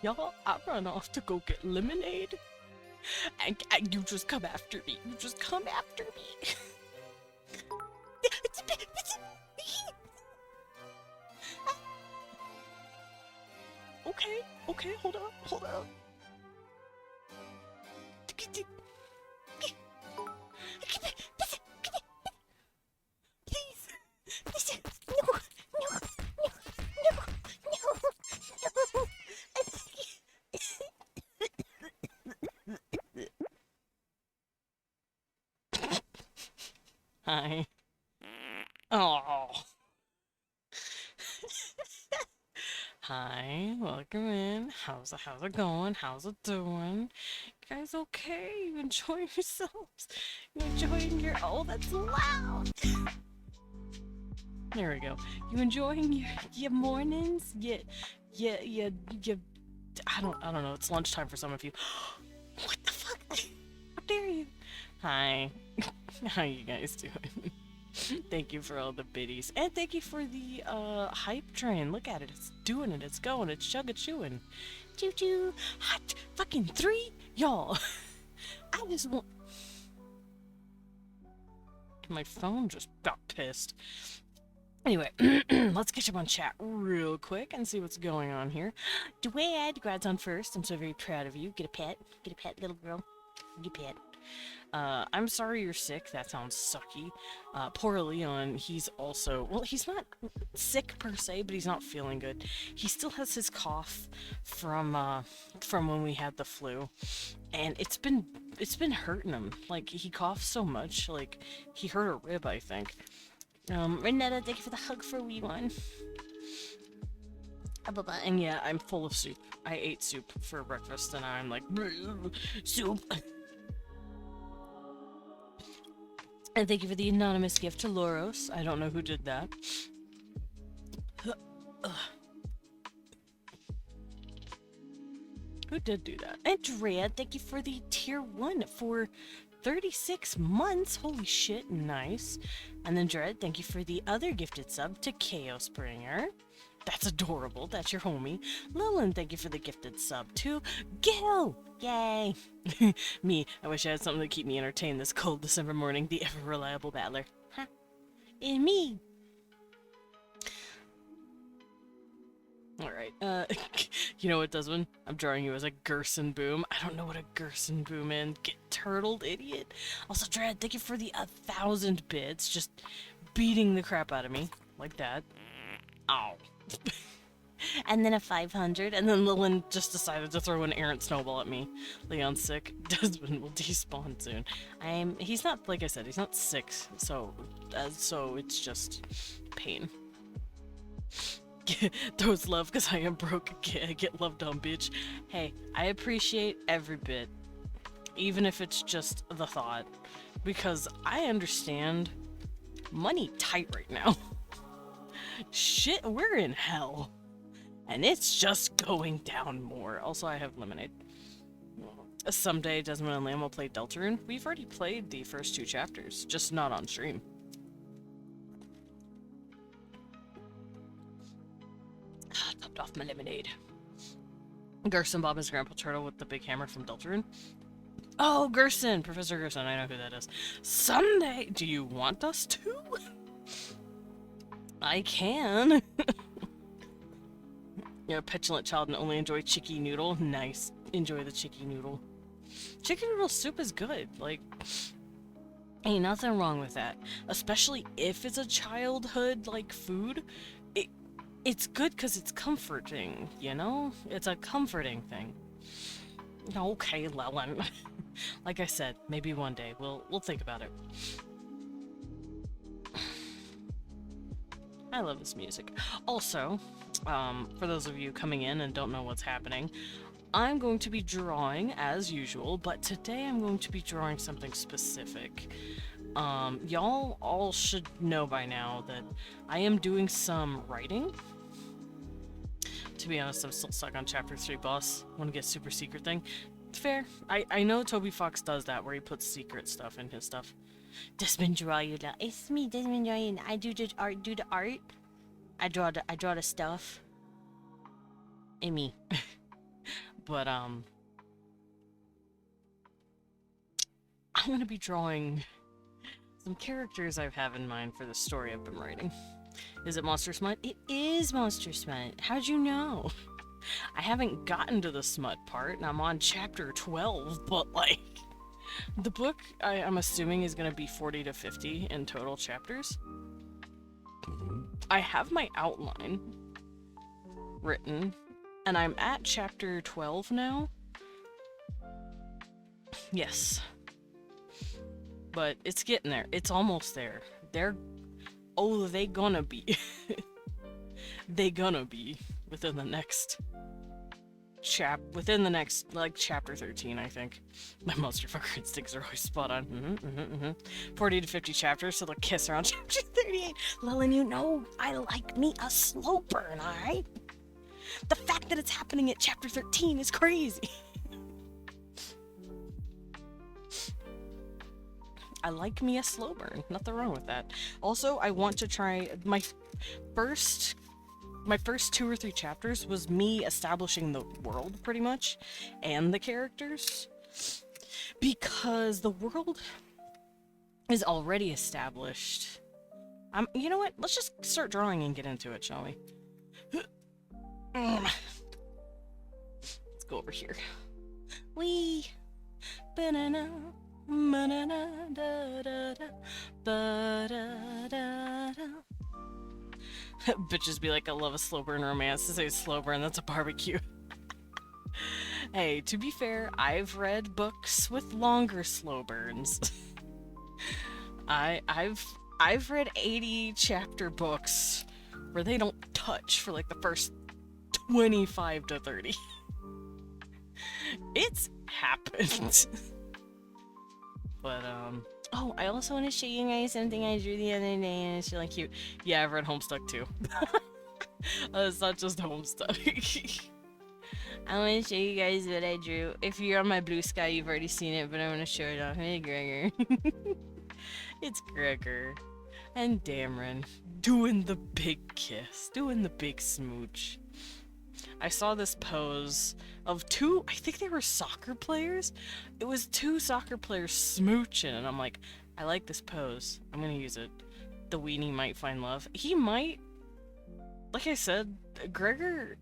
Y'all, I run off to go get lemonade, and you just come after me. You just come after me. Okay, okay, hold on, hold on. Please, listen, no, no, no, no, no, no. Hi. Oh. Hi, welcome in. How's it going? How's it doing? You guys okay? You enjoying yourselves? You enjoying your that's loud. There we go. You enjoying your mornings? You I don't know, it's lunchtime for some of you. What the fuck? How dare you? Hi. How you guys doing? Thank you for all the biddies. And thank you for the hype train. Look at it. It's doing it. It's going. It's chugga-chewing. Choo-choo. Hot fucking 3. Y'all. I just want... My phone just got pissed. Anyway, let's catch up on chat real quick and see what's going on here. Dwayne, congrats on first. I'm so very proud of you. Get a pet. Get a pet, little girl. Get a pet. I'm sorry you're sick. That sounds sucky. Poor Leon, he's also... Well, he's not sick per se, but he's not feeling good. He still has his cough from when we had the flu. And it's been hurting him. Like, he coughs so much. Like, he hurt a rib, I think. Renetta, thank you for the hug for a wee one. And yeah, I'm full of soup. I ate soup for breakfast, and I'm like, soup. And thank you for the anonymous gift to Loros. I don't know who did that. Who did do that? Andrea, thank you for the tier 1 for 36 months. Holy shit, nice. And then Jared, thank you for the other gifted sub to Chaos Bringer. That's adorable. That's your homie. Lilin, thank you for the gifted sub to Gil. Yay. Me, I wish I had something to keep me entertained this cold December morning. The ever-reliable battler. Huh? And me. Alright, you know what, Desmond? I'm drawing you as a Gerson Boom. I don't know what a Gerson Boom is. Get turtled, idiot. Also, Dread, thank you for the 1,000 bits. Just beating the crap out of me. Like that. Ow. And then a 500, and then Lilin just decided to throw an errant snowball at me. Leon's sick. Desmond will despawn soon. He's not, like I said, he's not sick, so it's just pain. Those love because I am broke. I get loved on, bitch. Hey, I appreciate every bit, even if it's just the thought, because I understand money tight right now. Shit, we're in hell. And it's just going down more. Also, I have lemonade. Someday, Desmond and Lamb will play Deltarune. We've already played the first 2 chapters, just not on stream. Topped off my lemonade. Gerson Bob is Grandpa Turtle with the big hammer from Deltarune. Oh, Gerson! Professor Gerson, I know who that is. Someday, do you want us to? I can. You're a petulant child and only enjoy chicky noodle. Nice. Enjoy the chicky noodle. Chicken noodle soup is good. Like, ain't nothing wrong with that. Especially if it's a childhood, like, food. It's good because it's comforting, you know? It's a comforting thing. Okay, Lelin. Like I said, maybe one day. We'll think about it. I love this music. Also, for those of you coming in and don't know what's happening, I'm going to be drawing as usual, but today I'm going to be drawing something specific. Y'all all should know by now that I am doing some writing. To be honest, I'm still stuck on chapter 3, boss. Want to get super secret thing? Fair. I know Toby Fox does that, where he puts secret stuff in his stuff. Desmond draw you down. It's me, Desmond Ryan. I do the art. I draw the stuff. And me. But, I'm gonna be drawing some characters I have in mind for the story I've been writing. Is it Monster Smut? It is Monster Smut. How'd you know? I haven't gotten to the smut part, and I'm on chapter 12, but, like, the book, I'm assuming, is going to be 40 to 50 in total chapters. I have my outline written, and I'm at chapter 12 now. Yes. But it's getting there. It's almost there. They gonna be. They gonna be within the next chapter 13, I think. My monster fucker instincts are always spot on. 40 to 50 chapters, so they'll kiss around chapter 38. Lillian, you know I like me a slow burn, alright? The fact that it's happening at chapter 13 is crazy. I like me a slow burn. Nothing wrong with that. Also, I want to try my first 2 or 3 chapters was me establishing the world, pretty much, and the characters. Because the world is already established. You know what? Let's just start drawing and get into it, shall we? Let's go over here. Wee! Banana. Bitches be like, I love a slow burn romance. To say slow burn, that's a barbecue. Hey, to be fair, I've read books with longer slow burns. I've read 80 chapter books where they don't touch for like the first 25 to 30. It's happened. But, oh, I also want to show you guys something I drew the other day, and it's really cute. Yeah, I've read Homestuck too. It's not just Homestuck. I want to show you guys what I drew. If you're on my Blue Sky, you've already seen it, but I want to show it off. Hey, Gregor. It's Gregor and Dameron doing the big kiss, doing the big smooch. I saw this pose of 2, I think they were soccer players. It was 2 soccer players smooching, and I'm like, I like this pose. I'm gonna use it. The weenie might find love. He might. Like I said, Gregor's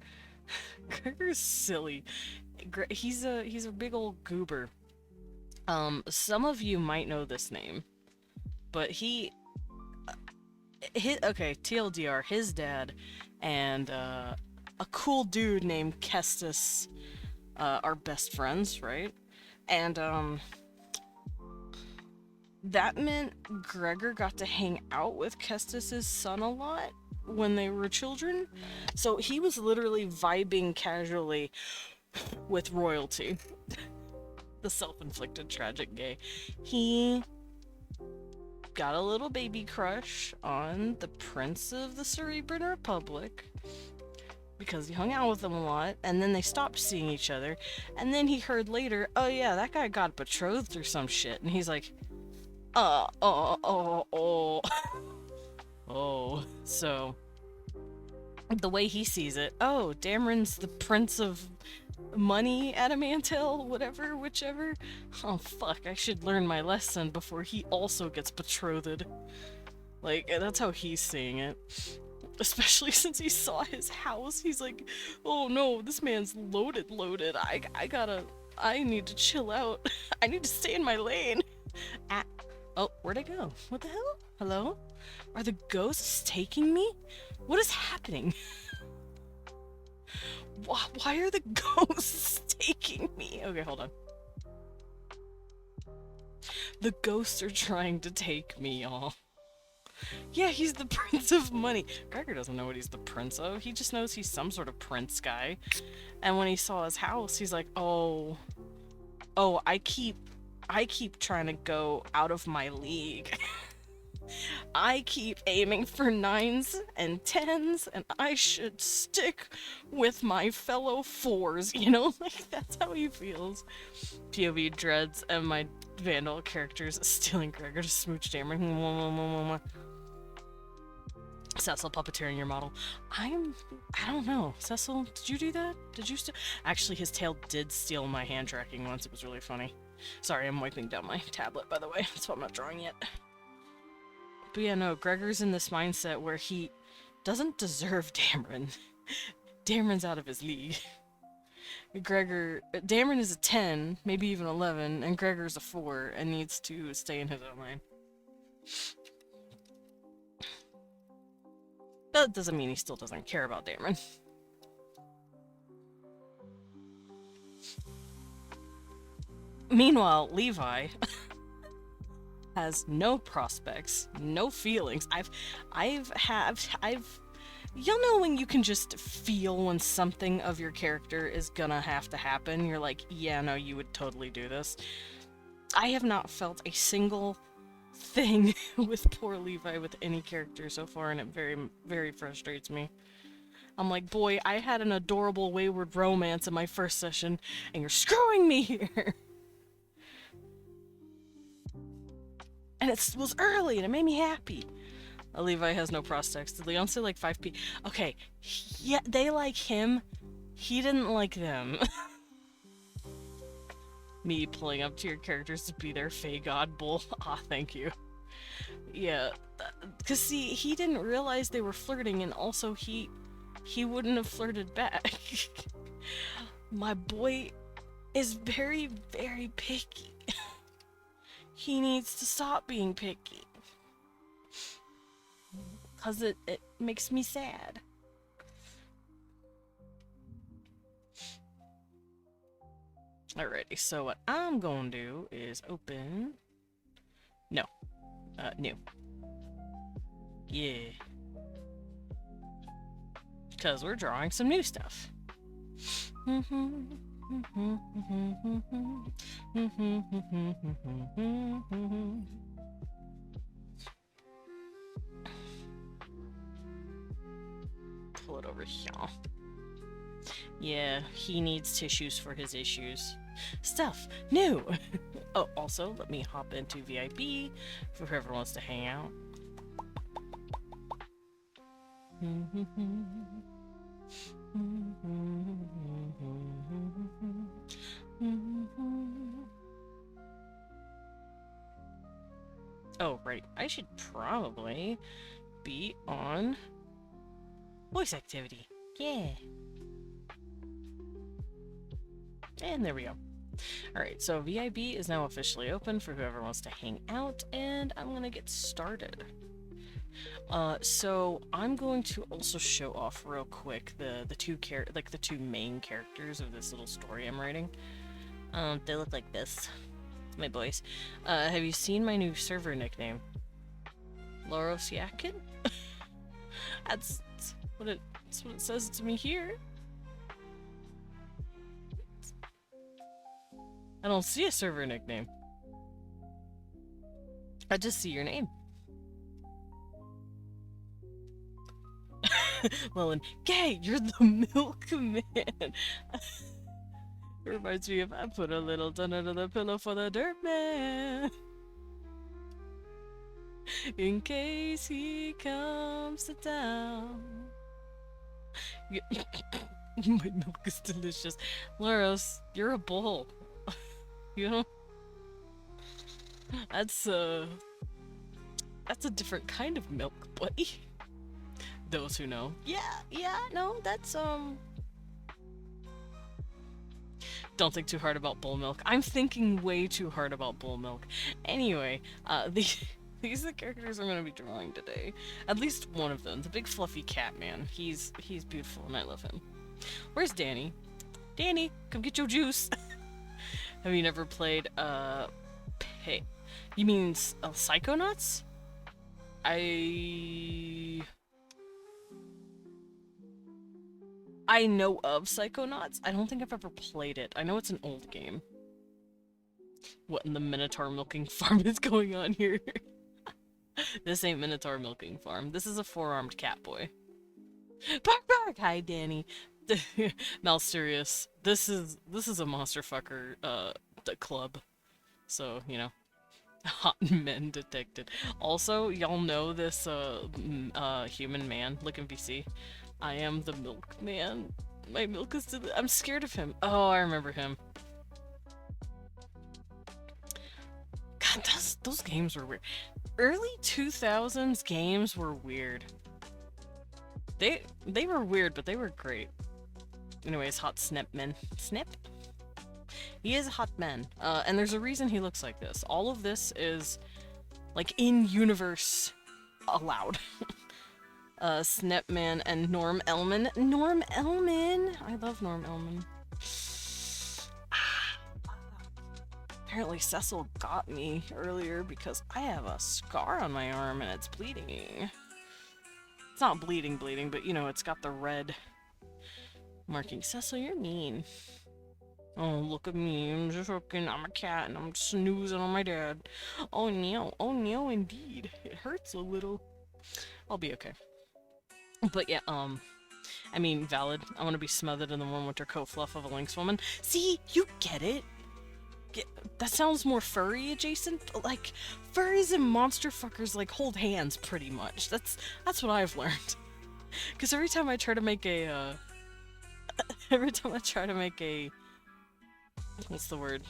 silly. He's a big old goober. Some of you might know this name, but okay, TLDR, his dad and a cool dude named Kestis are best friends, right? And that meant Gregor got to hang out with Kestis' son a lot when they were children. So he was literally vibing casually with royalty. The self-inflicted tragic gay. He got a little baby crush on the Prince of the Cerebran Republic because he hung out with them a lot, and then they stopped seeing each other, and then he heard later, oh yeah, that guy got betrothed or some shit, and he's like, oh. So, the way he sees it, oh, Dameron's the Prince of Money, Adamantel, whatever, whichever. Oh fuck, I should learn my lesson before he also gets betrothed. Like, that's how he's seeing it. Especially since he saw his house, he's like, oh no, this man's loaded. I need to chill out. I need to stay in my lane. Oh, where'd I go? What the hell? Hello? Are the ghosts taking me? What is happening? Why are the ghosts taking me? Okay, hold on. The ghosts are trying to take me, y'all. Yeah, he's the Prince of Money. Gregor doesn't know what he's the prince of. He just knows he's some sort of prince guy. And when he saw his house, he's like, oh, I keep trying to go out of my league. I keep aiming for 9s and 10s, and I should stick with my fellow 4s, you know? Like, that's how he feels. POV dreads and my Vandal characters stealing Gregor to smooch Dameron. Cecil puppeteering your model. I don't know. Cecil, did you do that? Did you steal? Actually, his tail did steal my hand tracking once. It was really funny. Sorry, I'm wiping down my tablet, by the way. That's why I'm not drawing yet. But yeah, no, Gregor's in this mindset where he doesn't deserve Dameron. Dameron's out of his league. Dameron is a 10, maybe even 11, and Gregor's a 4, and needs to stay in his own lane. That doesn't mean he still doesn't care about Dameron. Meanwhile, Levi has no prospects, no feelings. You'll know when you can just feel when something of your character is gonna have to happen. You're like, yeah, no, you would totally do this. I have not felt a single thing with poor Levi with any character so far, and it very, very frustrates me. I'm like, boy, I had an adorable wayward romance in my first session, and you're screwing me here! And it was early, and it made me happy. Levi has no prospects. Did Leon say like 5p? Okay, yeah, they like him. He didn't like them. Me pulling up to your characters to be their Fey God Bull. Ah, thank you. Yeah, because see, he didn't realize they were flirting, and also he wouldn't have flirted back. My boy is very, very picky. He needs to stop being picky. Because it makes me sad. Alrighty, so what I'm gonna do is open... No. New. Yeah. Because we're drawing some new stuff. Pull it over here. Yeah, he needs tissues for his issues. Stuff new! Oh, also, let me hop into VIP for whoever wants to hang out. Oh, right. I should probably be on voice activity. Yeah. And there we go. Alright, so VIP is now officially open for whoever wants to hang out, and I'm gonna get started. So I'm going to also show off real quick the two main characters of this little story I'm writing. They look like this. My boys. Have you seen my new server nickname? Loros Yakin? That's what it says to me here. I don't see a server nickname. I just see your name. Lilin, gay, you're the milkman. It reminds me of I put a little dun under the pillow for the dirt man. In case he comes to town. My milk is delicious. Laros, you're a bull. You know? That's a different kind of milk, buddy. Those who know. Yeah, no, that's, Don't think too hard about bull milk. I'm thinking way too hard about bull milk. Anyway, these are the characters I'm gonna be drawing today. At least one of them. The big fluffy cat man. He's beautiful and I love him. Where's Danny? Danny, come get your juice! Have you never played, You mean, Psychonauts? I know of Psychonauts. I don't think I've ever played it. I know it's an old game. What in the Minotaur milking farm is going on here? This ain't Minotaur milking farm. This is a four-armed cat boy. Bark bark! Hi, Danny. Malserious. This is a monster fucker, club. So, you know. Hot men detected. Also, y'all know this human man. Look in VC. I am the milkman. My milk is I'm scared of him. Oh, I remember him. God, those games were weird. Early 2000s games were weird. They were weird, but they were great. Anyways, hot snip man. Snip? He is a hot man. And there's a reason he looks like this. All of this is, like, in-universe allowed. Snipman and Norm Ellman. Norm Ellman! I love Norm Ellman. Apparently Cecil got me earlier because I have a scar on my arm and it's bleeding. It's not bleeding, but you know, it's got the red marking. Cecil, you're mean. Oh, look at me. I'm just fucking, I'm a cat and I'm snoozing on my dad. Oh no, indeed. It hurts a little. I'll be okay. But yeah, I mean, valid. I want to be smothered in the warm winter coat fluff of a lynx woman. See, you get it. That sounds more furry adjacent. Like, furries and monster fuckers like hold hands pretty much. That's what I've learned. Because every time I try to make a, what's the word?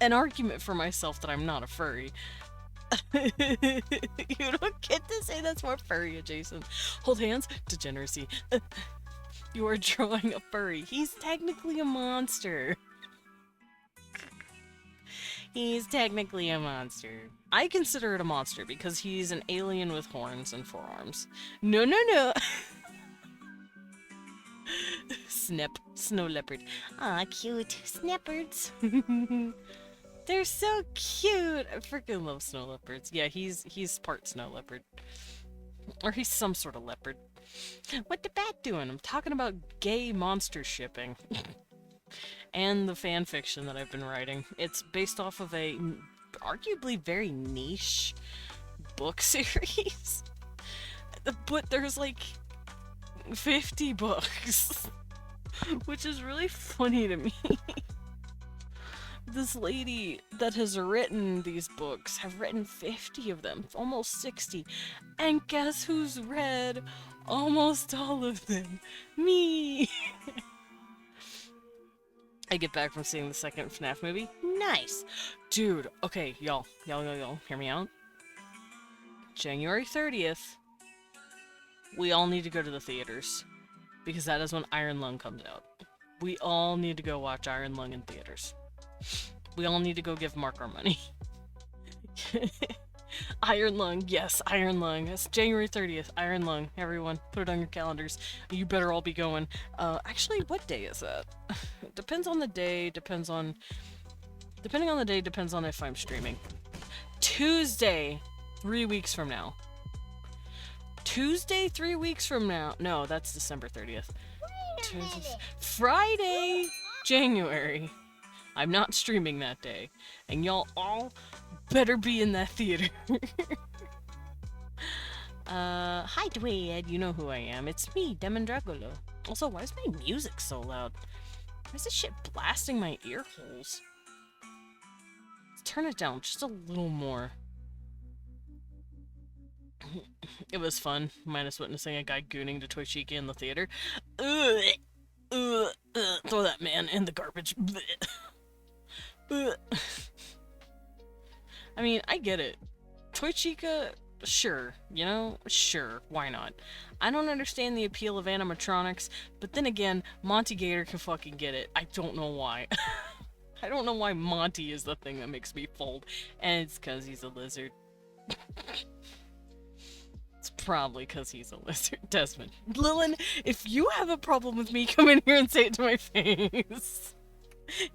An argument for myself that I'm not a furry. You don't get to say that's more furry adjacent. Hold hands, degeneracy. You are drawing a furry. He's technically a monster. He's technically a monster. I consider it a monster because he's an alien with horns and forearms. No, no, no. Snip. Snow leopard. Aw, cute. Snappards. They're so cute. I freaking love snow leopards. Yeah, he's part snow leopard. Or he's some sort of leopard. What the bat doing? I'm talking about gay monster shipping. And the fan fiction that I've been writing. It's based off of a arguably very niche book series. But there's like 50 books. Which is really funny to me. This lady that has written these books have written 50 of them, almost 60. And guess who's read almost all of them? Me! I get back from seeing the second FNAF movie. Nice! Dude, okay, y'all, hear me out. January 30th, we all need to go to the theaters. Because that is when Iron Lung comes out. We all need to go watch Iron Lung in theaters. We all need to go give Mark our money. Iron Lung, yes, Iron Lung. It's January 30th, Iron Lung. Everyone, put it on your calendars. You better all be going. Actually, what day is that? Depends on the day, depending on if I'm streaming. Tuesday, 3 weeks from now. Tuesday, 3 weeks from now. No, that's December 30th. Friday, January. I'm not streaming that day. And y'all all better be in that theater. Hi Dwayne, you know who I am. It's me, Demon Dragolo. Also, why is my music so loud? Why is this shit blasting my ear holes? Let's turn it down just a little more. It was fun, minus witnessing a guy gooning to Toshiki in the theater. Throw that man in the garbage. I mean, I get it. Toy Chica, sure, you know? Sure, why not? I don't understand the appeal of animatronics, but then again, Monty Gator can fucking get it. I don't know why. I don't know why Monty is the thing that makes me fold, and it's because he's a lizard. It's probably because he's a lizard. Desmond. Lillian, if you have a problem with me, come in here and say it to my face.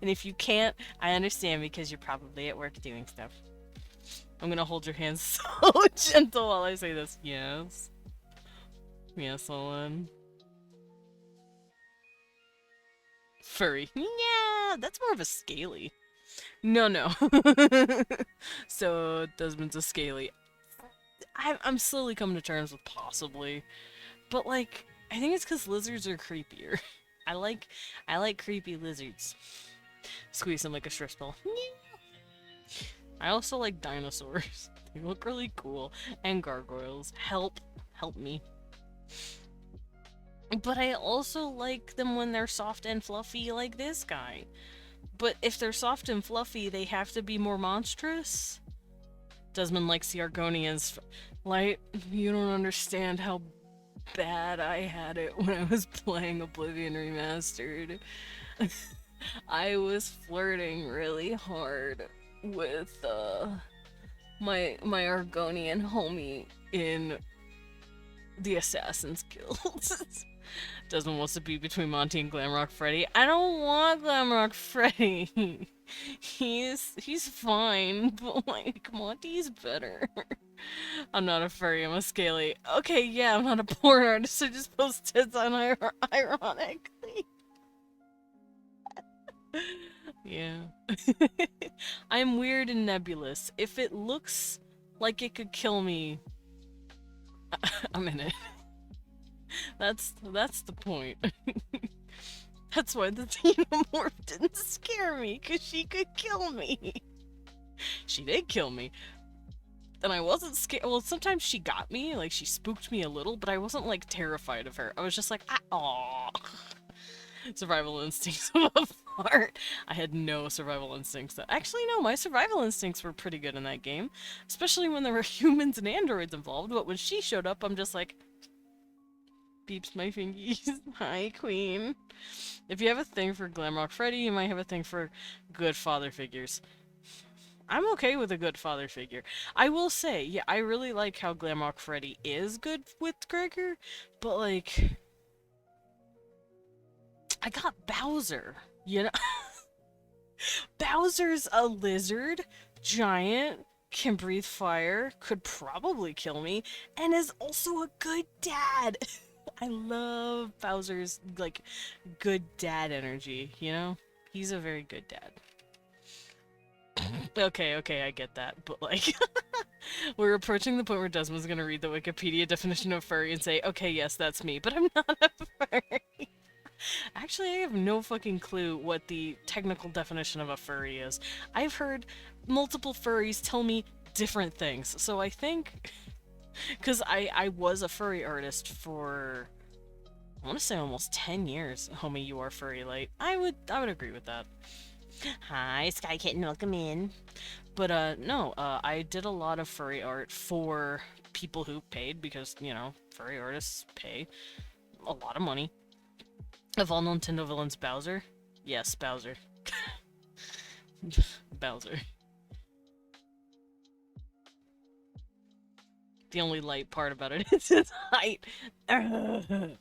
And if you can't, I understand because you're probably at work doing stuff. I'm gonna hold your hands so gentle while I say this. Yes. Yes, Lillian. Furry. Yeah, that's more of a scaly. No. So, Desmond's a scaly. I'm slowly coming to terms with possibly. But, like, I think it's because lizards are creepier. I like creepy lizards. Squeeze them like a stress ball. I also like dinosaurs. They look really cool. And gargoyles. Help. Help me. But I also like them when they're soft and fluffy like this guy. But if they're soft and fluffy, they have to be more monstrous? Desmond likes the Argonians. Light, you don't understand how bad I had it when I was playing Oblivion Remastered. I was flirting really hard with my Argonian homie in the Assassin's Guild. Desmond wants to be between Monty and Glamrock Freddy. I don't want Glamrock Freddy. He's fine, but like Monty's better. I'm not a furry, I'm a scaly. Okay, yeah, I'm not a porn artist, I just post tits on ironically. Yeah. I'm weird and nebulous. If it looks like it could kill me, I'm in it. That's the point. That's why the xenomorph didn't scare me, because she could kill me. She did kill me. And I wasn't scared. Well, sometimes she got me, like she spooked me a little, but I wasn't like terrified of her. I was just like, ah, aww. Survival instincts of a fart. I had no survival instincts. Actually, no, my survival instincts were pretty good in that game, especially when there were humans and androids involved. But when she showed up, I'm just like, beeps my fingies. Hi, queen. If you have a thing for Glamrock Freddy, you might have a thing for good father figures. I'm okay with a good father figure. I will say, yeah, I really like how Glamrock Freddy is good with Gregor, but like, I got Bowser, you know? Bowser's a lizard, giant, can breathe fire, could probably kill me, and is also a good dad. I love Bowser's, like, good dad energy, you know? He's a very good dad. Okay, I get that, but like, we're approaching the point where Desmond's gonna read the Wikipedia definition of furry and say, okay, yes, that's me, but I'm not a furry. Actually, I have no fucking clue what the technical definition of a furry is. I've heard multiple furries tell me different things, so I think, because I was a furry artist for, I want to say almost 10 years, homie, you are furry light. I would agree with that. Hi, Sky Kitten, welcome in. But, no, I did a lot of furry art for people who paid, because, you know, furry artists pay a lot of money. Of all Nintendo villains, Bowser? Yes, Bowser. Bowser. The only light part about it is his height. I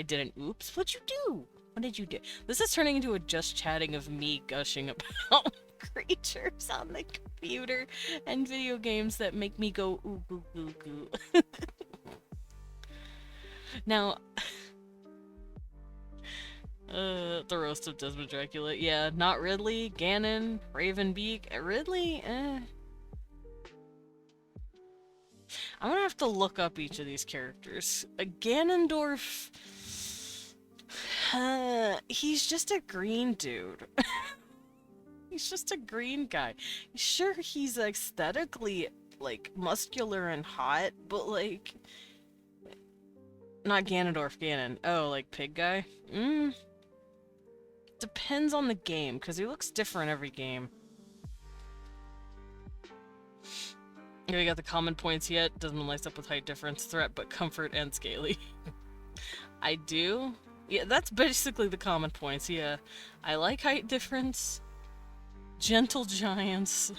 didn't. Oops. What'd you do? What did you do? This is turning into a just chatting of me gushing about creatures on the computer and video games that make me go ooh goo goo goo. Now, the roast of Desmond Dracula. Yeah, not Ridley, Ganon, Ravenbeak. Ridley? I'm gonna have to look up each of these characters. Ganondorf... he's just a green dude. He's just a green guy. Sure, he's aesthetically, like, muscular and hot, but, like... Not Ganondorf, Ganon. Oh, like, pig guy? Depends on the game, because he looks different every game. Have you got the common points yet? Doesn't light up with height difference, threat, but comfort and scaly. I do? Yeah, that's basically the common points, yeah. I like height difference. Gentle giants.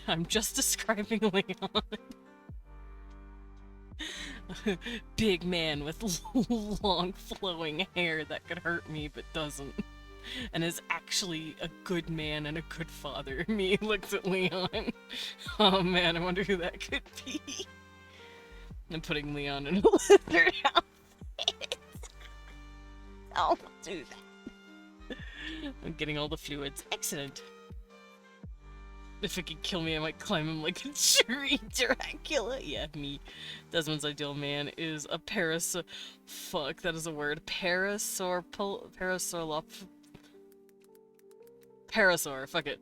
I'm just describing Leon. Big man with long flowing hair that could hurt me but doesn't. And is actually a good man and a good father. Me looks at Leon. Oh man, I wonder who that could be. I'm putting Leon in a lizard outfit. I'll do that. I'm getting all the fluids. Excellent. If it could kill me, I might climb him like a tree, Dracula. Yeah, me. Desmond's ideal man is a fuck, that is a word. Parasaur, fuck it.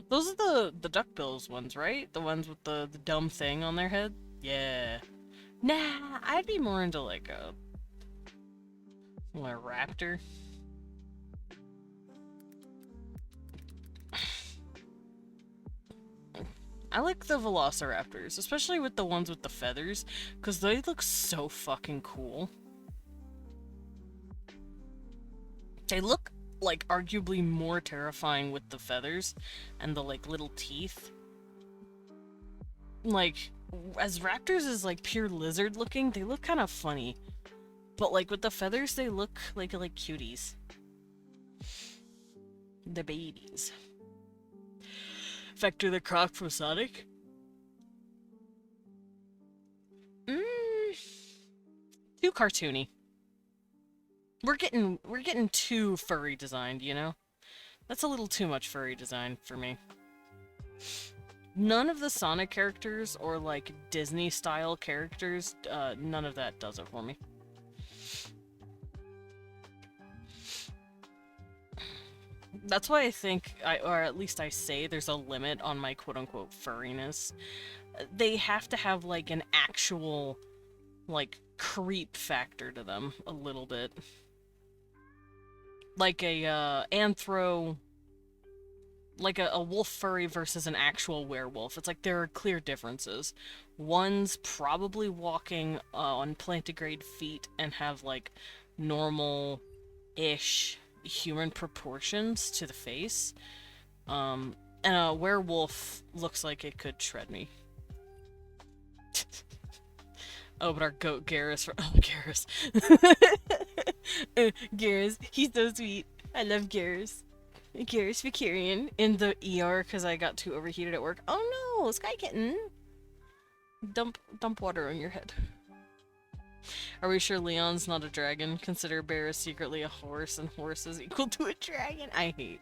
Those are the duckbills ones, right? The ones with the dumb thing on their head? Yeah. Nah, I'd be more into like a raptor. I like the velociraptors, especially with the ones with the feathers, because they look so fucking cool. They look like arguably more terrifying with the feathers and the like little teeth. Like, as raptors is like pure lizard looking, they look kind of funny. But like with the feathers, they look like cuties. The babies. Vector the Croc from Sonic. Too cartoony. We're getting too furry designed, you know? That's a little too much furry design for me. None of the Sonic characters or like Disney style characters, none of that does it for me. That's why I think, or at least I say, there's a limit on my quote-unquote furriness. They have to have, like, an actual, like, creep factor to them, a little bit. Like like a wolf furry versus an actual werewolf. It's like there are clear differences. One's probably walking on plantigrade feet and have, like, normal-ish human proportions to the face. And a werewolf looks like it could shred me. Oh, but our goat Garrus. Oh, Garrus. Garrus, he's so sweet. I love Garrus. Garrus Vicarian in the ER because I got too overheated at work. Oh no, Sky Kitten. Dump water on your head. Are we sure Leon's not a dragon? Consider Bear is secretly a horse and horse is equal to a dragon? I hate.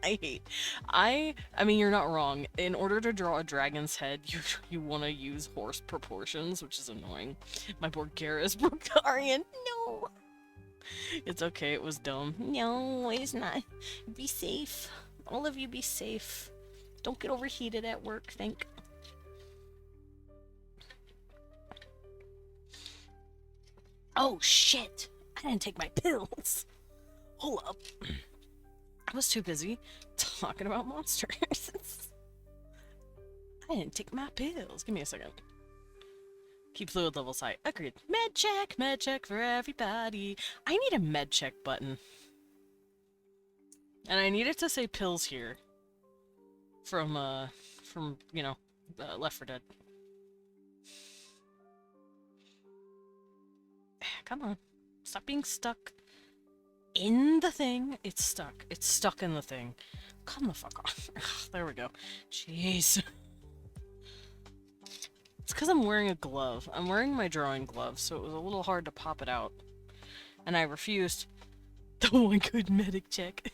I hate. I mean, you're not wrong. In order to draw a dragon's head, you want to use horse proportions, which is annoying. My poor Garrus Brokarian. No! It's okay, it was dumb. No, it's not. Be safe. All of you be safe. Don't get overheated at work, think. Oh shit! I didn't take my pills! Hold up. I was too busy talking about monsters. I didn't take my pills. Give me a second. Keep fluid levels high. Agreed. Med check for everybody. I need a med check button. And I need it to say pills here. From, you know, Left 4 Dead. Come on. Stop being stuck in the thing. It's stuck. It's stuck in the thing. Come the fuck on. There we go. Jeez. It's because I'm wearing a glove. I'm wearing my drawing glove, so it was a little hard to pop it out. And I refused the one good medic check.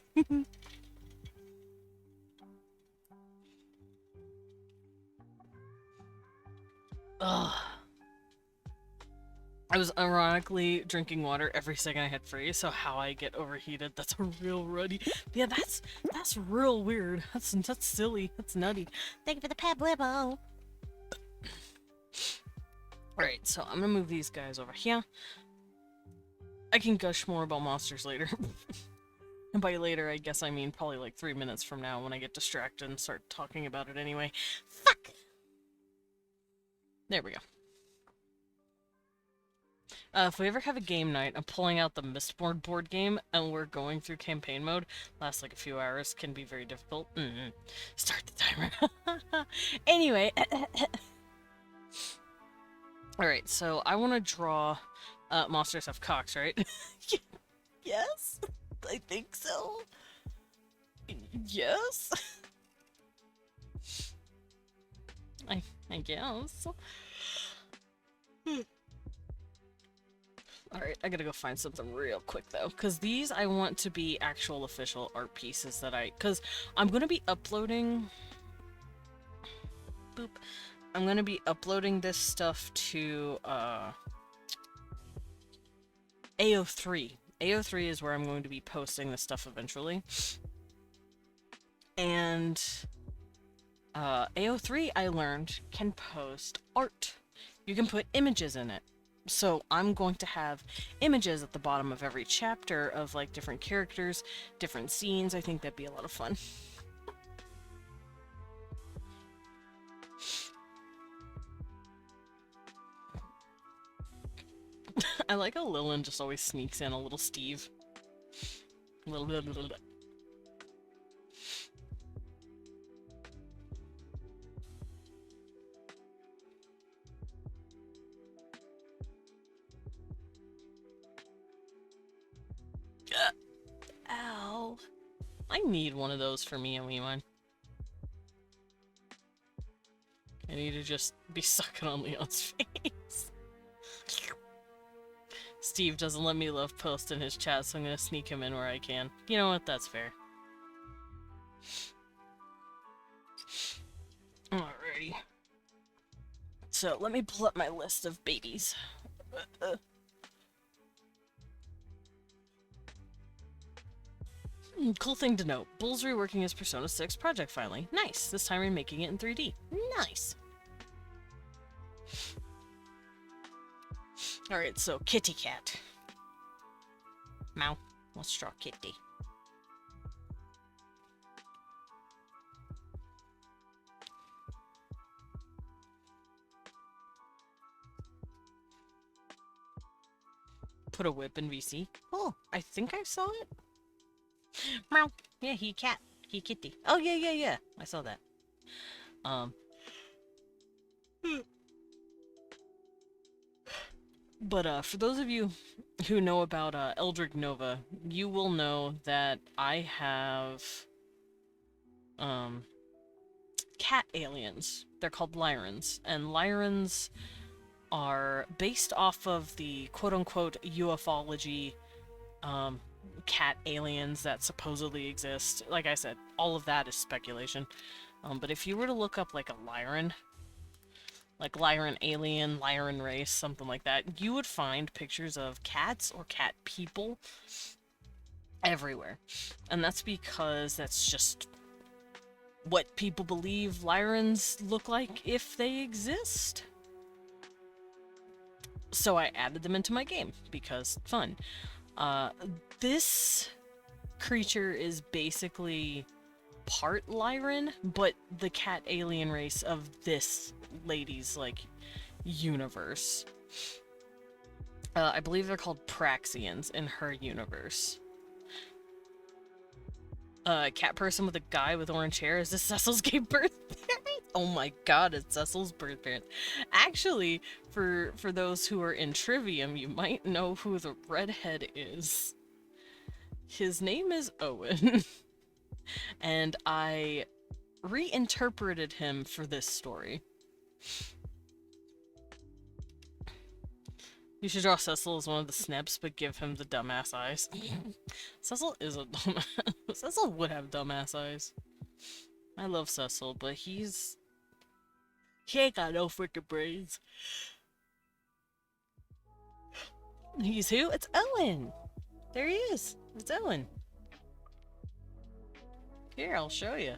Ugh. I was ironically drinking water every second I had free, so how I get overheated, that's a real ruddy. Yeah, that's real weird. That's silly. That's nutty. Thank you for the Pablebo. Alright, so I'm gonna move these guys over here. I can gush more about monsters later. And by later, I guess I mean probably like 3 minutes from now when I get distracted and start talking about it anyway. Fuck! There we go. If we ever have a game night, I'm pulling out the Mistborn board game, and we're going through campaign mode. Lasts like a few hours, can be very difficult. Start the timer. Anyway. Alright, so I want to draw monsters have cocks, right? Yes? I think so. Yes? I guess. Alright, I gotta go find something real quick though, because these I want to be actual official art pieces that because I'm gonna be uploading... Boop. I'm gonna be uploading this stuff to, AO3. AO3 is where I'm going to be posting this stuff eventually. And AO3, I learned, can post art. You can put images in it. So I'm going to have images at the bottom of every chapter of like different characters, different scenes. I think that'd be a lot of fun. I like how Lillian just always sneaks in a little Steve. Little. Ow. I need one of those for me and Weeman. I need to just be sucking on Leon's face. Steve doesn't let me love post in his chat, so I'm gonna sneak him in where I can. You know what? That's fair. Alrighty. So, let me pull up my list of babies. Cool thing to note. Bull's reworking his Persona 6 project finally. Nice. This time remaking it in 3D. Nice. Alright, so Kitty Cat. Meow. Let's draw Kitty. Put a whip in VC. Oh, I think I saw it. Meow. Yeah, he cat. He kitty. Oh, yeah. I saw that. But for those of you who know about Eldritch Nova, you will know that I have cat aliens. They're called Lyrans, and Lyrans are based off of the quote-unquote ufology cat aliens that supposedly exist. Like I said, all of that is speculation. But if you were to look up like a Lyran, like Lyran alien, Lyran race, something like that, you would find pictures of cats or cat people everywhere. And that's because that's just what people believe Lyrans look like if they exist. So I added them into my game because fun. This creature is basically part Lyran, but the cat alien race of this lady's, like, universe. I believe they're called Praxians in her universe. Cat person with a guy with orange hair. Is this Cecil's gay birth parent? Oh my god, it's Cecil's birth parent. Actually, for those who are in Trivium, you might know who the redhead is. His name is Owen. And I reinterpreted him for this story. You should draw Cecil as one of the Snips, but give him the dumbass eyes. Cecil is a dumbass. Cecil would have dumbass eyes. I love Cecil, but he ain't got no freaking brains. He's who? It's Owen! There he is. It's Owen. Here, I'll show you.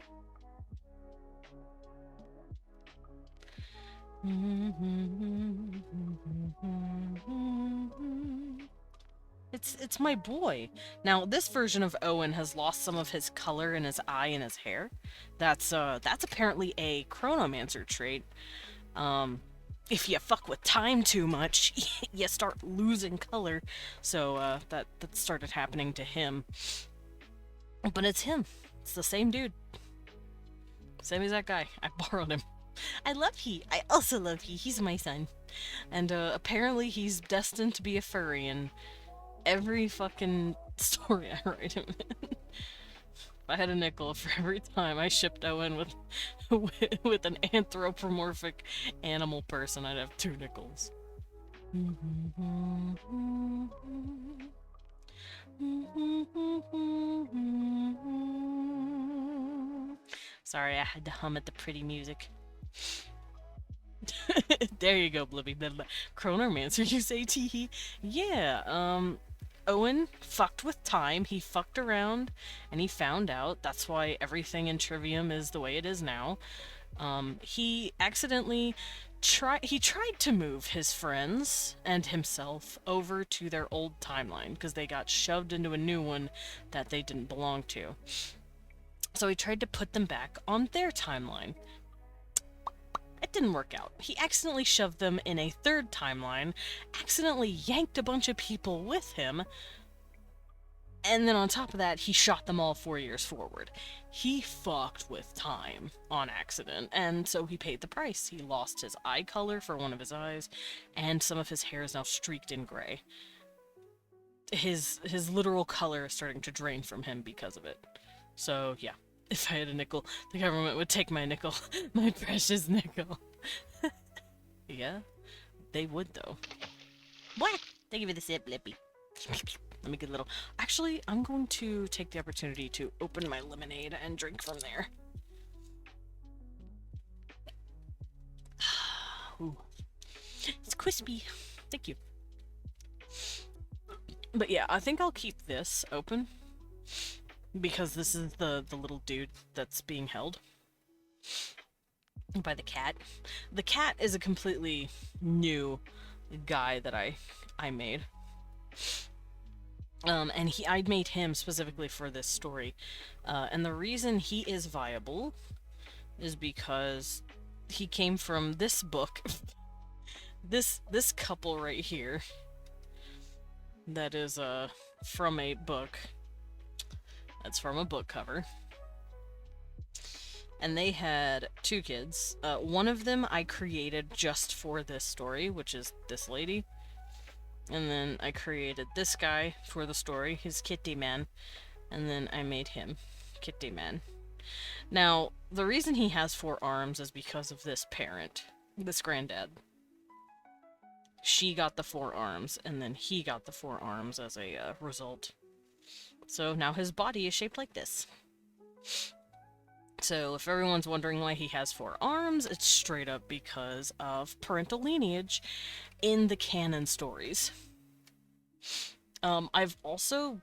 It's my boy. Now, this version of Owen has lost some of his color in his eye and his hair. That's apparently a chronomancer trait. If you fuck with time too much, you start losing color. So, that started happening to him. But it's him. It's the same dude. Same exact guy. I borrowed him. I love he. I also love he. He's my son. And apparently he's destined to be a furry in every fucking story I write him in. If I had a nickel for every time I shipped Owen with with an anthropomorphic animal person, I'd have 2 nickels. Sorry, I had to hum at the pretty music. There you go, Blibby. Chronomancer, you say, teehee? Yeah, Owen fucked with time. He fucked around, and he found out. That's why everything in Trivium is the way it is now. He accidentally tried to move his friends and himself over to their old timeline because they got shoved into a new one that they didn't belong to. So he tried to put them back on their timeline. It didn't work out. He accidentally shoved them in a third timeline, accidentally yanked a bunch of people with him, and then on top of that, he shot them all 4 years forward. He fucked with time on accident, and so he paid the price. He lost his eye color for one of his eyes, and some of his hair is now streaked in gray. His literal color is starting to drain from him because of it. So, yeah. If I had a nickel, the government would take my nickel. My precious nickel. Yeah, they would, though. What? Thank you for the sip, Lippy. Let me get a little... Actually, I'm going to take the opportunity to open my lemonade and drink from there. Ooh. It's crispy. Thank you. But yeah, I think I'll keep this open. Because this is the little dude that's being held by the cat. The cat is a completely new guy that I made. And I made him specifically for this story. And the reason he is viable is because he came from this book. this couple right here. That is from a book. That's from a book cover. And they had 2 kids. One of them I created just for this story, which is this lady. And then I created this guy for the story, his Kitty Man. And then I made him Kitty Man. Now, the reason he has 4 arms is because of this parent, this granddad. She got the 4 arms, and then he got the 4 arms as a result. So now his body is shaped like this. So if everyone's wondering why he has 4 arms, it's straight up because of parental lineage in the canon stories. I've also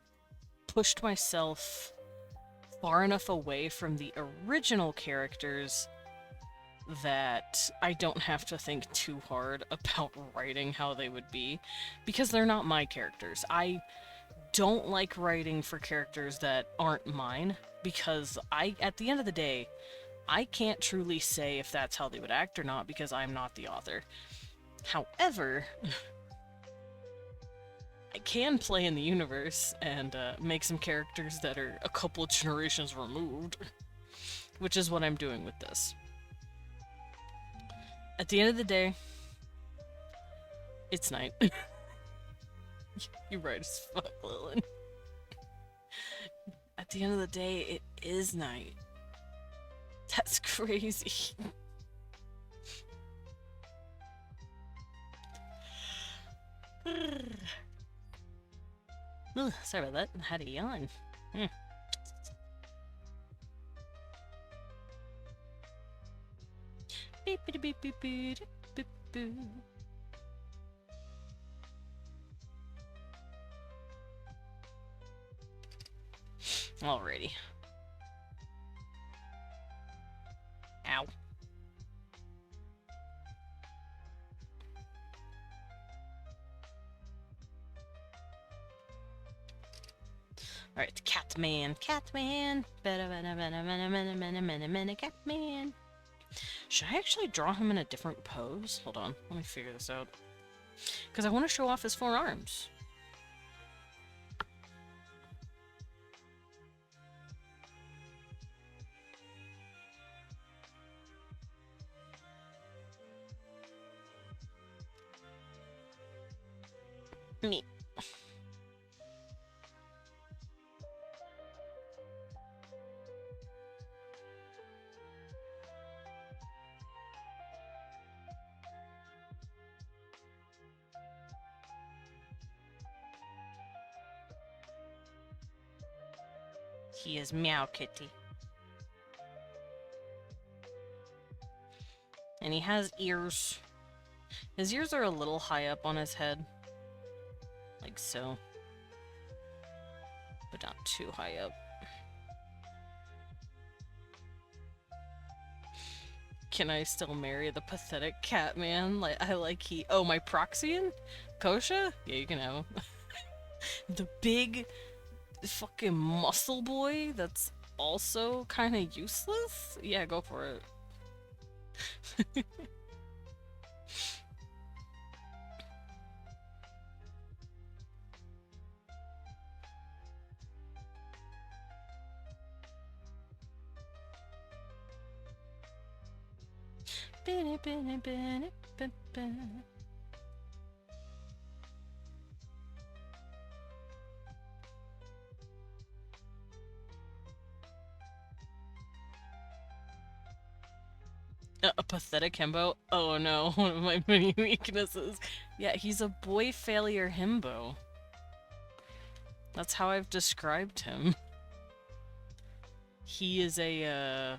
pushed myself far enough away from the original characters that I don't have to think too hard about writing how they would be, because they're not my characters. I don't like writing for characters that aren't mine, because at the end of the day, I can't truly say if that's how they would act or not, because I'm not the author. However, I can play in the universe and make some characters that are a couple of generations removed, which is what I'm doing with this. At the end of the day, it's night. You're right as fuck, Lilin. At the end of the day, it is night. That's crazy. Ugh, sorry about that. I had a yawn. Beep beep beep beep beep beep beep. Alrighty. Ow. Alright, Catman. Catman. Catman. Should I actually draw him in a different pose? Hold on, let me figure this out. Because I want to show off his 4 arms. Me. He is Meow Kitty. And he has ears. His ears are a little high up on his head. Like so. But not too high up. Can I still marry the pathetic cat man? Like I like he. Oh, my Proxian, Kosha. Yeah, you can have him. The big fucking muscle boy that's also kind of useless? Yeah, go for it. A pathetic himbo? Oh no, one of my many weaknesses. Yeah, he's a boy failure himbo. That's how I've described him. He is a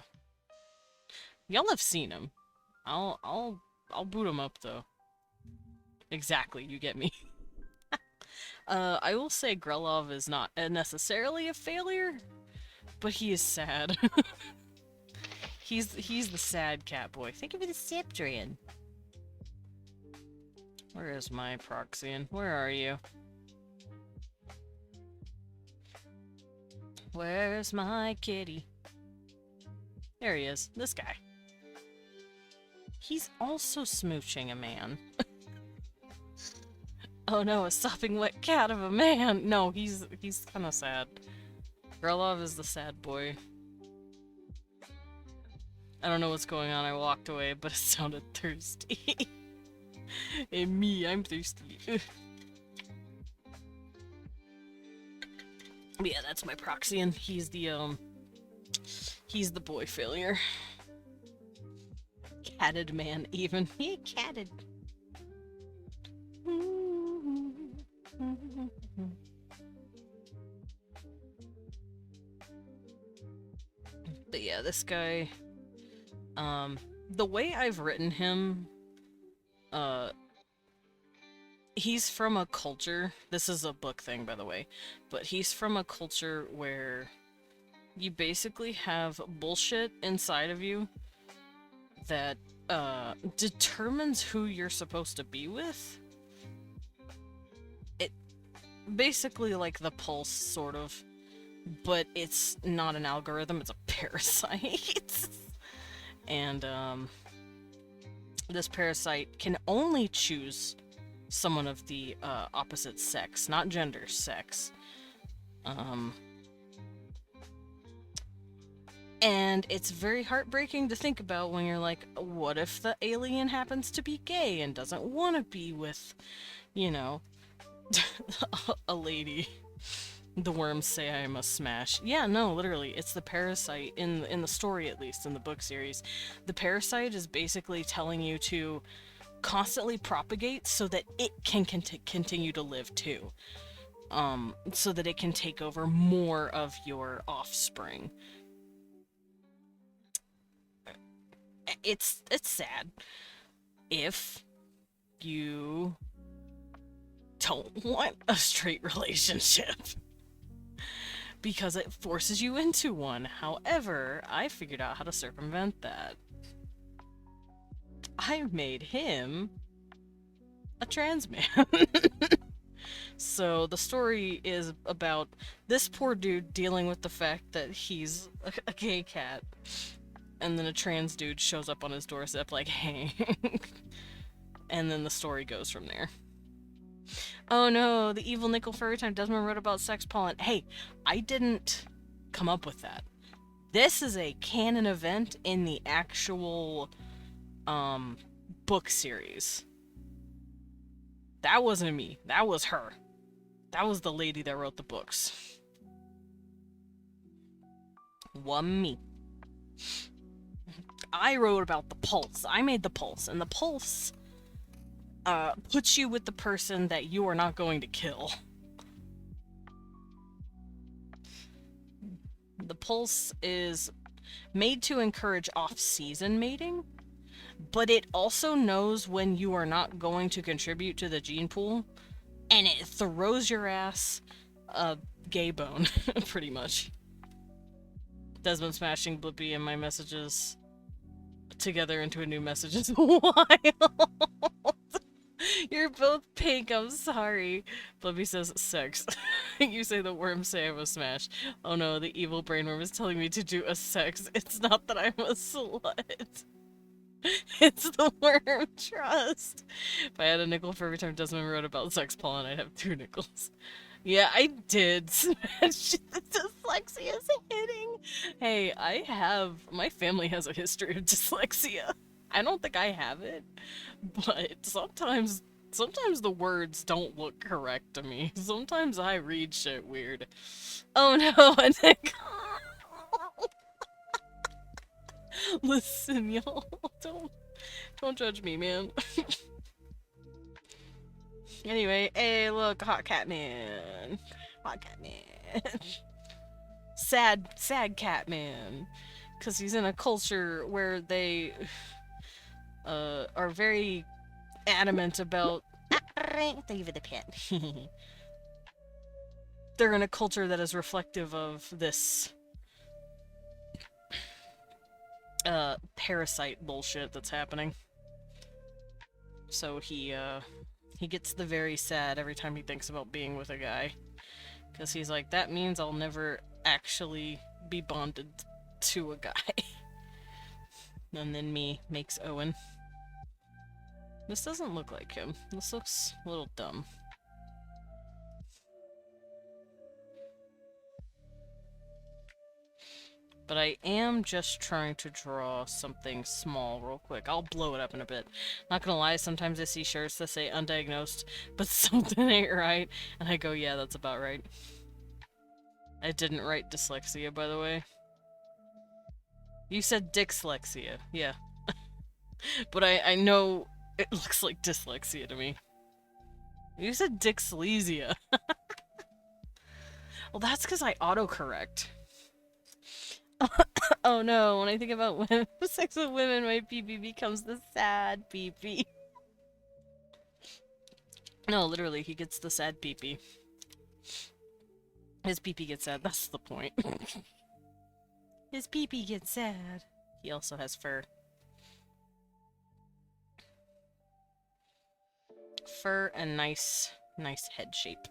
y'all have seen him. I'll boot him up though. Exactly, you get me. I will say Grelov is not necessarily a failure, but he is sad. He's the sad cat boy. Think of it as Septrian. Where is my Proxian? Where are you? Where's my kitty? There he is. This guy. He's also smooching a man. Oh no, a sopping wet cat of a man! No, he's kinda sad. Grelov is the sad boy. I don't know what's going on, I walked away, but it sounded thirsty. And me, I'm thirsty. But yeah, that's my Proxian. He's the boy failure. Catted man, even. He catted. But yeah, this guy, the way I've written him, he's from a culture, this is a book thing by the way, but he's from a culture where you basically have bullshit inside of you that, determines who you're supposed to be with. It, basically like the pulse, sort of. But it's not an algorithm, it's a parasite. And, this parasite can only choose someone of the, opposite sex, not gender, sex. And it's very heartbreaking to think about when you're like, what if the alien happens to be gay and doesn't want to be with, you know, a lady? The worms say I must smash. Yeah, no, literally, it's the parasite, in the story at least, in the book series. The parasite is basically telling you to constantly propagate so that it can continue to live too. So that it can take over more of your offspring. It's sad. If you don't want a straight relationship. Because it forces you into one. However, I figured out how to circumvent that. I made him a trans man. So the story is about this poor dude dealing with the fact that he's a gay cat. And then a trans dude shows up on his doorstep like, hey. And then the story goes from there. Oh no, the evil nickel fairy time Desmond wrote about sex pollen. Hey, I didn't come up with that. This is a canon event in the actual, book series. That wasn't me. That was her. That was the lady that wrote the books. One me. I wrote about the pulse. I made the pulse, and the pulse puts you with the person that you are not going to kill. The pulse is made to encourage off-season mating, but it also knows when you are not going to contribute to the gene pool, and it throws your ass a gay bone, pretty much. Desmond smashing Blippi in my messages. together into a new message is wild. You're both pink, I'm sorry. Blubby says sex. You say the worms say I'm a smash. Oh no, the evil brainworm is telling me to do a sex. It's not that I'm a slut. It's the worm, trust. If I had a nickel for every time Desmond wrote about sex pollen, I'd have 2 nickels. Yeah, I did smash. Dyslexia is hitting. Hey, my family has a history of dyslexia. I don't think I have it, but sometimes the words don't look correct to me. Sometimes I read shit weird. Oh no, a nickel. Listen, y'all, don't judge me, man. Anyway, hey, look, hot cat man. Hot cat man. sad cat man. Because he's in a culture where they are very adamant about... Thank you for the pet. They're in a culture that is reflective of this parasite bullshit that's happening. So he gets the very sad every time he thinks about being with a guy. Because he's like, that means I'll never actually be bonded to a guy. And then me makes Owen. This doesn't look like him. This looks a little dumb. But I am just trying to draw something small real quick. I'll blow it up in a bit. Not gonna lie, sometimes I see shirts that say undiagnosed, but something ain't right. And I go, yeah, that's about right. I didn't write dyslexia, by the way. You said dyslexia, yeah. But I know it looks like dyslexia to me. You said dyslexia. Well, that's because I autocorrect. Oh no, when I think about women, sex with women, my pee-pee becomes the sad pee-pee. No, literally, he gets the sad pee-pee. His pee-pee gets sad, that's the point. His pee-pee gets sad. He also has fur. Fur and nice head shape.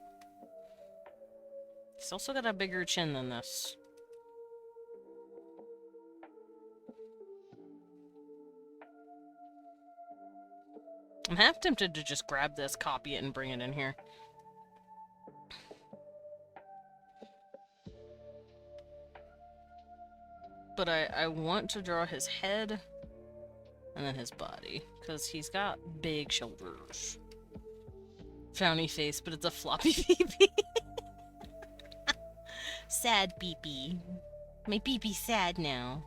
He's also got a bigger chin than this. I'm half tempted to just grab this, copy it, and bring it in here. But I want to draw his head and then his body, because he's got big shoulders. Frowny face, but it's a floppy pee-pee. Sad pee-pee. My pee-pee's sad now.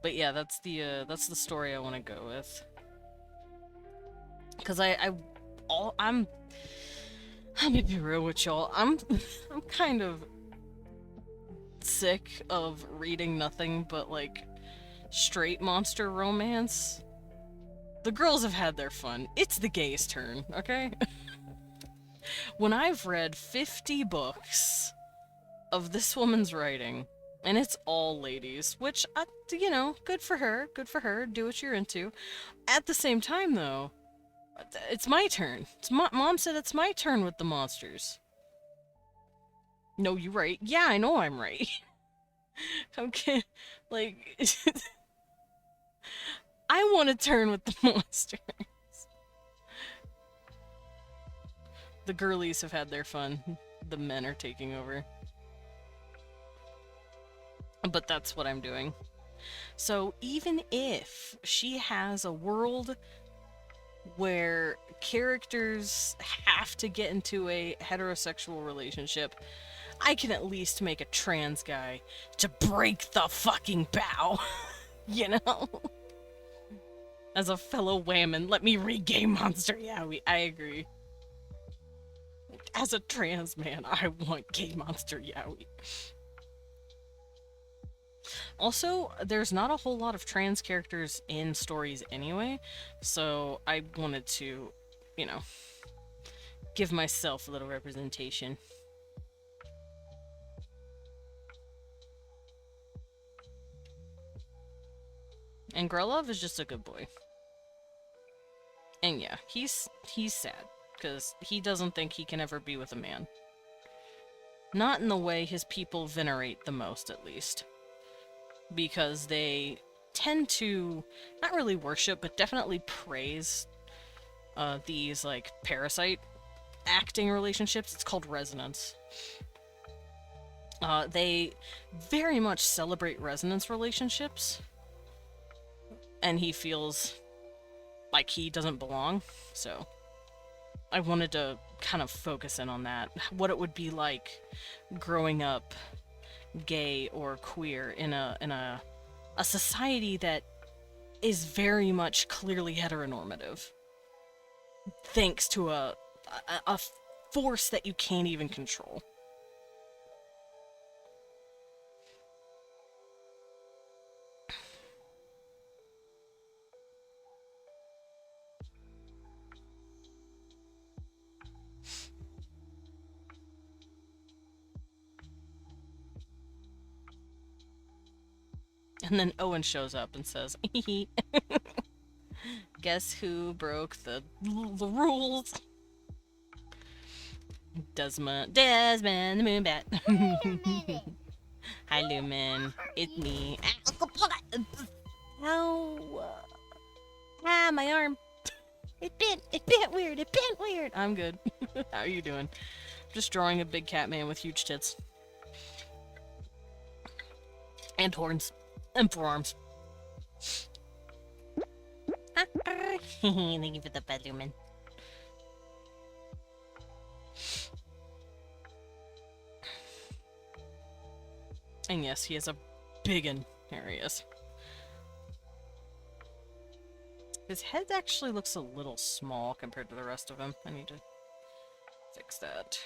But yeah, that's the story I want to go with. Because I'm gonna be real with y'all. I'm kind of sick of reading nothing but like straight monster romance. The girls have had their fun. It's the gays' turn, okay? When I've read 50 books of this woman's writing, and it's all ladies, which, you know, good for her, do what you're into. At the same time, though, it's my turn. Mom said it's my turn with the monsters. No, you're right. Yeah, I know I'm right. Okay, like... I want to turn with the monsters. The girlies have had their fun. The men are taking over. But that's what I'm doing. So even if she has a world where characters have to get into a heterosexual relationship, I can at least make a trans guy to break the fucking bow. You know? As a fellow whammon, let me regain Monster Yowie. I agree. As a trans man, I want gay Monster Yowie. Also, there's not a whole lot of trans characters in stories anyway, so I wanted to, you know, give myself a little representation. And Grelov is just a good boy. And yeah, he's sad, because he doesn't think he can ever be with a man. Not in the way his people venerate the most, at least. Because they tend to not really worship, but definitely praise these, like, parasite acting relationships. It's called resonance. They very much celebrate resonance relationships, and he feels like he doesn't belong, so I wanted to kind of focus in on that. What it would be like growing up gay or queer in a society that is very much clearly heteronormative, thanks to a force that you can't even control. And then Owen shows up and says, guess who broke the rules? Desmond the Moonbat. Hi, Lumen. It's me. Ow. Ah, my arm. It bent weird. It bent weird. I'm good. How are you doing? Just drawing a big cat man with huge tits. And horns. And forearms. Thank you for the bed, Lumen. And yes, he has a biggin. There he is. His head actually looks a little small compared to the rest of him. I need to fix that.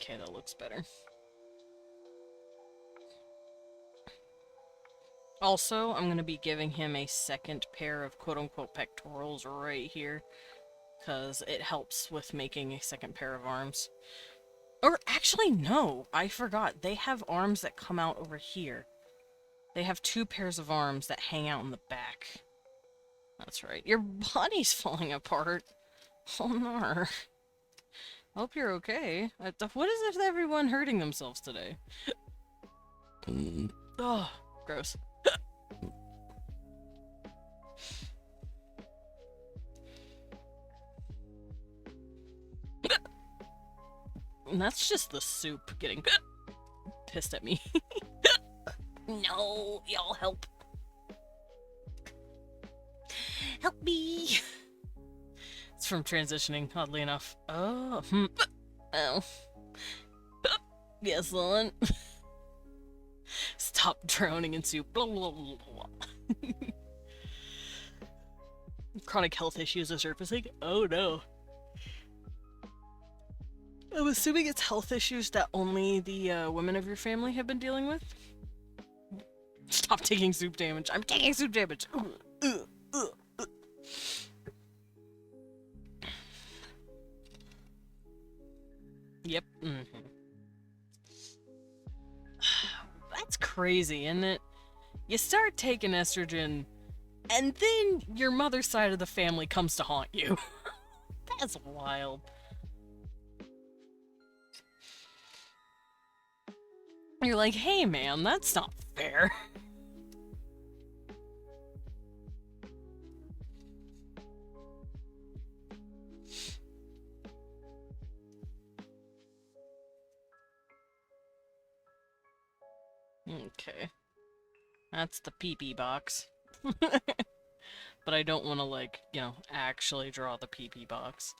Okay, that looks better. Also, I'm going to be giving him a second pair of quote-unquote pectorals right here, because it helps with making a second pair of arms. Or actually, no, I forgot. They have arms that come out over here. They have 2 pairs of arms that hang out in the back. That's right. Your body's falling apart. Oh no. Hope you're okay. What is it with everyone hurting themselves today? Oh, gross. And that's just the soup getting pissed at me. No, y'all help. Help me. It's from transitioning, oddly enough. Oh, oh. Yes, Lon. Stop drowning in soup. Blah, blah, blah, blah. Chronic health issues are surfacing. Oh no. I'm assuming it's health issues that only the women of your family have been dealing with. Stop taking soup damage. I'm taking soup damage. Yep. That's crazy, isn't it? You start taking estrogen, and then your mother's side of the family comes to haunt you. That's wild. You're like, hey man, that's not fair. Okay. That's the pee-pee box. But I don't want to, like, you know, actually draw the pee-pee box.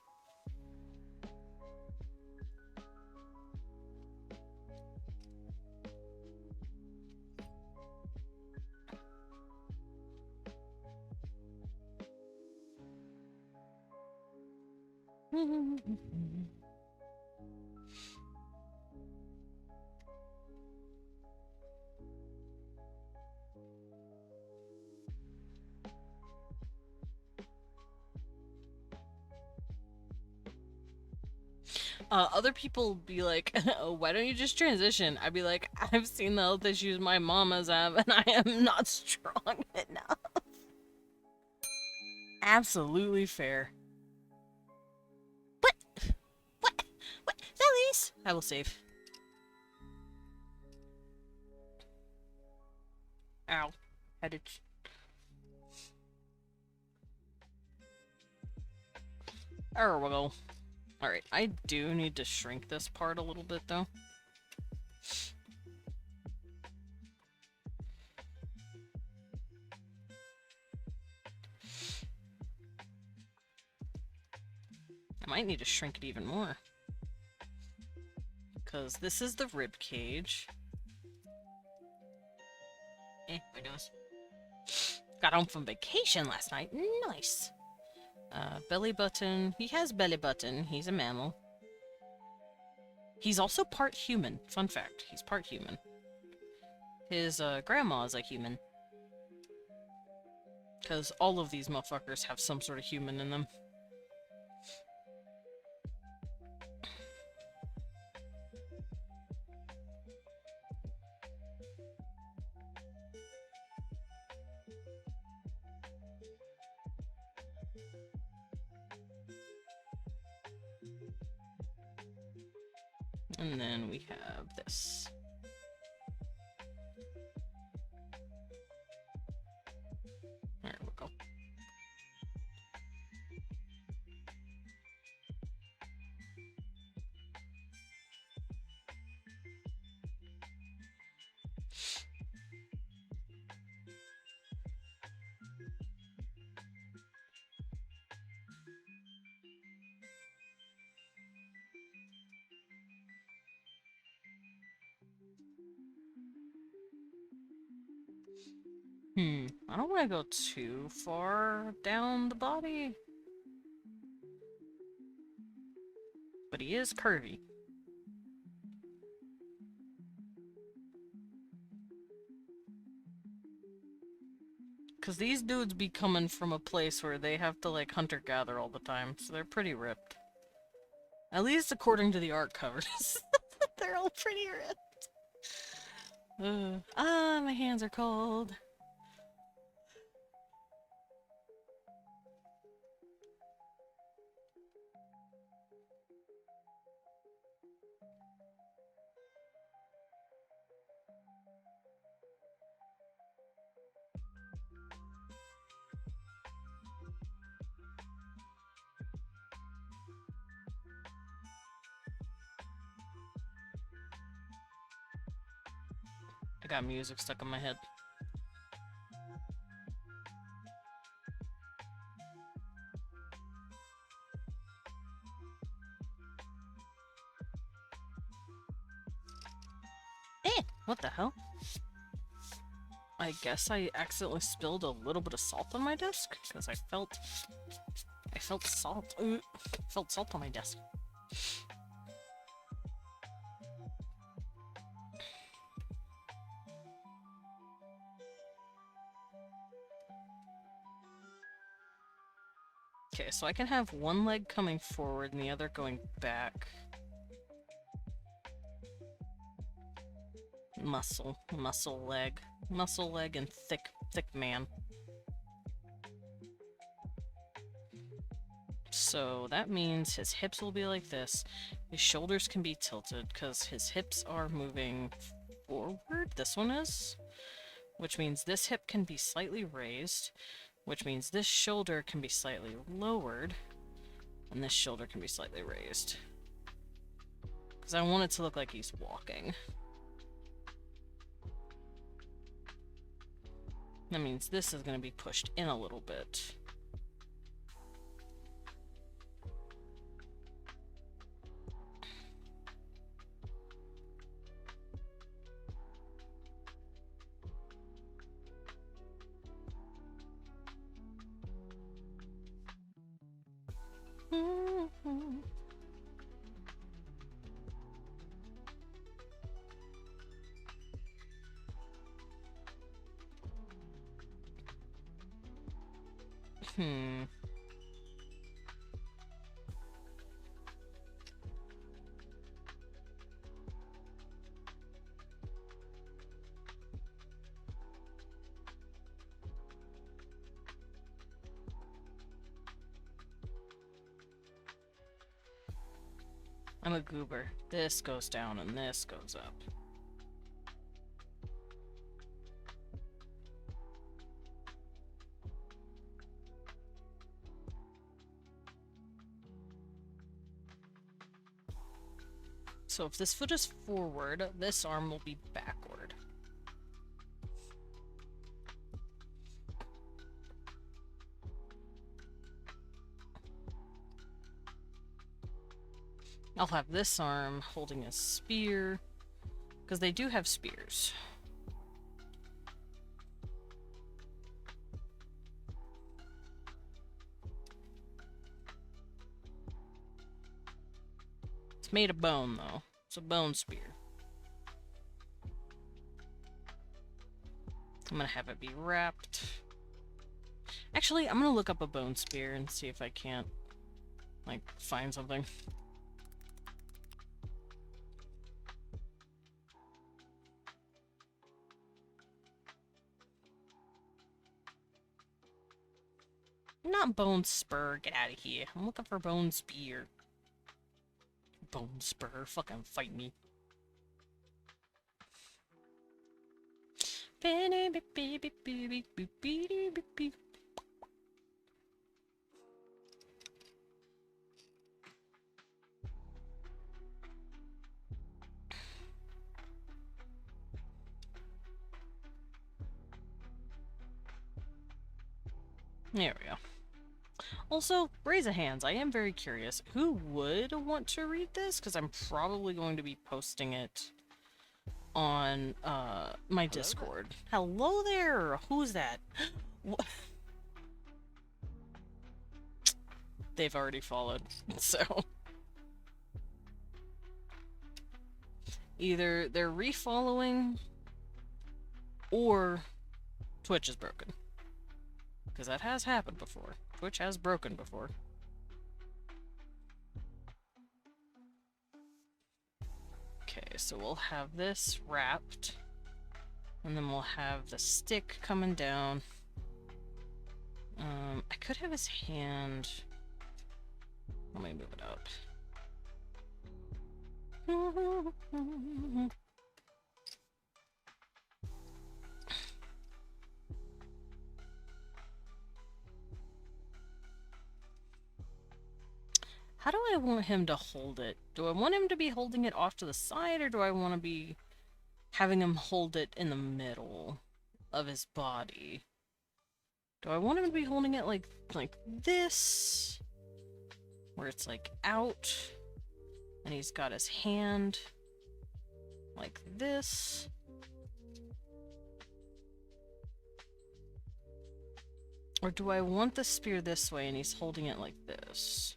Other people be like, oh, why don't you just transition? I'd be like, I've seen the health issues my mamas have, and I am not strong enough. Absolutely fair. What? What? What? Zellies! I will save. Ow. Had it. There we go. Alright, I do need to shrink this part a little bit, though. I might need to shrink it even more. Because this is the rib cage. My nose. Got home from vacation last night. Nice. Belly button. He has belly button. He's a mammal. He's also part human. Fun fact. He's part human. His grandma is a human. Because all of these motherfuckers have some sort of human in them. And then we have this. There we go. I don't want to go too far down the body. But he is curvy. Because these dudes be coming from a place where they have to, like, hunter-gather all the time, so they're pretty ripped. At least according to the art covers. They're all pretty ripped. My hands are cold. I got music stuck in my head. What the hell? I guess I accidentally spilled a little bit of salt on my desk because I felt salt. Felt salt on my desk. Okay, so I can have one leg coming forward and the other going back. Muscle leg, and thick man. So that means his hips will be like this. His shoulders can be tilted because his hips are moving forward. This one is. Which means this hip can be slightly raised. Which means this shoulder can be slightly lowered. And this shoulder can be slightly raised. Because I want it to look like he's walking. That means this is going to be pushed in a little bit. I'm a goober. This goes down and this goes up. So if this foot is forward, this arm will be backward. I'll have this arm holding a spear, because they do have spears. It's made of bone, though. It's a bone spear. I'm gonna have it be wrapped. Actually, I'm gonna look up a bone spear and see if I can't, like, find something. Not bone spur, get out of here. I'm looking for bone spear. Bone spur, fucking fight me. There we go. Also, raise of hands. I am very curious. Who would want to read this? Because I'm probably going to be posting it on my Discord. Hello there! Who's that? They've already followed, so... Either they're refollowing, or Twitch is broken. Because that has happened before. Twitch has broken before. Okay, so we'll have this wrapped. And then we'll have the stick coming down. I could have his hand... Let me move it up. How do I want him to hold it? Do I want him to be holding it off to the side, or do I want to be having him hold it in the middle of his body? Do I want him to be holding it like this? Where it's like out, and he's got his hand like this? Or do I want the spear this way and he's holding it like this?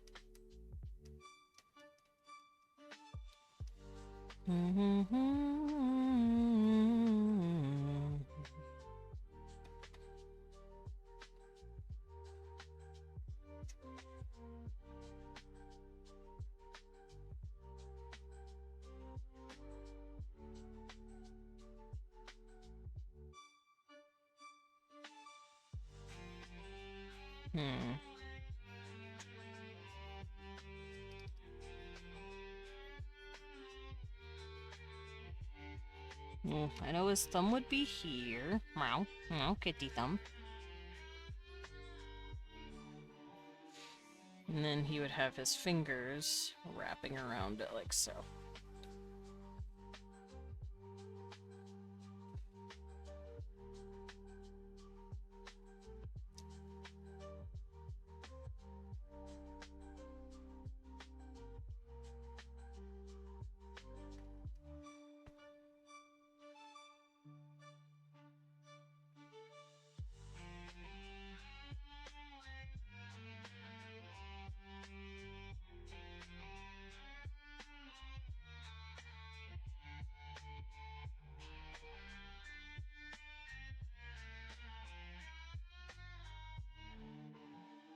I know his thumb would be here. Meow. Meow, kitty thumb. And then he would have his fingers wrapping around it like so.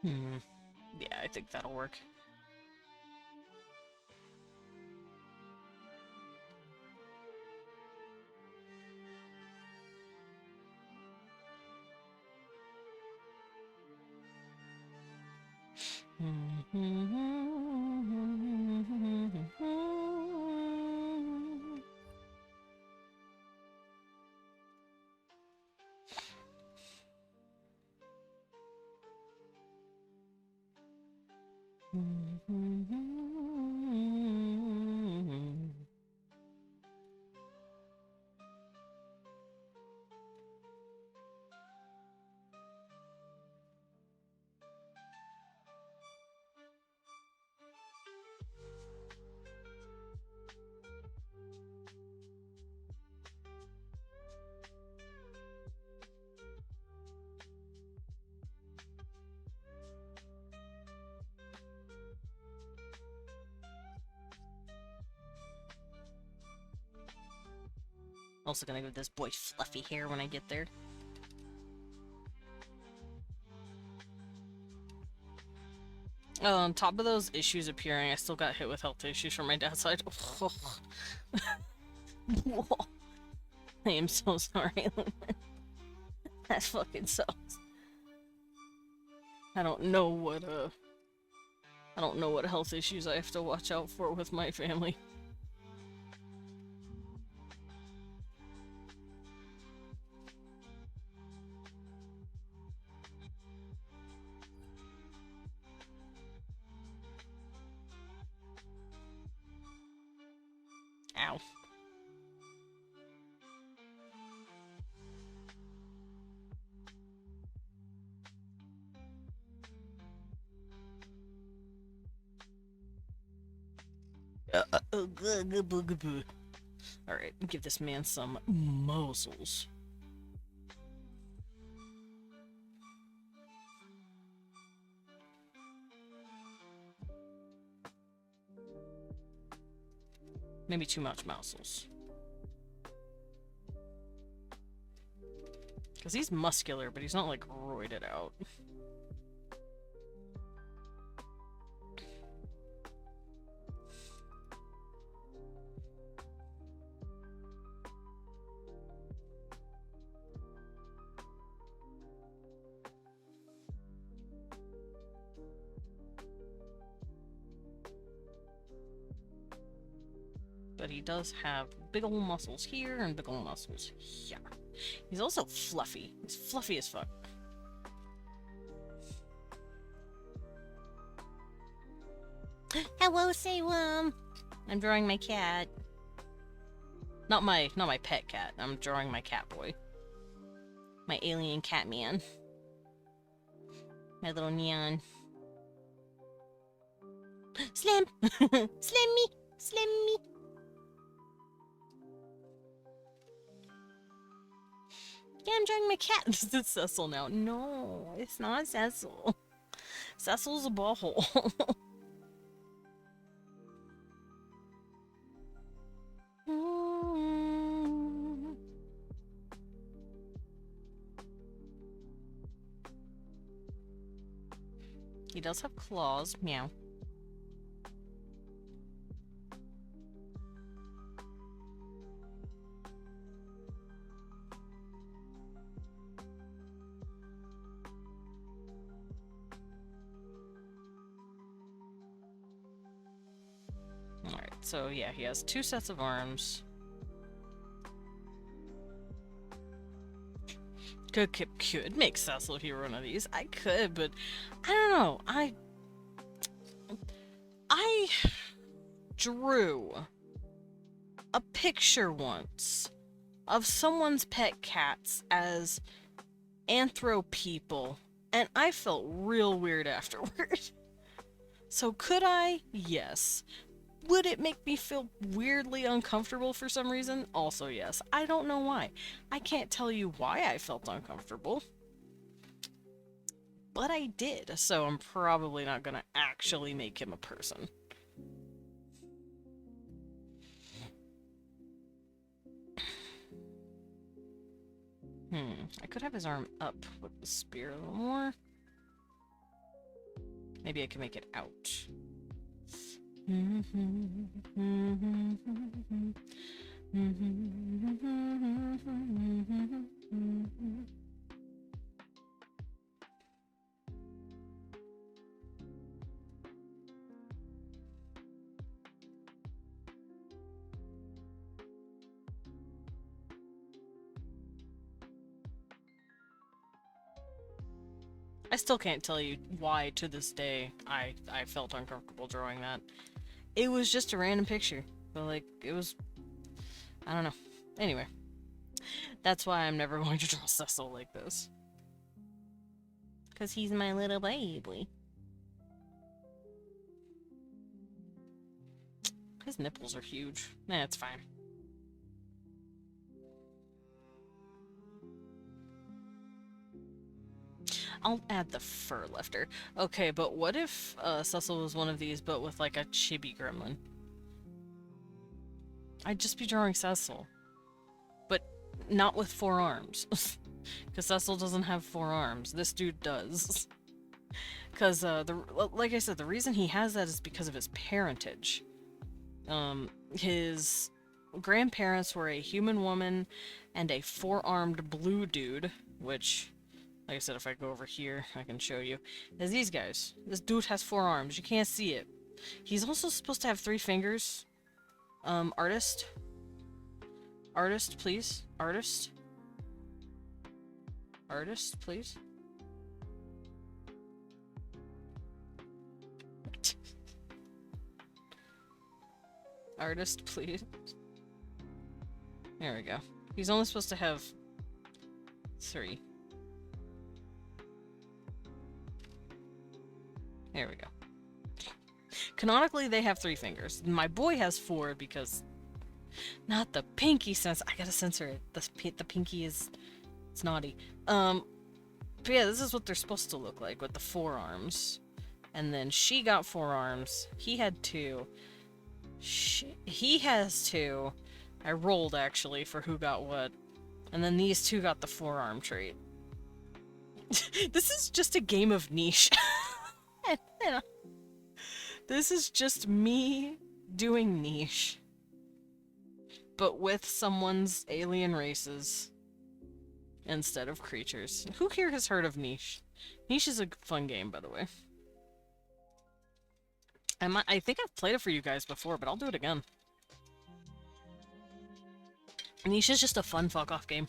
Yeah, I think that'll work. Also gonna give this boy fluffy hair when I get there. On top of those issues appearing, I still got hit with health issues from my dad's side. I am so sorry. That fucking sucks. I don't know what health issues I have to watch out for with my family. Ow. Alright, give this man some muscles. Maybe too much muscles. Because he's muscular, but he's not, like, roided out. But he does have big ol' muscles here and big ol' muscles here. He's also fluffy. He's fluffy as fuck. Hello, Salem! I'm drawing my cat. Not my pet cat. I'm drawing my cat boy. My alien cat man. My little neon. Slim! Slim me! Slim me! Yeah, I'm drawing my cat. This is Cecil now. No, it's not Cecil. Cecil's a butthole. He does have claws. Meow. Alright, so yeah, he has 2 sets of arms. Could make Cecil if he were one of these. I could, but I don't know. I drew a picture once of someone's pet cats as anthro people, and I felt real weird afterward. So could I? Yes. Would it make me feel weirdly uncomfortable for some reason? Also yes. I don't know why. I can't tell you why I felt uncomfortable. But I did, so I'm probably not gonna actually make him a person. I could have his arm up with the spear a little more. Maybe I can make it out. I still can't tell you why to this day I felt uncomfortable drawing that. It was just a random picture, but like it was, I don't know. Anyway, that's why I'm never going to draw Cecil like this. Cause he's my little baby. His nipples are huge. Nah, it's fine. I'll add the fur lifter. Okay, but what if Cecil was one of these, but with like a chibi gremlin? I'd just be drawing Cecil. But not with 4 arms. Because Cecil doesn't have 4 arms. This dude does. Because, like I said, the reason he has that is because of his parentage. His grandparents were a human woman and a 4-armed blue dude, which... Like I said, if I go over here, I can show you. There's these guys. This dude has 4 arms. You can't see it. He's also supposed to have 3 fingers. Artist. Artist, please. Artist. Artist, please. Artist, please. There we go. He's only supposed to have 3. There we go. Canonically, they have 3 fingers. My boy has 4 because... Not the pinky sense. I gotta censor it. The pinky is... It's naughty. But yeah, this is what they're supposed to look like with the 4 arms. And then she got 4 arms. He had 2. He has 2. I rolled, actually, for who got what. And then these 2 got the 4-arm trait. This is just a game of niche. This is just me doing niche. But with someone's alien races instead of creatures. Who here has heard of niche? Niche is a fun game, by the way. I think I've played it for you guys before, but I'll do it again. Niche is just a fun fuck-off game.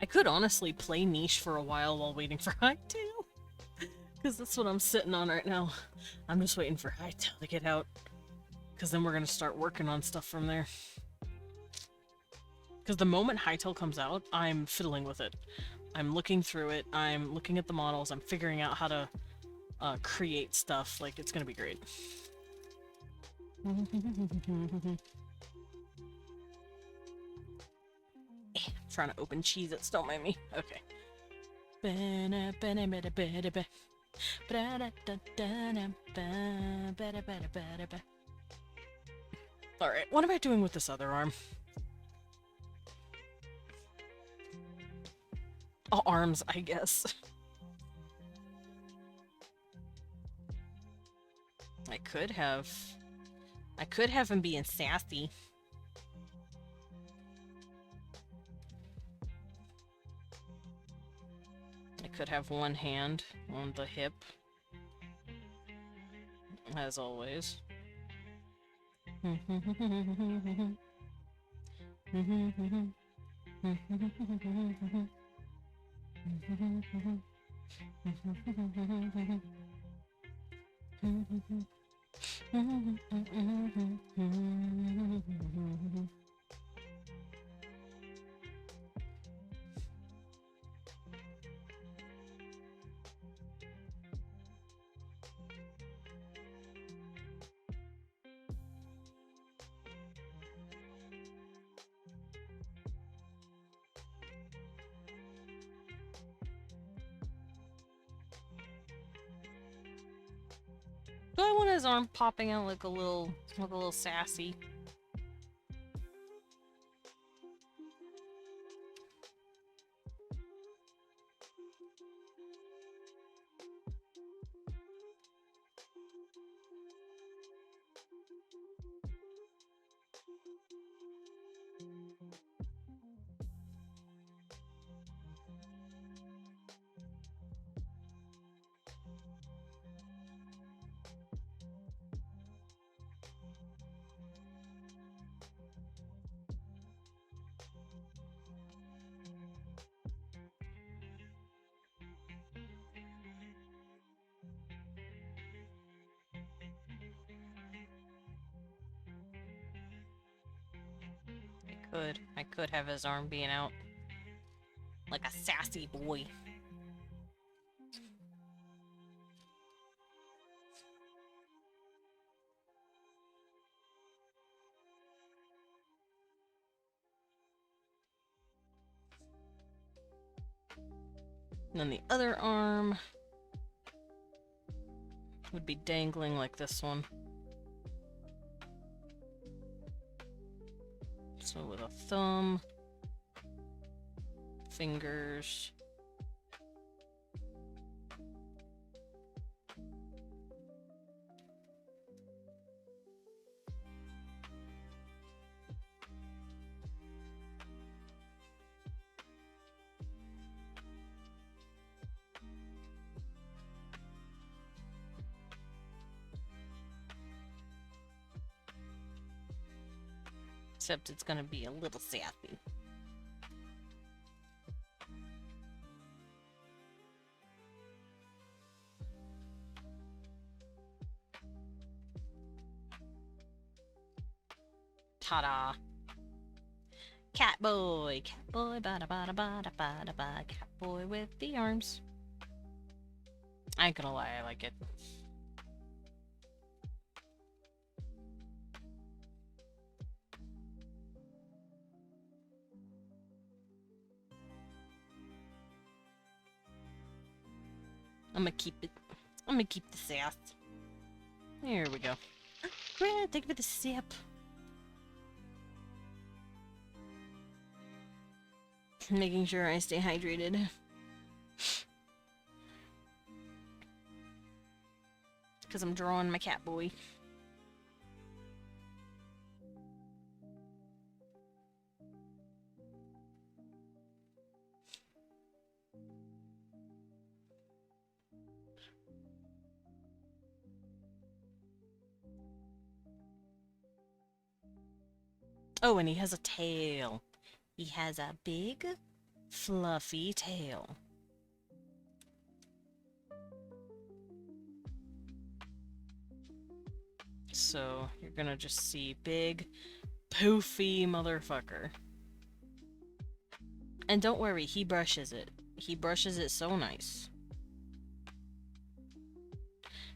I could honestly play niche for a while waiting for Hightail. Because that's what I'm sitting on right now. I'm just waiting for Hightail to get out. Because then we're going to start working on stuff from there. Because the moment Hightail comes out, I'm fiddling with it. I'm looking through it, I'm looking at the models, I'm figuring out how to create stuff. Like, it's going to be great. Trying to open Cheez-Its, don't mind me. Okay. Alright, what am I doing with this other arm? Oh, arms, I guess. I could have him being sassy. I could have one hand on the hip. As always. Do I want his arm popping out like a little sassy? could. I could have his arm being out. Like a sassy boy. And then the other arm would be dangling like this one. So with a thumb, fingers, except it's gonna be a little sappy. Ta-da! Cat boy, bada bada bada bada bada, cat boy with the arms. I ain't gonna lie, I like it. I'm gonna keep it. I'm gonna keep the sass. There we go. Thank you for the sip. Making sure I stay hydrated. Because I'm drawing my cat boy. Oh, and he has a tail. He has a big, fluffy tail. So, you're gonna just see big, poofy motherfucker. And don't worry, he brushes it. He brushes it so nice.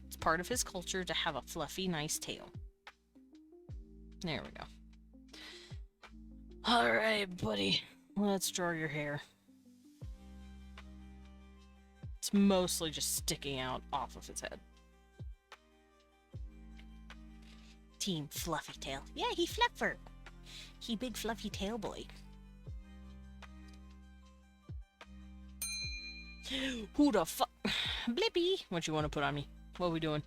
It's part of his culture to have a fluffy, nice tail. There we go. Alright, buddy. Let's draw your hair. It's mostly just sticking out off of his head. Team Fluffy Tail. Yeah, he fluffer. He big fluffy tail boy. Who the fuck? Blippy! What you want to put on me? What are we doing?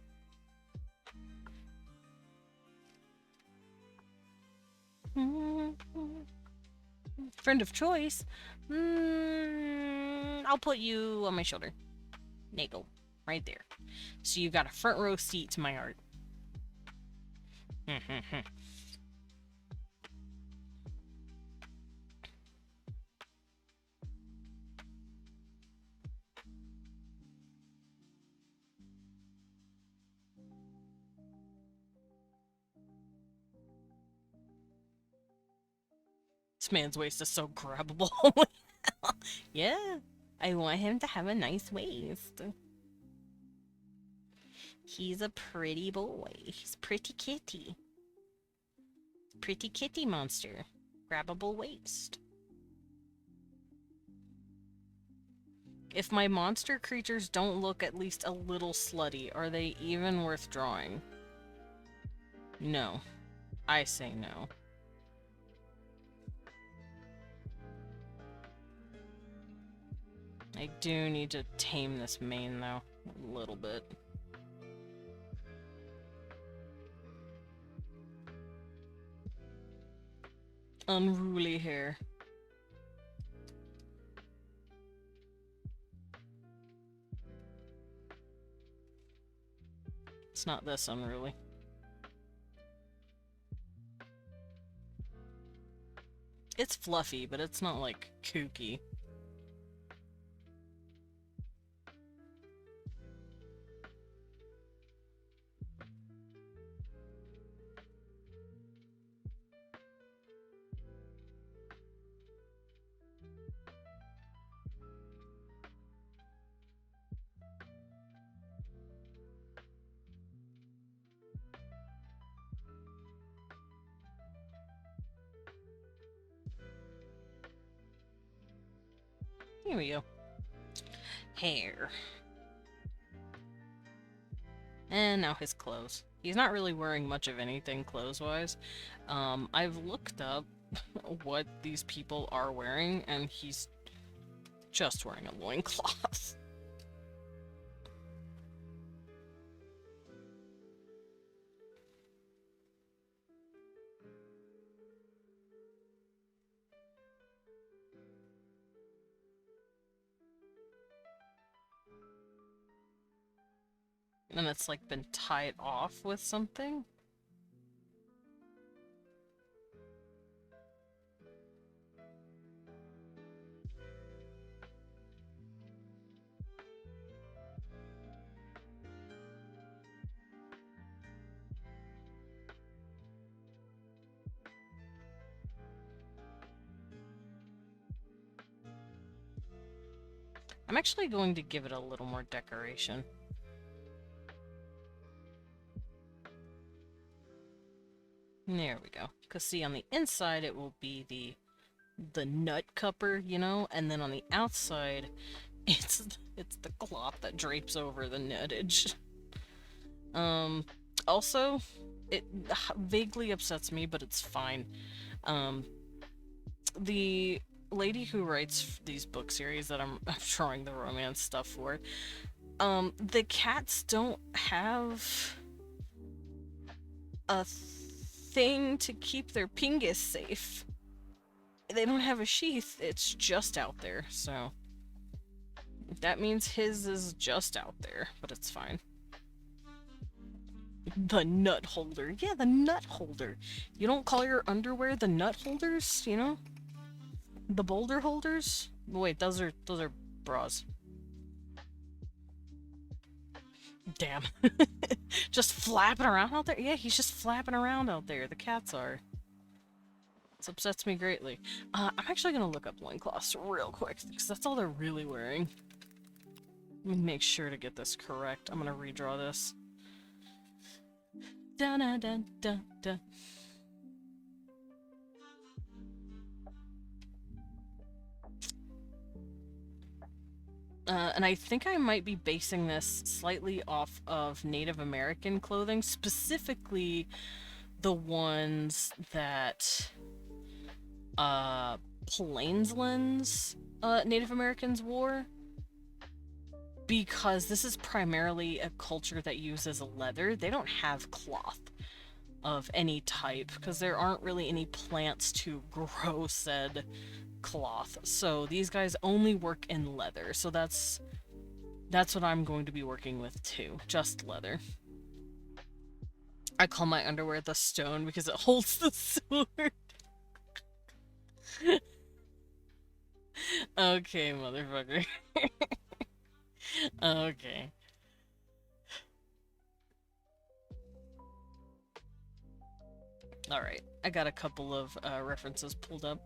Friend of choice? I'll put you on my shoulder. Nagel. Right there. So you've got a front row seat to my art. This man's waist is so grabbable. Yeah, I want him to have a nice waist. He's a pretty boy. He's pretty kitty. Pretty kitty monster. Grabbable waist. If my monster creatures don't look at least a little slutty, are they even worth drawing? No. I say no. I do need to tame this mane, though. A little bit. Unruly hair. It's not this unruly. It's fluffy, but it's not, like, kooky. Here we go. Hair. And now his clothes. He's not really wearing much of anything clothes-wise. I've looked up what these people are wearing, and he's just wearing a loincloth. And it's like been tied off with something. I'm actually going to give it a little more decoration. There we go. Because see, on the inside it will be the nut cupper, you know, and then on the outside it's the cloth that drapes over the nuttage. Also, it vaguely upsets me, but it's fine. The lady who writes these book series that I'm drawing the romance stuff for, the cats don't have a thing to keep their pingus safe. They don't have a sheath, it's just out there, so that means his is just out there, but it's fine. The nut holder. Yeah, the nut holder. You don't call your underwear the nut holders, you know? The boulder holders? Wait, those are bras. Damn. Just flapping around out there? Yeah, he's just flapping around out there. The cats are. This upsets me greatly. I'm actually gonna look up loincloths real quick, because that's all they're really wearing. Let me make sure to get this correct. I'm gonna redraw this. Da da da da da. And I think I might be basing this slightly off of Native American clothing, specifically the ones that Plainslands Native Americans wore, because this is primarily a culture that uses leather. They don't have cloth of any type, because there aren't really any plants to grow said cloth. So these guys only work in leather. So that's what I'm going to be working with too. Just leather. I call my underwear the stone because it holds the sword. Okay, motherfucker. Okay. Alright, I got a couple of references pulled up.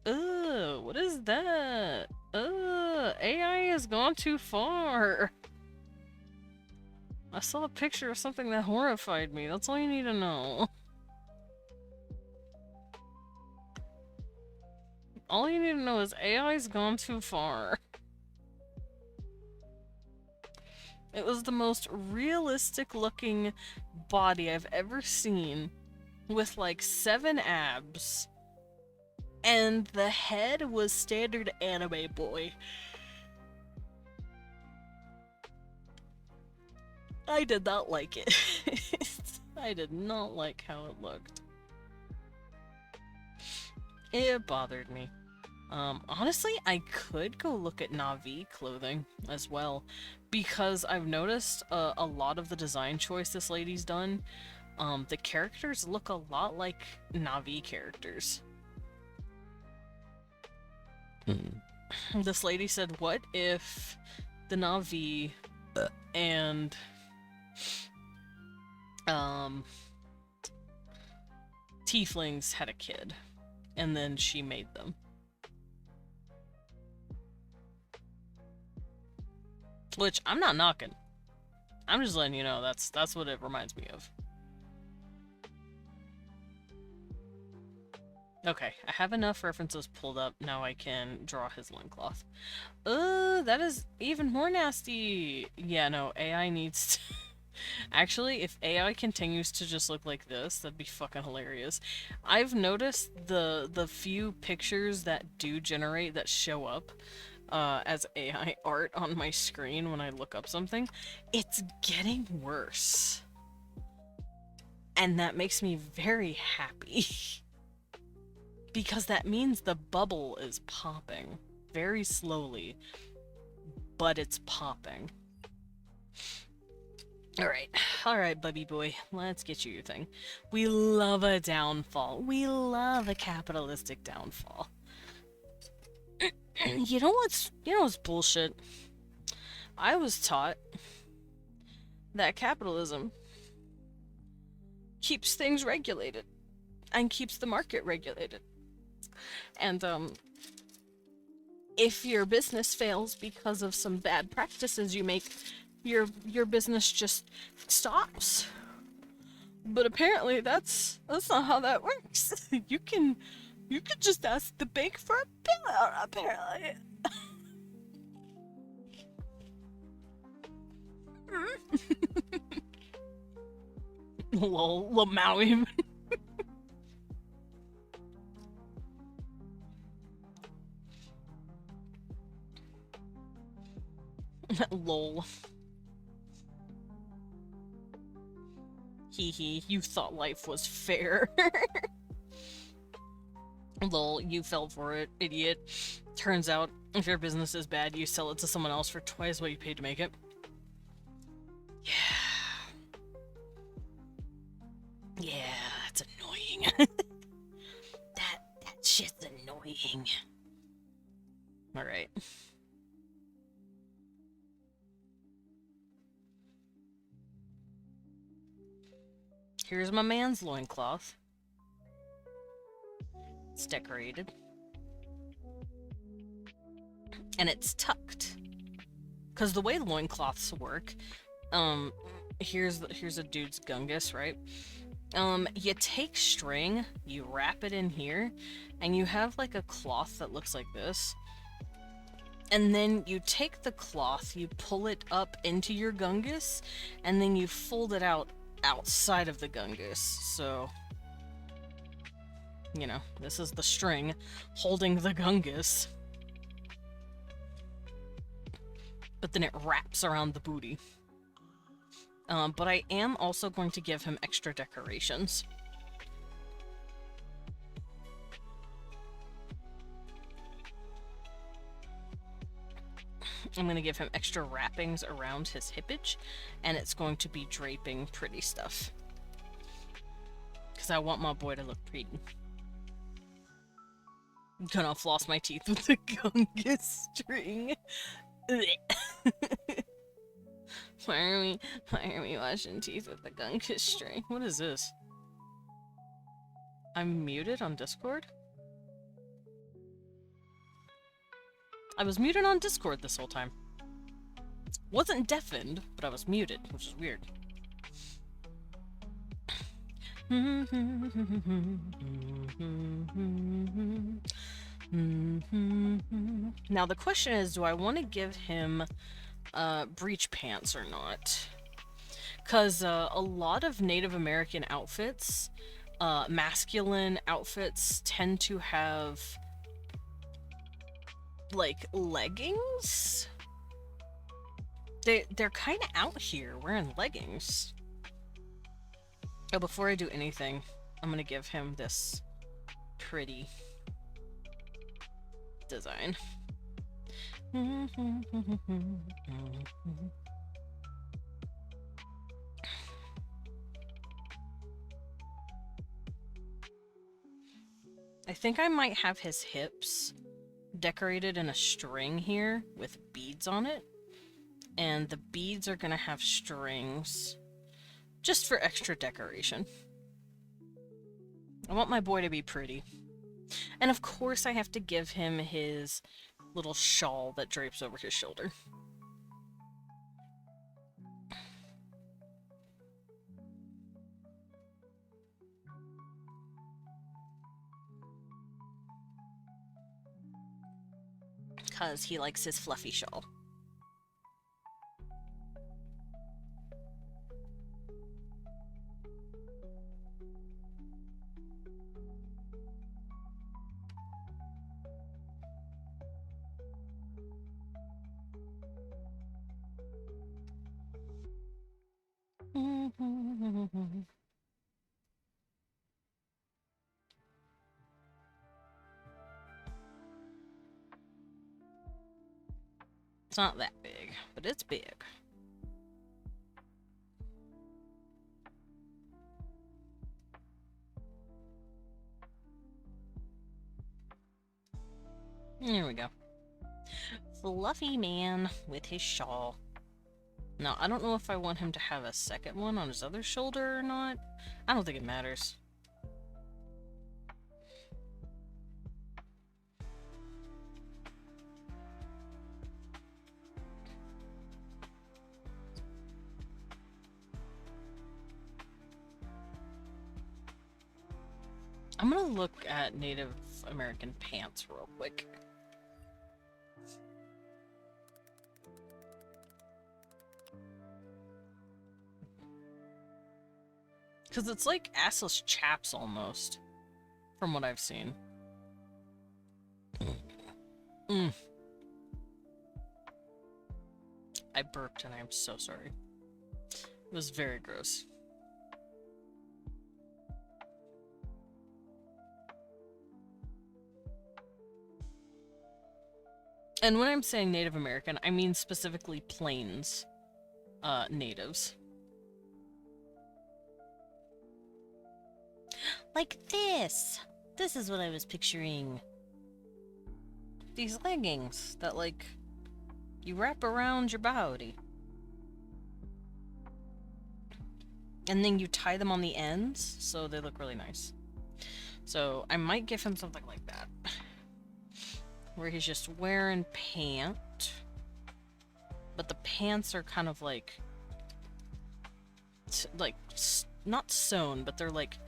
Ugh, what is that? Ugh, AI has gone too far. I saw a picture of something that horrified me. That's all you need to know. All you need to know is AI's gone too far. It was the most realistic looking body I've ever seen, with like 7 abs. And the head was standard anime boy. I did not like it. I did not like how it looked. It bothered me. Honestly, I could go look at Na'vi clothing as well, because I've noticed a lot of the design choice this lady's done. The characters look a lot like Na'vi characters. This lady said, what if the Na'vi and tieflings had a kid, and then she made them? Which, I'm not knocking. I'm just letting you know, that's what it reminds me of. Okay, I have enough references pulled up. Now I can draw his loincloth. That is even more nasty. Yeah, no, AI needs to... Actually, if AI continues to just look like this, that'd be fucking hilarious. I've noticed the few pictures that do generate that show up as AI art on my screen when I look up something, it's getting worse. And that makes me very happy. Because that means the bubble is popping. Very slowly. But it's popping. Alright, Bubby boy. Let's get you your thing. We love a downfall. We love a capitalistic downfall. You know what's bullshit? I was taught that capitalism keeps things regulated and keeps the market regulated. And if your business fails because of some bad practices you make, your business just stops. But apparently that's not how that works. You can just ask the bank for a bailout, apparently. Lol, Maui. Lol. Hee hee, you thought life was fair. Lol, you fell for it, idiot. Turns out, if your business is bad, you sell it to someone else for twice what you paid to make it. Yeah. Yeah, that's annoying. that shit's annoying. Alright. Here's my man's loincloth. It's decorated. And it's tucked. Because the way loincloths work, here's a dude's gungus, right? You take string, you wrap it in here, and you have like a cloth that looks like this. And then you take the cloth, you pull it up into your gungus, and then you fold it out outside of the gungus. So, you know, this is the string holding the gungus. But then it wraps around the booty. But I am also going to give him extra decorations. I'm going to give him extra wrappings around his hippage, and it's going to be draping pretty stuff. Because I want my boy to look pretty. I'm gonna floss my teeth with the gungus string. Why are we washing teeth with the gunkus string? What is this? I'm muted on Discord? I was muted on Discord this whole time. Wasn't deafened, but I was muted, which is weird. Now the question is, do I want to give him breech pants or not? Because a lot of Native American outfits, masculine outfits, tend to have like leggings. They're kind of out here wearing leggings. Oh, before I do anything, I'm gonna give him this pretty design. I think I might have his hips decorated in a string here with beads on it. And the beads are gonna have strings just for extra decoration. I want my boy to be pretty. And of course I have to give him his little shawl that drapes over his shoulder. 'cause he likes his fluffy shawl. It's not that big, but it's big. There we go. Fluffy man with his shawl. Now, I don't know if I want him to have a second one on his other shoulder or not. I don't think it matters. I'm gonna look at Native American pants real quick. Because it's like assless chaps almost, from what I've seen. I burped and I am so sorry. It was very gross. And when I'm saying Native American, I mean specifically Plains natives. Like this! This is what I was picturing. These leggings that, like, you wrap around your body. And then you tie them on the ends, so they look really nice. So I might give him something like that. Where he's just wearing pant. But the pants are kind of like... not sewn, but they're like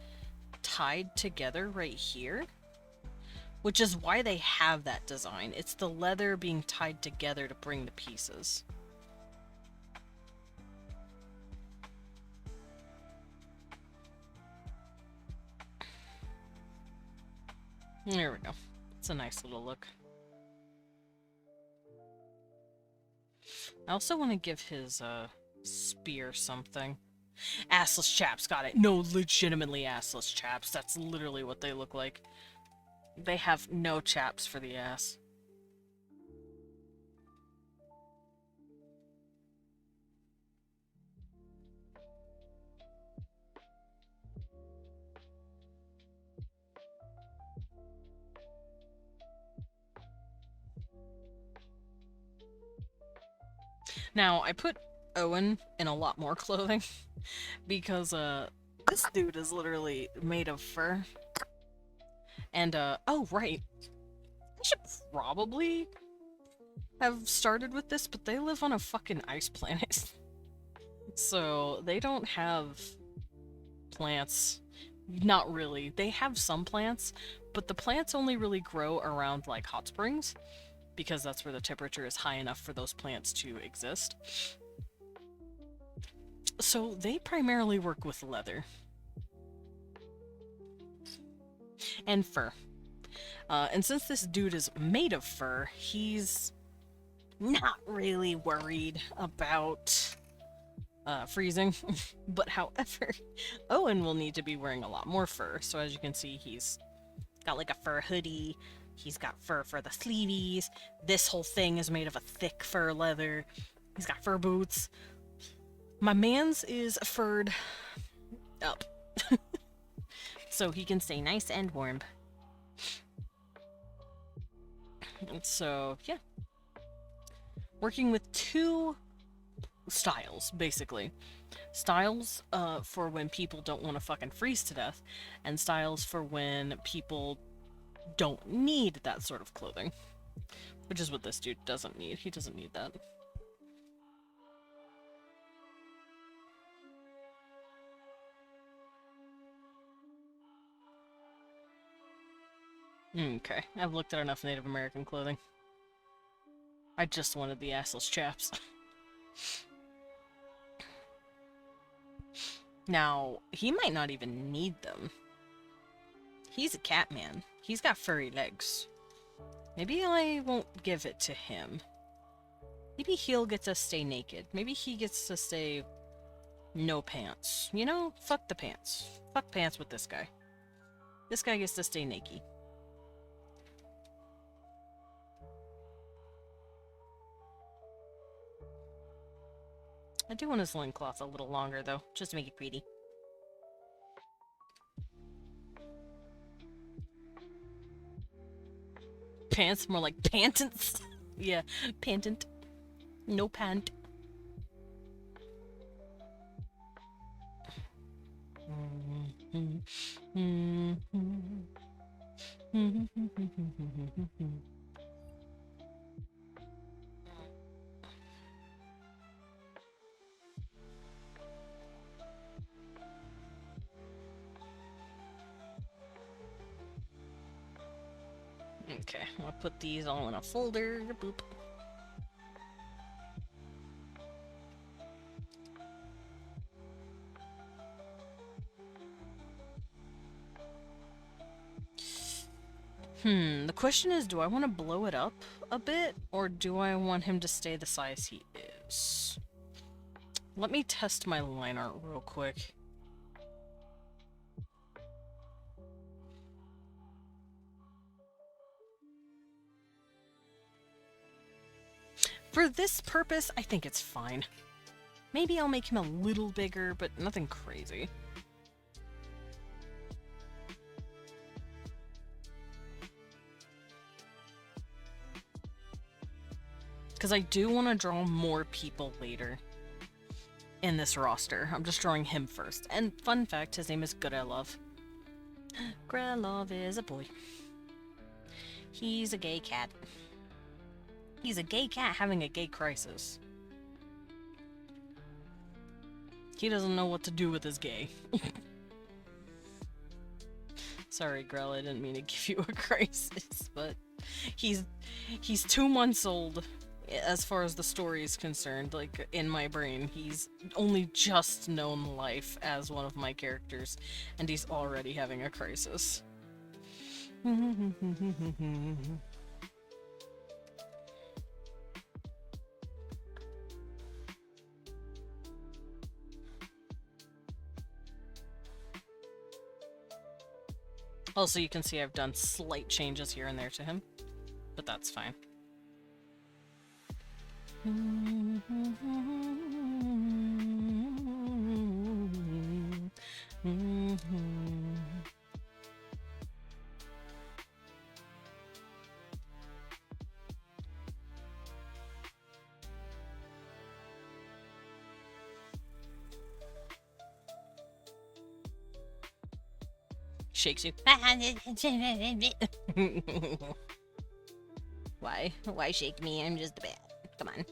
tied together right here. Which is why they have that design. It's the leather being tied together to bring the pieces. There we go. It's a nice little look. I also want to give his spear something. Assless chaps, got it. No, legitimately assless chaps. That's literally what they look like. They have no chaps for the ass. Now, I put Owen in a lot more clothing because this dude is literally made of fur. And oh right. I should probably have started with this, but they live on a fucking ice planet. So they don't have plants. Not really. They have some plants, but the plants only really grow around like hot springs because that's where the temperature is high enough for those plants to exist. So they primarily work with leather and fur. And since this dude is made of fur, he's not really worried about freezing. But however, Owen will need to be wearing a lot more fur. So as you can see, he's got like a fur hoodie. He's got fur for the sleeveys. This whole thing is made of a thick fur leather. He's got fur boots. My man's is furred up. So he can stay nice and warm. And so, yeah. Working with two styles, basically. Styles for when people don't want to fucking freeze to death, and styles for when people don't need that sort of clothing. Which is what this dude doesn't need. He doesn't need that. Okay, I've looked at enough Native American clothing. I just wanted the assless chaps. Now, he might not even need them. He's a cat man. He's got furry legs. Maybe I won't give it to him. Maybe he'll get to stay naked. Maybe he gets to stay no pants. You know? Fuck the pants. Fuck pants with this guy. This guy gets to stay naked. I do want his loincloth a little longer, though, just to make it pretty. Pants? More like pantants? Yeah, pantant. No pant. Okay, I'll put these all in a folder. Boop. The question is, do I want to blow it up a bit, or do I want him to stay the size he is? Let me test my line art real quick. For this purpose, I think it's fine. Maybe I'll make him a little bigger, but nothing crazy. Because I do want to draw more people later in this roster. I'm just drawing him first. And fun fact, his name is Grelov. Grelov is a boy. He's a gay cat. He's a gay cat having a gay crisis. He doesn't know what to do with his gay. Sorry, Grell, I didn't mean to give you a crisis, but he's 2 months old as far as the story is concerned. Like, in my brain, he's only just known life as one of my characters, and he's already having a crisis. Also, you can see I've done slight changes here and there to him, but that's fine. Shakes you. Why? Why shake me? I'm just a bat. Come on.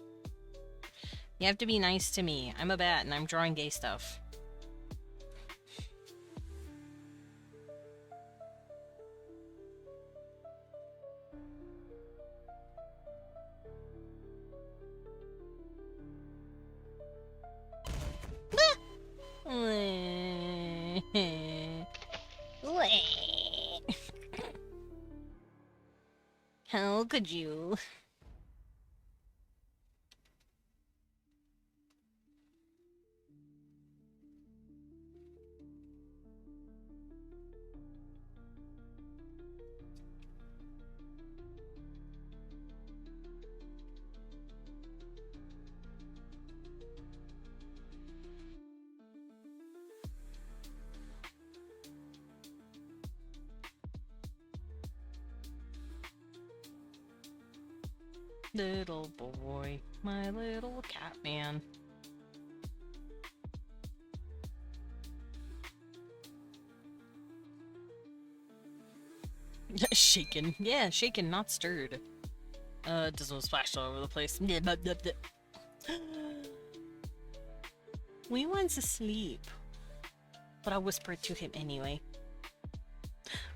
You have to be nice to me. I'm a bat and I'm drawing gay stuff. How could you? Little boy, my little cat man. Shaken. Yeah, shaken, not stirred. It doesn't splash all over the place. We wants to sleep, but I whispered to him anyway.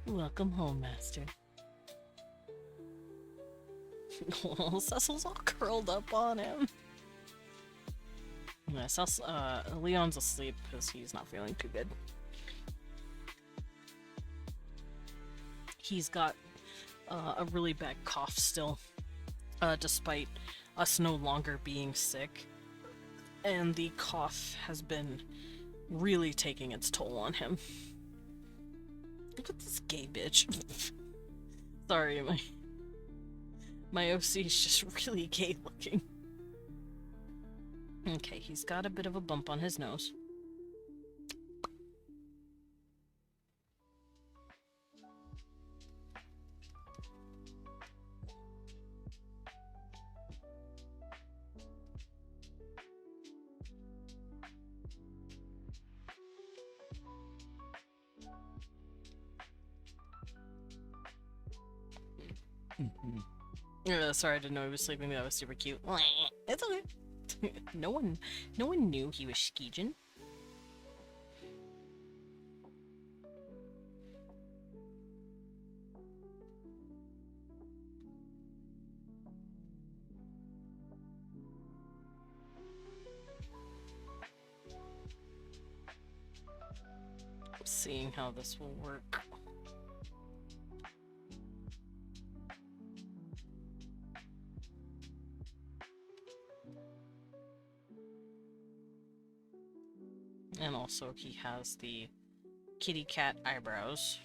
Welcome home, master. Oh, Cecil's all curled up on him. Yeah, Leon's asleep because he's not feeling too good. He's got a really bad cough still, despite us no longer being sick. And the cough has been really taking its toll on him. Look at this gay bitch. Sorry, my OC is just really gay looking. Okay, he's got a bit of a bump on his nose. Sorry, I didn't know he was sleeping. That was super cute. It's okay. No one knew he was skeejin'. Seeing how this will work. And also he has the kitty cat eyebrows.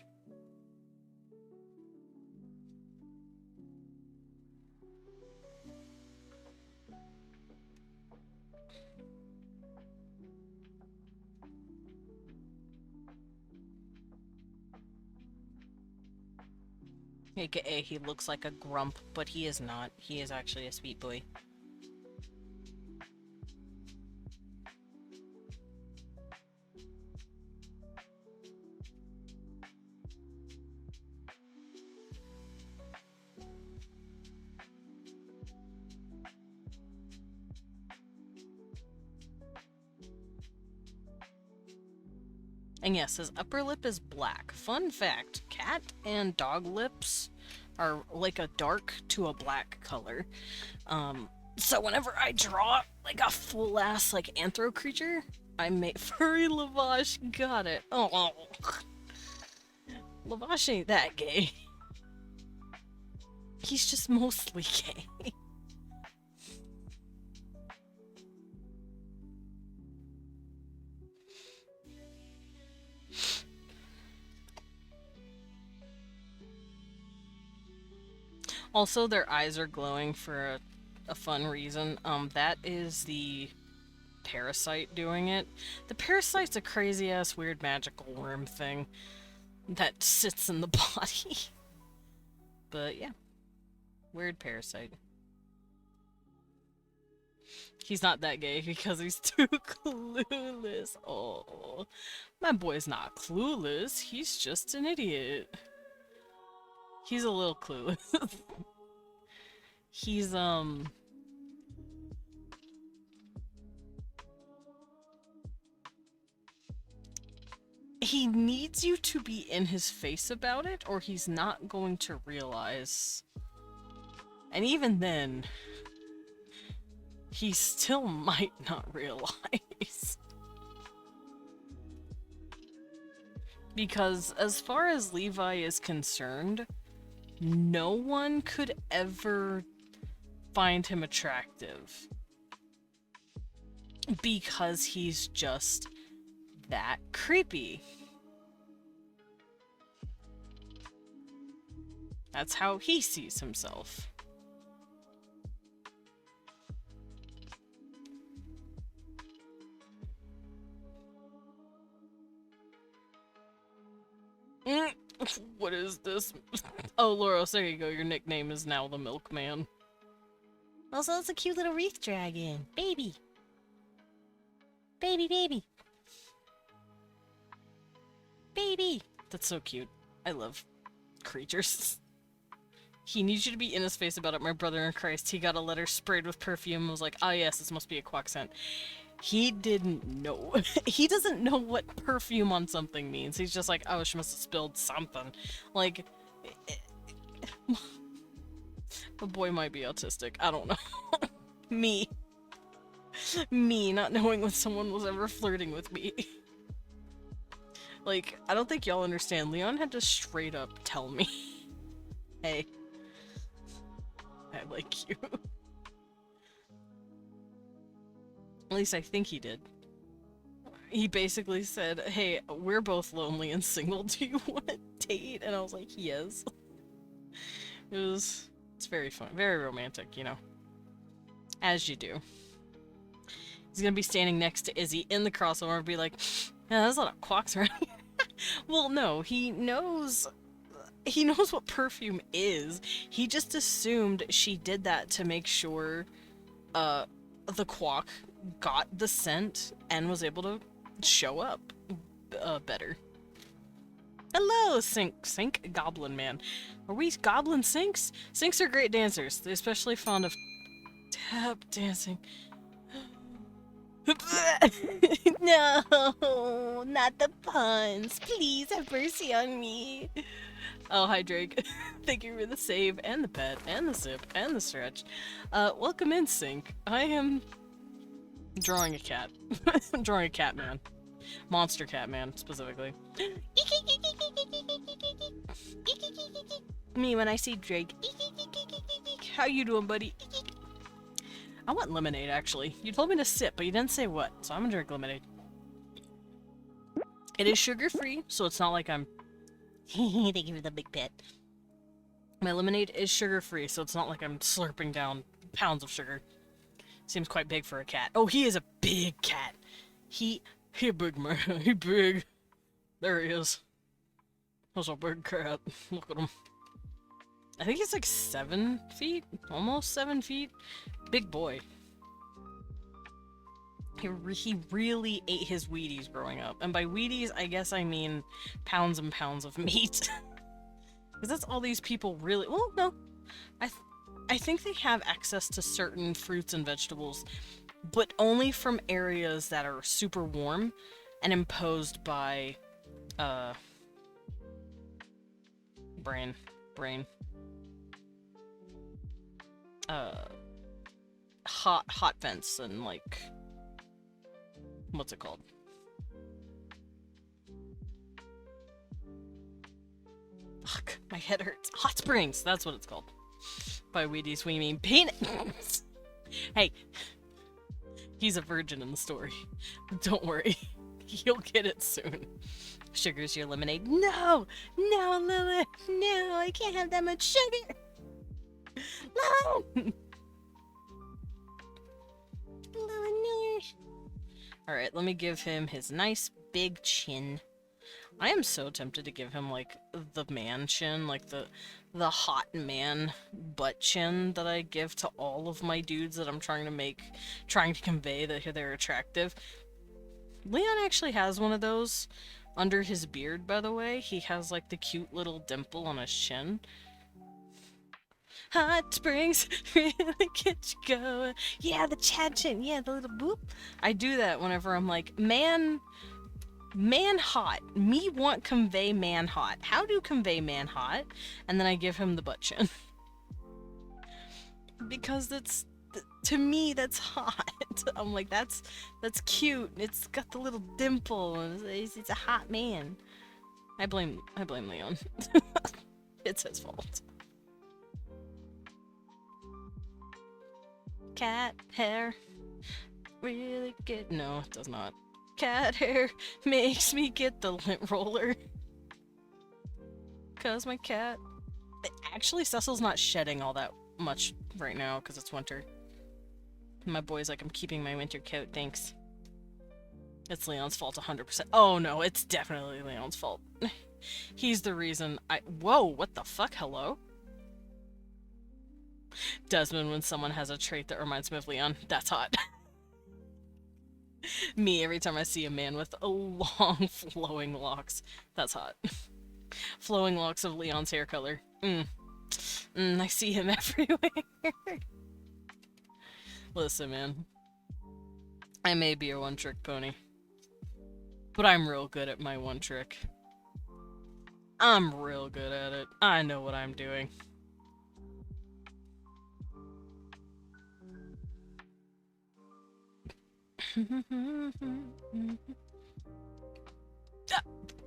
AKA he looks like a grump, but he is not. He is actually a sweet boy. And yes, his upper lip is black. Fun fact, cat and dog lips are like a dark to a black color. So whenever I draw like a full ass like anthro creature, I make furry Lavash got it. Oh, Lavash ain't that gay. He's just mostly gay. Also, their eyes are glowing for a fun reason. That is the parasite doing it. The parasite's a crazy-ass, weird magical worm thing that sits in the body. But yeah, weird parasite. He's not that gay because he's too clueless. Oh, my boy's not clueless. He's just an idiot. He's a little clueless. He's, he needs you to be in his face about it, or he's not going to realize. And even then, he still might not realize. Because as far as Levi is concerned, no one could ever find him attractive. Because he's just that creepy. That's how he sees himself. What is this? Oh, Loros, there you go. Your nickname is now the Milkman. Also, it's a cute little wreath dragon. Baby. Baby, baby. Baby. That's so cute. I love creatures. He needs you to be in his face about it, my brother in Christ. He got a letter sprayed with perfume and was like, ah yes, this must be a quack scent. He didn't know. He doesn't know what perfume on something means. He's just like, oh, she must have spilled something. Like, The boy might be autistic. I don't know. Me. Me not knowing when someone was ever flirting with me. Like, I don't think y'all understand. Leon had to straight up tell me, hey, I like you. At least I think he did. He basically said, hey, we're both lonely and single. Do you want to date? And I was like, yes. It's very fun. Very romantic, you know. As you do. He's gonna be standing next to Izzy in the crossover and be like, yeah, there's a lot of quacks around here. Well, no, he knows what perfume is. He just assumed she did that to make sure the quack got the scent and was able to show up better. Hello, Sink Goblin Man. Are we Goblin Sinks? Sinks are great dancers. They're especially fond of tap dancing. No, not the puns. Please have mercy on me. Oh, hi, Drake. Thank you for the save, and the pet, and the sip, and the stretch. Welcome in, Sink. I am drawing a cat. I'm drawing a cat man. Monster cat man, specifically. Me when I see Drake. How you doing, buddy? I want lemonade, actually. You told me to sip, but you didn't say what, so I'm gonna drink lemonade. It is sugar-free, so it's not like I'm... Thank you for the big pet. My lemonade is sugar-free, so it's not like I'm slurping down pounds of sugar. Seems quite big for a cat. Oh, he is a big cat. He big, man. He big. There he is. That's a big cat. Look at him. I think he's like 7 feet? Almost 7 feet? Big boy. He really ate his Wheaties growing up. And by Wheaties, I guess I mean pounds and pounds of meat. Because that's all these people really... Well, no. I think they have access to certain fruits and vegetables, but only from areas that are super warm and imposed by... Brain. Hot vents and, like... What's it called? Fuck, my head hurts. Hot springs! That's what it's called. By Wheaties, we mean peanuts! Hey, he's a virgin in the story. Don't worry. You'll get it soon. Sugar's your lemonade. No! No, Lilith! No, I can't have that much sugar! No! Alright, let me give him his nice big chin. I am so tempted to give him, like, the man chin, like the hot man butt chin that I give to all of my dudes that I'm trying to convey that they're attractive. Leon actually has one of those under his beard, by the way. He has, like, the cute little dimple on his chin. Hot springs really get you going. Yeah, the Chad chin. Yeah, the little boop. I do that whenever I'm like, man hot. Me want convey man hot. How do convey man hot? And then I give him the butt chin. Because to me, that's hot. I'm like, that's cute. It's got the little dimple. And it's a hot man. I blame Leon. It's his fault. Cat hair really get... No, it does not. Cat hair makes me get the lint roller. Cause my cat... Actually, Cecil's not shedding all that much right now because it's winter. My boy's like, I'm keeping my winter coat, thanks. It's Leon's fault 100%. Oh no, it's definitely Leon's fault. He's the reason Whoa, what the fuck? Hello? Desmond, when someone has a trait that reminds me of Leon, that's hot. Me, every time I see a man with long, flowing locks, that's hot. Flowing locks of Leon's hair color. I see him everywhere. Listen, man. I may be a one-trick pony, but I'm real good at my one trick. I'm real good at it. I know what I'm doing.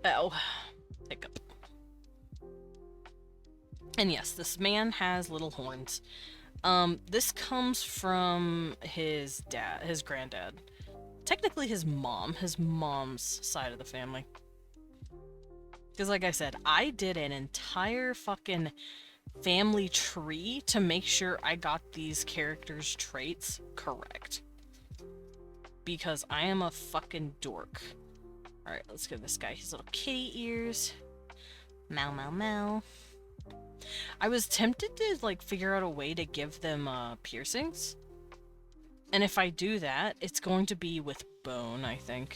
Ow. Hiccup. And yes, this man has little horns. This comes from his dad, his granddad. Technically his mom's side of the family. Because like I said, I did an entire fucking family tree to make sure I got these characters' traits correct. Because I am a fucking dork. Alright, let's give this guy his little kitty ears. Meow, meow, meow. I was tempted to, like, figure out a way to give them, piercings. And if I do that, it's going to be with bone, I think.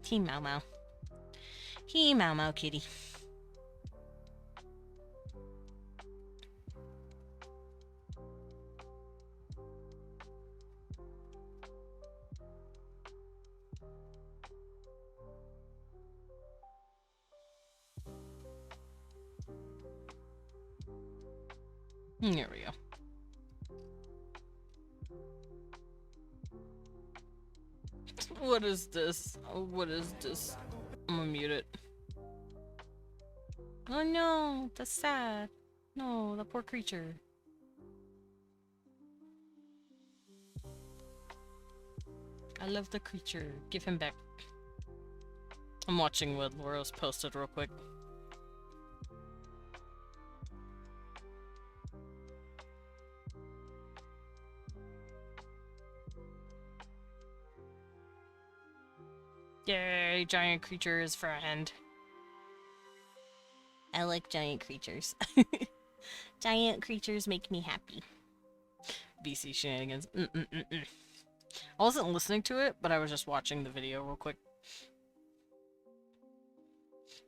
He meow meow. He meow meow kitty. There we go. What is this? Oh, what is this? I'm gonna mute it. Oh no, that's sad. No, the poor creature. I love the creature. Give him back. I'm watching what Laura's posted real quick. Yay, giant creatures friend. I like giant creatures. Giant creatures make me happy. BC shenanigans. I wasn't listening to it, but I was just watching the video real quick.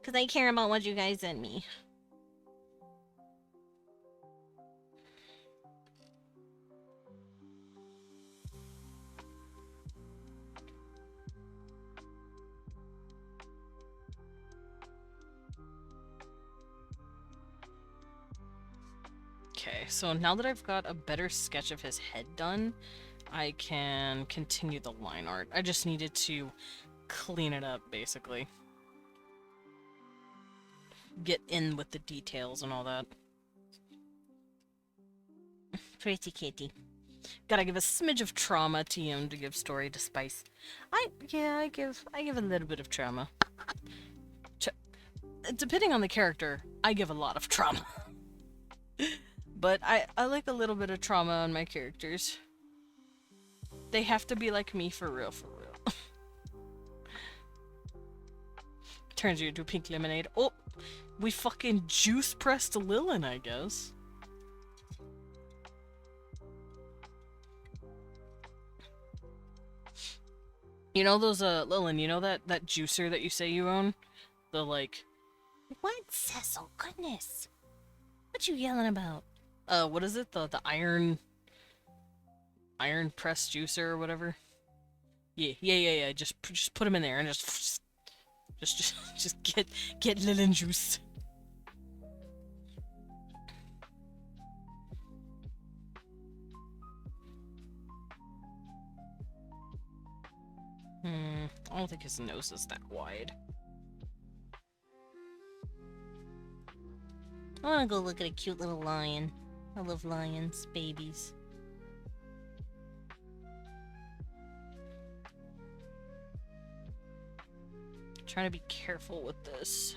Because I care about what you guys sent me. Okay, so now that I've got a better sketch of his head done, I can continue the line art. I just needed to clean it up, basically. Get in with the details and all that. Pretty kitty. Gotta give a smidge of trauma to him to give story to spice. I give a little bit of trauma. Depending on the character, I give a lot of trauma. But I like a little bit of trauma on my characters. They have to be like me for real, for real. Turns you into pink lemonade. Oh, we fucking juice pressed Lilin, I guess. You know those, Lilin, you know that juicer that you say you own? The, like... What, Cecil? Goodness. What you yelling about? What is it? The iron press juicer or whatever? Yeah. Just put him in there and just get Lilin juice. I don't think his nose is that wide. I wanna go look at a cute little lion. I love lions, babies. Trying to be careful with this.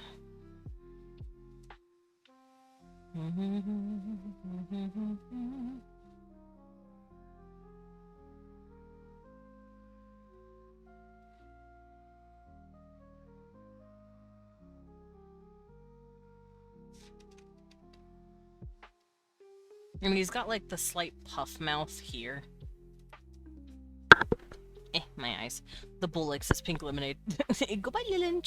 I mean, he's got like the slight puff mouth here. My eyes. The bull likes his pink lemonade. Goodbye, Lilin.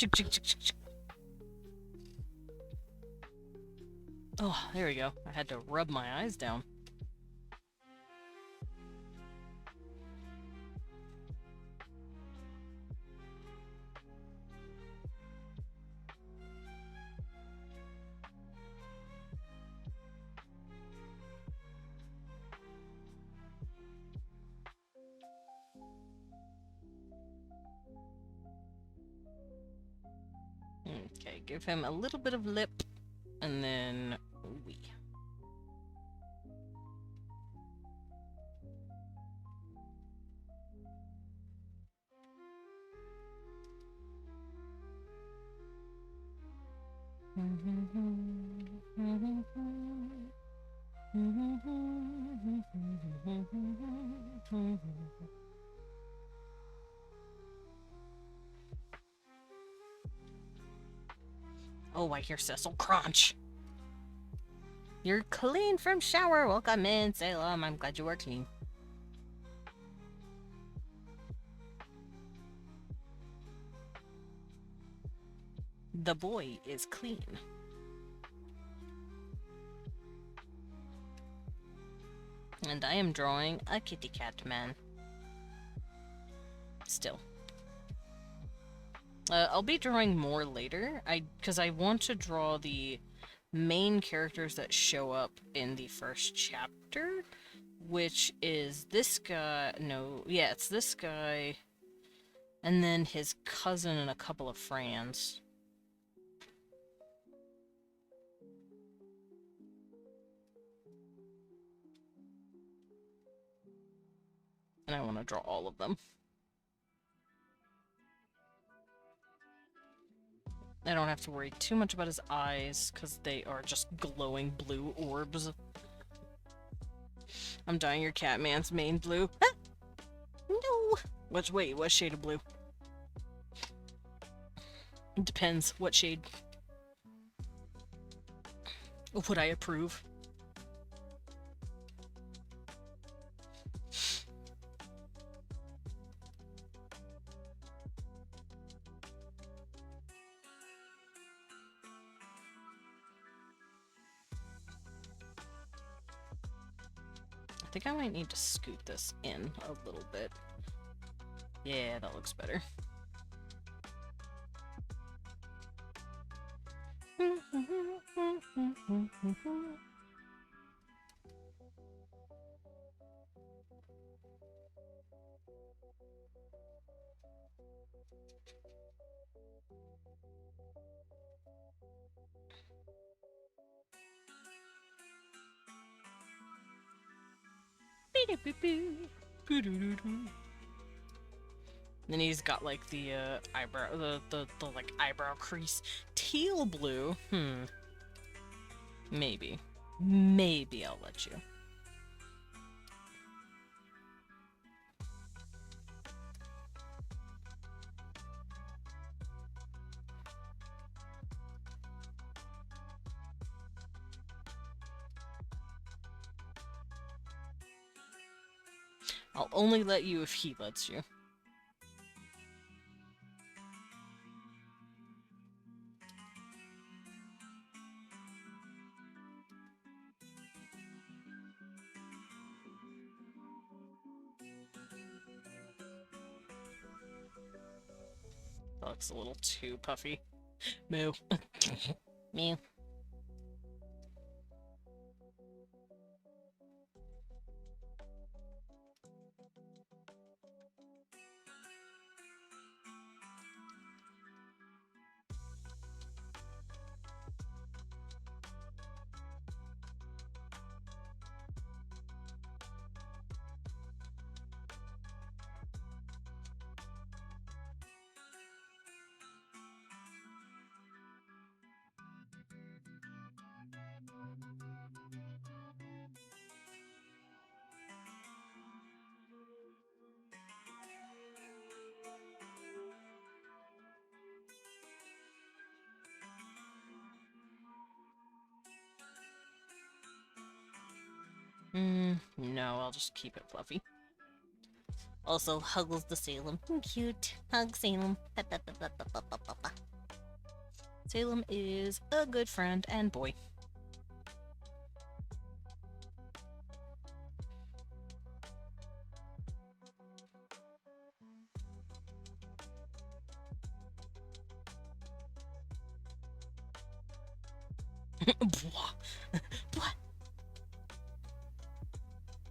Oh, there we go. I had to rub my eyes down. give him a little bit of lip, and then we. Oh, I hear Cecil crunch. You're clean from shower. Welcome in, Salem. I'm glad you are clean. The boy is clean. And I am drawing a kitty cat man. Still. I'll be drawing more later, because I want to draw the main characters that show up in the first chapter, which is this guy. No, yeah, it's this guy, and then his cousin and a couple of friends. And I want to draw all of them. I don't have to worry too much about his eyes, because they are just glowing blue orbs. I'm dyeing your Catman's mane blue. Ah! No! Wait, what shade of blue? It depends. What shade? Would I approve? I think I might need to scoot this in a little bit. Yeah, that looks better. Then he's got like the eyebrow, the like eyebrow crease, teal blue. Maybe I'll let you. I'll only let you if he lets you. That looks a little too puffy. Moo. Mew. No, I'll just keep it fluffy. Also, Huggles the Salem. Cute. Hug Salem. Salem is a good friend and boy.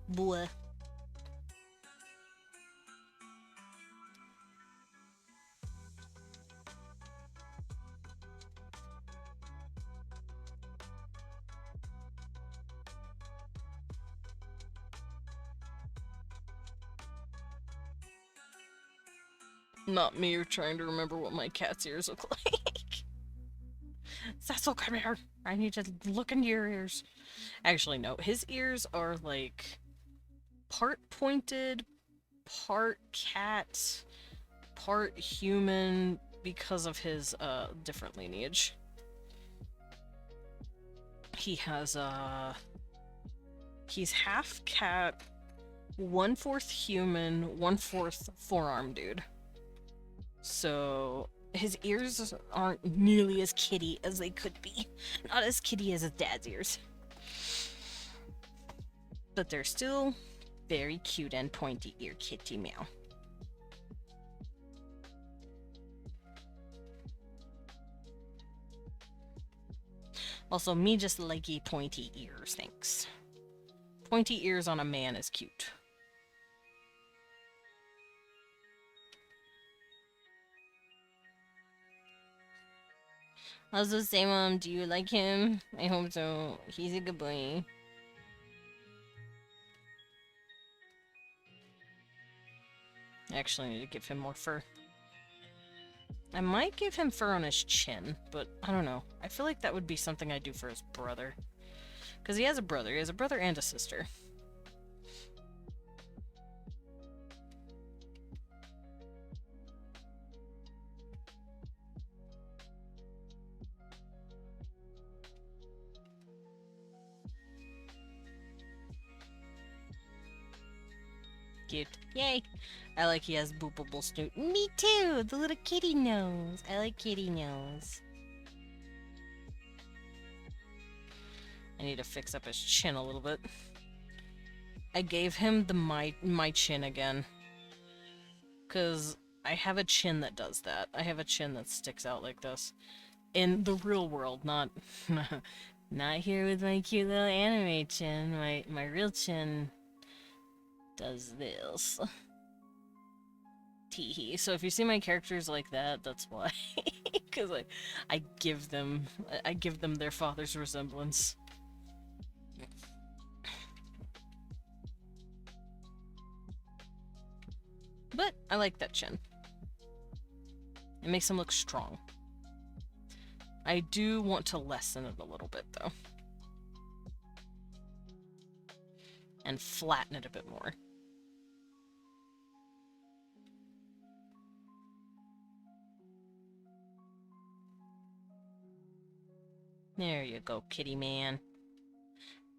Boy. Not me trying to remember what my cat's ears look like. Cecil, come here. I need to look into your ears. Actually, no. His ears are like part pointed, part cat, part human because of his different lineage. He has he's half cat, 1/4 human, 1/4 forearm dude. So his ears aren't nearly as kitty as they could be. Not as kitty as his dad's ears. But they're still very cute and pointy ear kitty meow. Also, me just likey pointy ears, thanks. Pointy ears on a man is cute. Also, say, Mom, do you like him? I hope so. He's a good boy. I actually need to give him more fur. I might give him fur on his chin, but I don't know. I feel like that would be something I'd do for his brother. Because he has a brother. He has a brother and a sister. Cute. Yay! I like he has boopable snoot. Me too! The little kitty nose. I like kitty nose. I need to fix up his chin a little bit. I gave him the my chin again. Because I have a chin that does that. I have a chin that sticks out like this. In the real world, not not here with my cute little anime chin. My real chin does this. Teehee. So if you see my characters like that, that's why. Because I give them their father's resemblance. But I like that chin. It makes him look strong. I do want to lessen it a little bit, though. And flatten it a bit more. There you go, kitty man.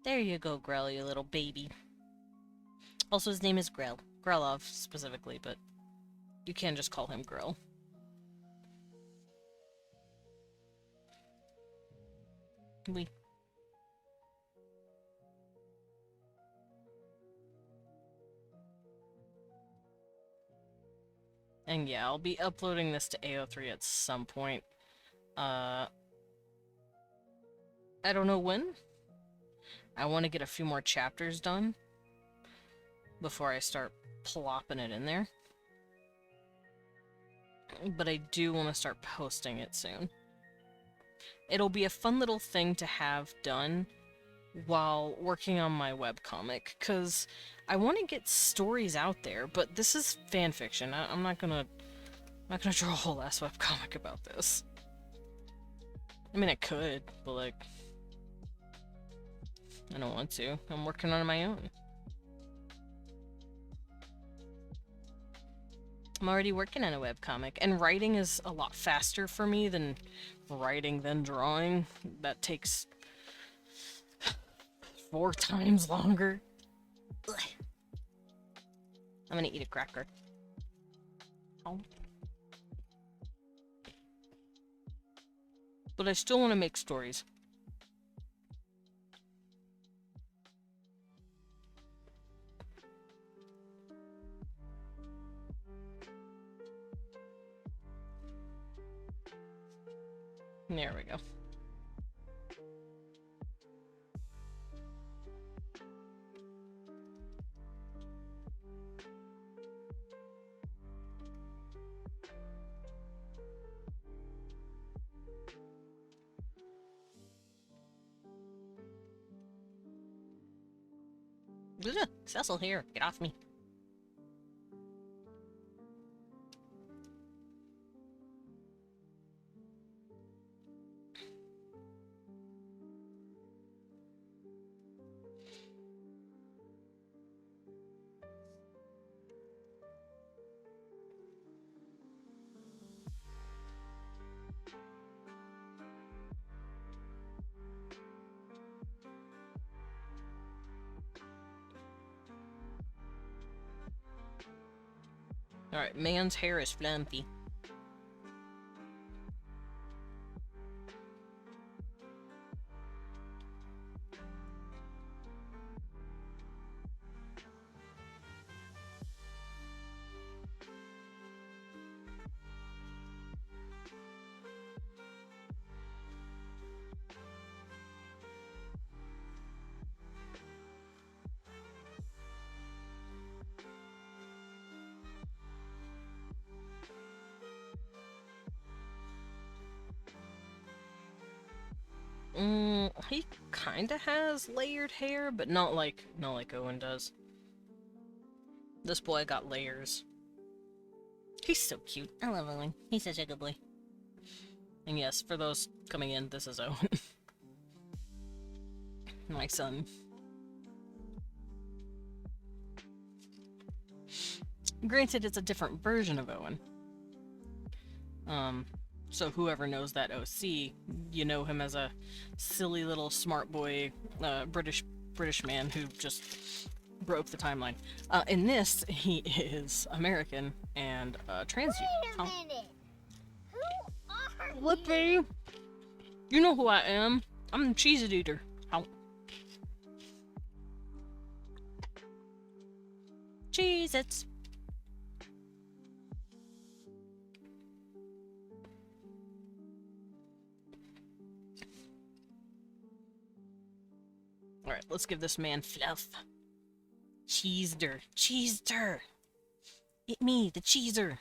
There you go, Grell, you little baby. Also, his name is Grell. Grellov, specifically, but you can just call him Grell. We. And yeah, I'll be uploading this to AO3 at some point. I don't know when. I want to get a few more chapters done before I start plopping it in there. But I do want to start posting it soon. It'll be a fun little thing to have done while working on my webcomic, because I want to get stories out there, but this is fanfiction. I'm not gonna draw a whole ass webcomic about this. I mean, I could, but like, I don't want to. I'm working on my own. I'm already working on a webcomic, and writing is a lot faster for me than writing than drawing. That takes 4 times longer. Ugh. I'm gonna eat a cracker. Oh. But I still want to make stories. There we go. Cecil here, get off me. Alright, man's hair is flumpy. He kinda has layered hair, but not like Owen does. This boy got layers. He's so cute. I love Owen. He's such a good boy. And yes, for those coming in, this is Owen. My son. Granted, it's a different version of Owen. So whoever knows that OC, you know him as a silly little smart boy, British man who just broke the timeline. In this, he is American and trans. Wait a minute. Who are you? Flippy, you know who I am. I'm the cheese eater. Ow. Cheez-Its. Alright, let's give this man fluff. Cheeseder. Cheeseder! It me, the cheeser.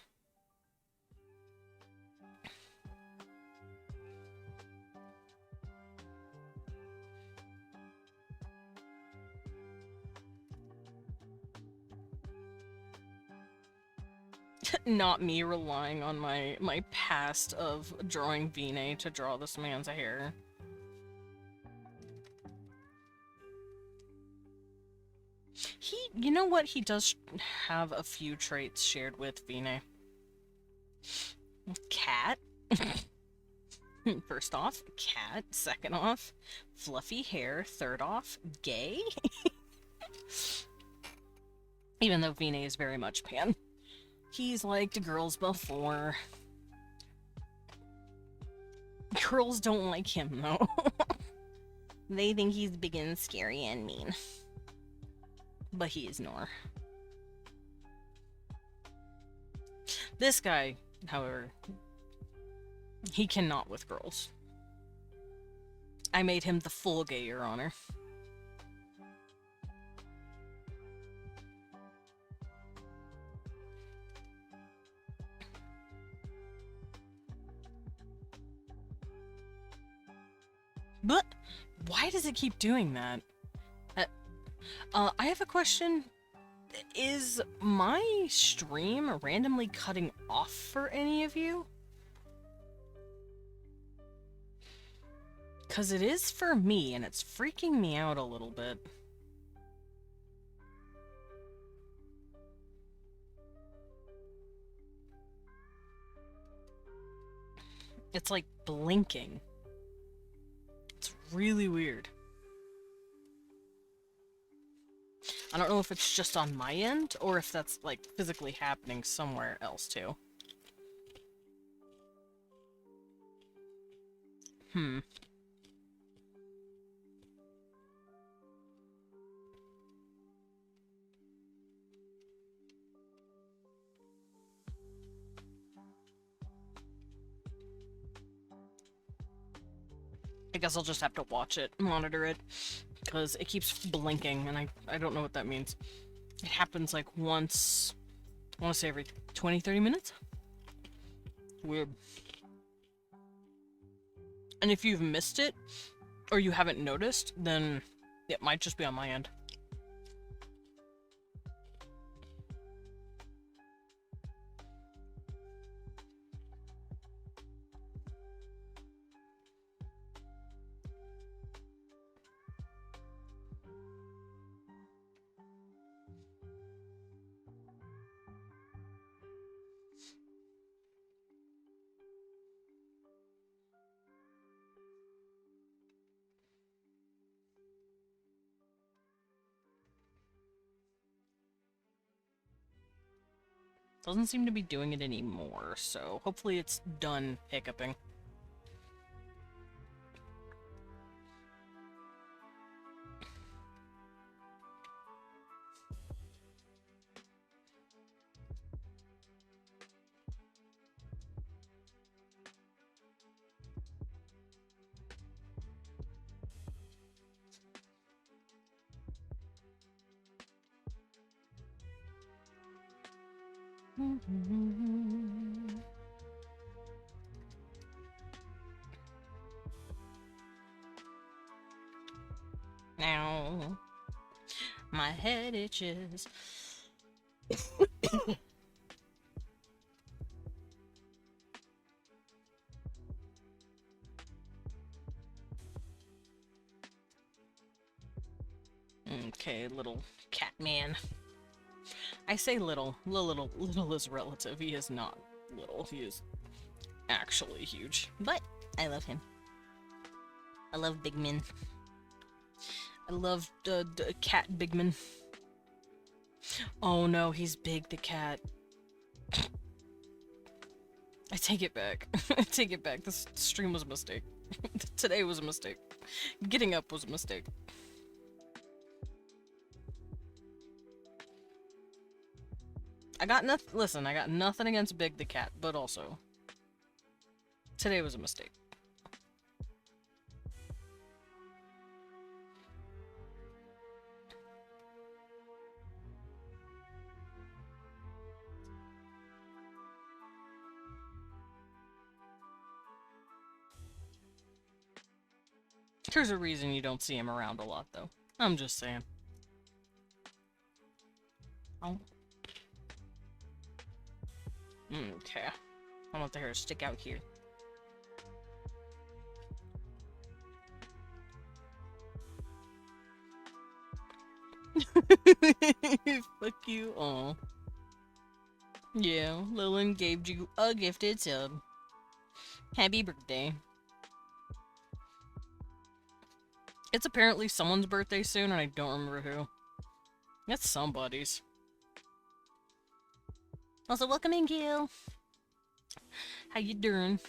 Not me relying on my past of drawing Vine to draw this man's hair. You know what? He does have a few traits shared with Vine. Cat. First off, cat. Second off, fluffy hair. Third off, gay. Even though Vine is very much pan. He's liked girls before. Girls don't like him, though. They think he's big and scary and mean. But he is nor. This guy, however, he cannot with girls. I made him the full gay, Your Honor. But why does it keep doing that? I have a question. Is my stream randomly cutting off for any of you? Because it is for me, and it's freaking me out a little bit. It's like blinking. It's really weird. I don't know if it's just on my end, or if that's, like, physically happening somewhere else, too. I guess I'll just have to watch it, monitor it, because it keeps blinking, and I don't know what that means. It happens like once, I want to say every 20-30 minutes? Weird. And if you've missed it, or you haven't noticed, then it might just be on my end. Doesn't seem to be doing it anymore, so hopefully it's done hiccuping. Now, my head itches. Okay, little cat man. I say little. Little is relative. He is not little. He is actually huge. But I love him. I love big men. I love the cat big man. Oh no, he's big, the cat. I take it back. I take it back. This stream was a mistake. Today was a mistake. Getting up was a mistake. Listen, I got nothing against Big the cat, but also today was a mistake. There's a reason you don't see him around a lot, though. I'm just saying. Oh. Okay. I want the hair to stick out here. Fuck you. Aw. Yeah, Lillian gave you a gifted sub. Happy birthday. It's apparently someone's birthday soon, and I don't remember who. It's somebody's. Also, welcome in, Gil. How you doing?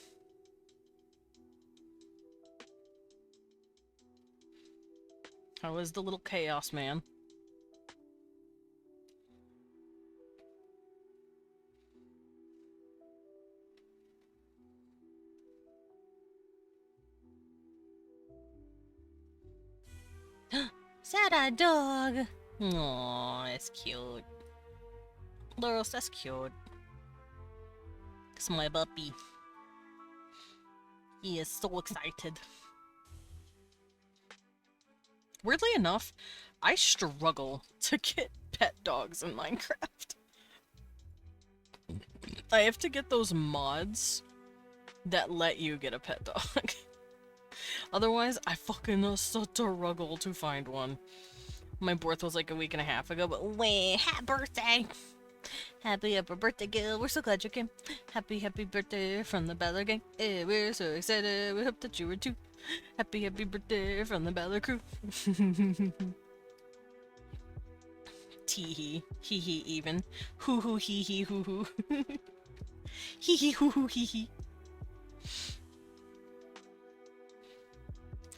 How is the little chaos man? Sad-eyed dog! Aww, that's cute. Laurels, that's cute. It's my puppy. He is so excited. Weirdly enough, I struggle to get pet dogs in Minecraft. I have to get those mods that let you get a pet dog. Otherwise, I fucking struggle to find one. My birth was like a week and a half ago, but wait, happy birthday! Happy birthday, Gil. We're so glad you came. Happy birthday from the Baller Gang. We're so excited. We hope that you were too. Happy birthday from the Baller Crew. Teehee. Hee hee even. Hoo hoo hee hee hoo hoo. Hee hee hoo hoo hee hee.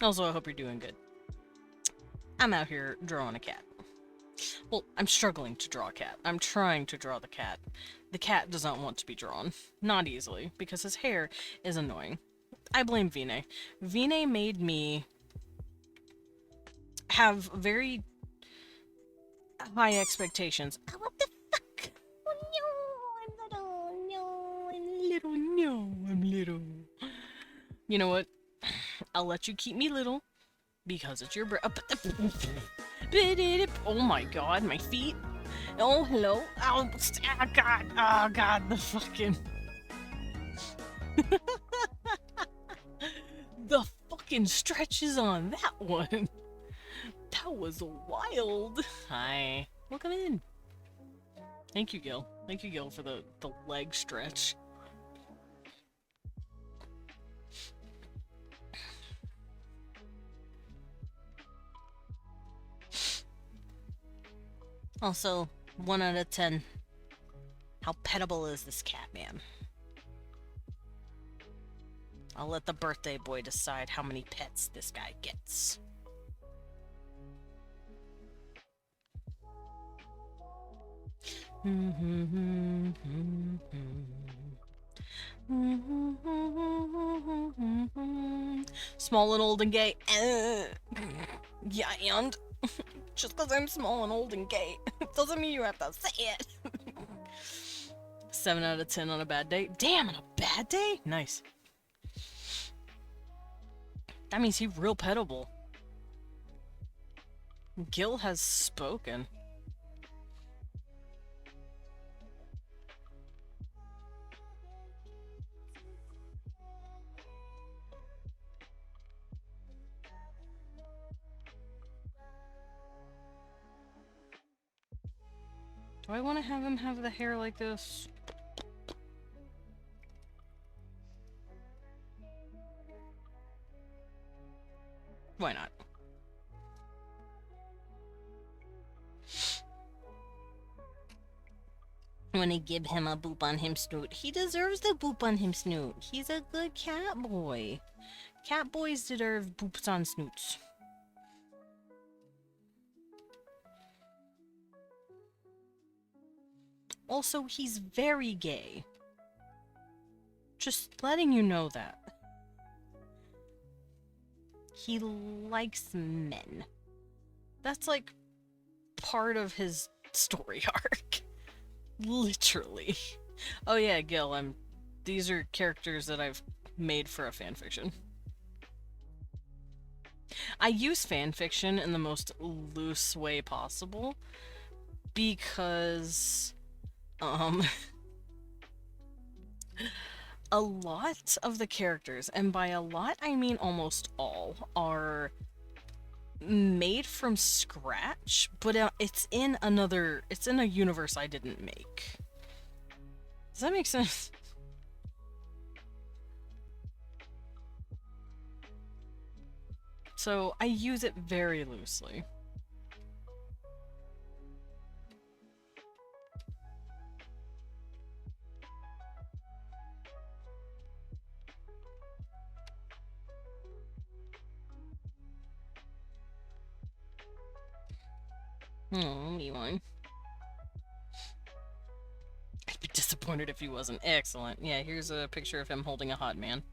Also, I hope you're doing good. I'm out here drawing a cat. Well, I'm struggling to draw a cat. I'm trying to draw the cat. The cat does not want to be drawn. Not easily, because his hair is annoying. I blame Vine. Vine made me have very high expectations. Oh, what the fuck? Oh no, I'm little. No, I'm little. No, I'm little. You know what? I'll let you keep me little because it's your oh my god, my feet. Oh, hello. Oh, god. Oh, god, the fucking... the fucking stretches on that one. That was wild. Hi. Welcome in. Thank you, Gil. Thank you, Gil, for the leg stretch. Also, 1 out of 10. How petable is this cat man? I'll let the birthday boy decide how many pets this guy gets. Small and old and gay. Yeah, and just because I'm small and old and gay doesn't mean you have to say it. 7 out of 10 on a bad day. Damn, on a bad day? Nice. That means he's real petable. Gil has spoken. Do I want to have him have the hair like this? Why not? When I give him a boop on him snoot, he deserves the boop on him snoot. He's a good cat boy. Cat boys deserve boops on snoots. Also, he's very gay. Just letting you know that. He likes men. That's like part of his story arc. Literally. Oh yeah, Gil, these are characters that I've made for a fanfiction. I use fanfiction in the most loose way possible because a lot of the characters, and by a lot I mean almost all, are made from scratch, but it's in a universe I didn't make. Does that make sense? So I use it very loosely. Oh, Levi. I'd be disappointed if he wasn't. Excellent. Yeah, here's a picture of him holding a hot man.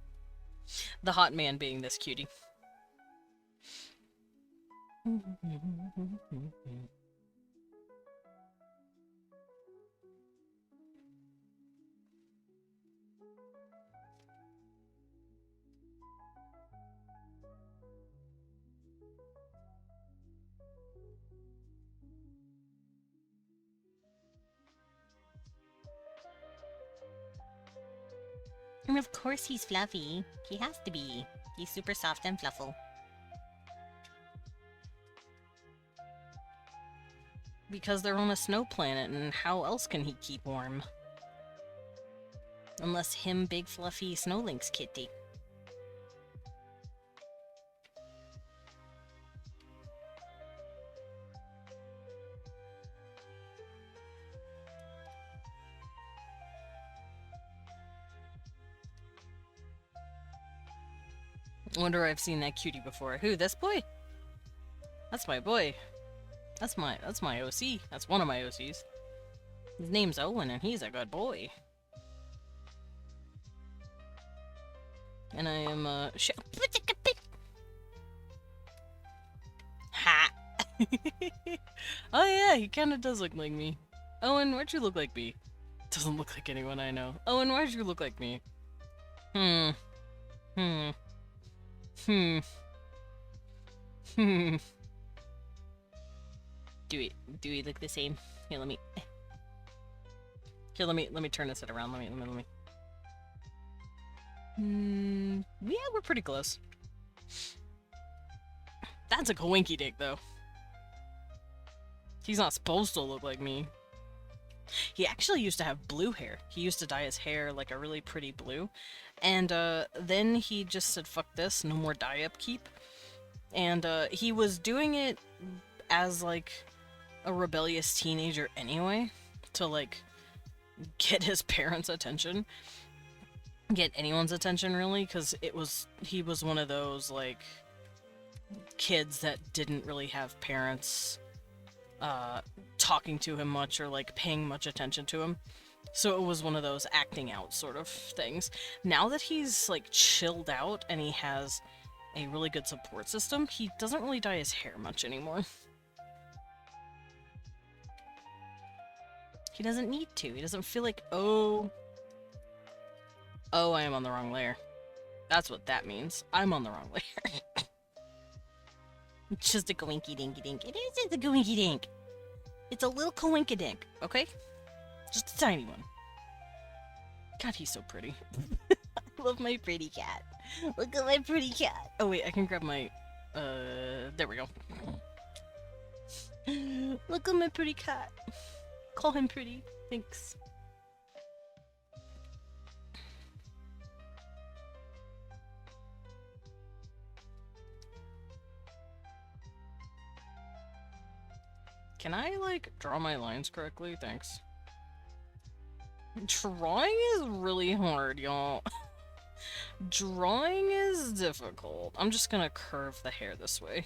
The hot man being this cutie. And of course he's fluffy. He has to be. He's super soft and flufful. Because they're on a snow planet, and how else can he keep warm? Unless him big fluffy Snowlink's kitty. Wonder I've seen that cutie before. Who, this boy? That's my boy. That's my OC. That's one of my OCs. His name's Owen, and he's a good boy. And I am, ha! Oh yeah, he kinda does look like me. Owen, why'd you look like me? Doesn't look like anyone I know. Owen, why'd you look like me? Hmm. Do we look the same? Here, let me turn this around. Let me. Yeah, we're pretty close. That's a coinky dick, though. He's not supposed to look like me. He actually used to have blue hair. He used to dye his hair like a really pretty blue. And then he just said, fuck this, no more dye upkeep. And he was doing it as like a rebellious teenager anyway, to like get his parents' attention. Get anyone's attention, really, because he was one of those, like, kids that didn't really have parents talking to him much or, like, paying much attention to him. So it was one of those acting out sort of things. Now that he's, like, chilled out and he has a really good support system, he doesn't really dye his hair much anymore. He doesn't need to. He doesn't feel like, oh, I am on the wrong layer. That's what that means. I'm on the wrong layer. It's just a coinky-dinky-dink. It is just a coinky-dink. It's a little coinky-dink, okay? Just a tiny one. God, he's so pretty. I love my pretty cat. Look at my pretty cat. Oh wait, I can grab my, there we go. Look at my pretty cat. Call him pretty. Thanks. Can I, like, draw my lines correctly? Thanks. Drawing is really hard, y'all. Drawing is difficult. I'm just gonna curve the hair this way,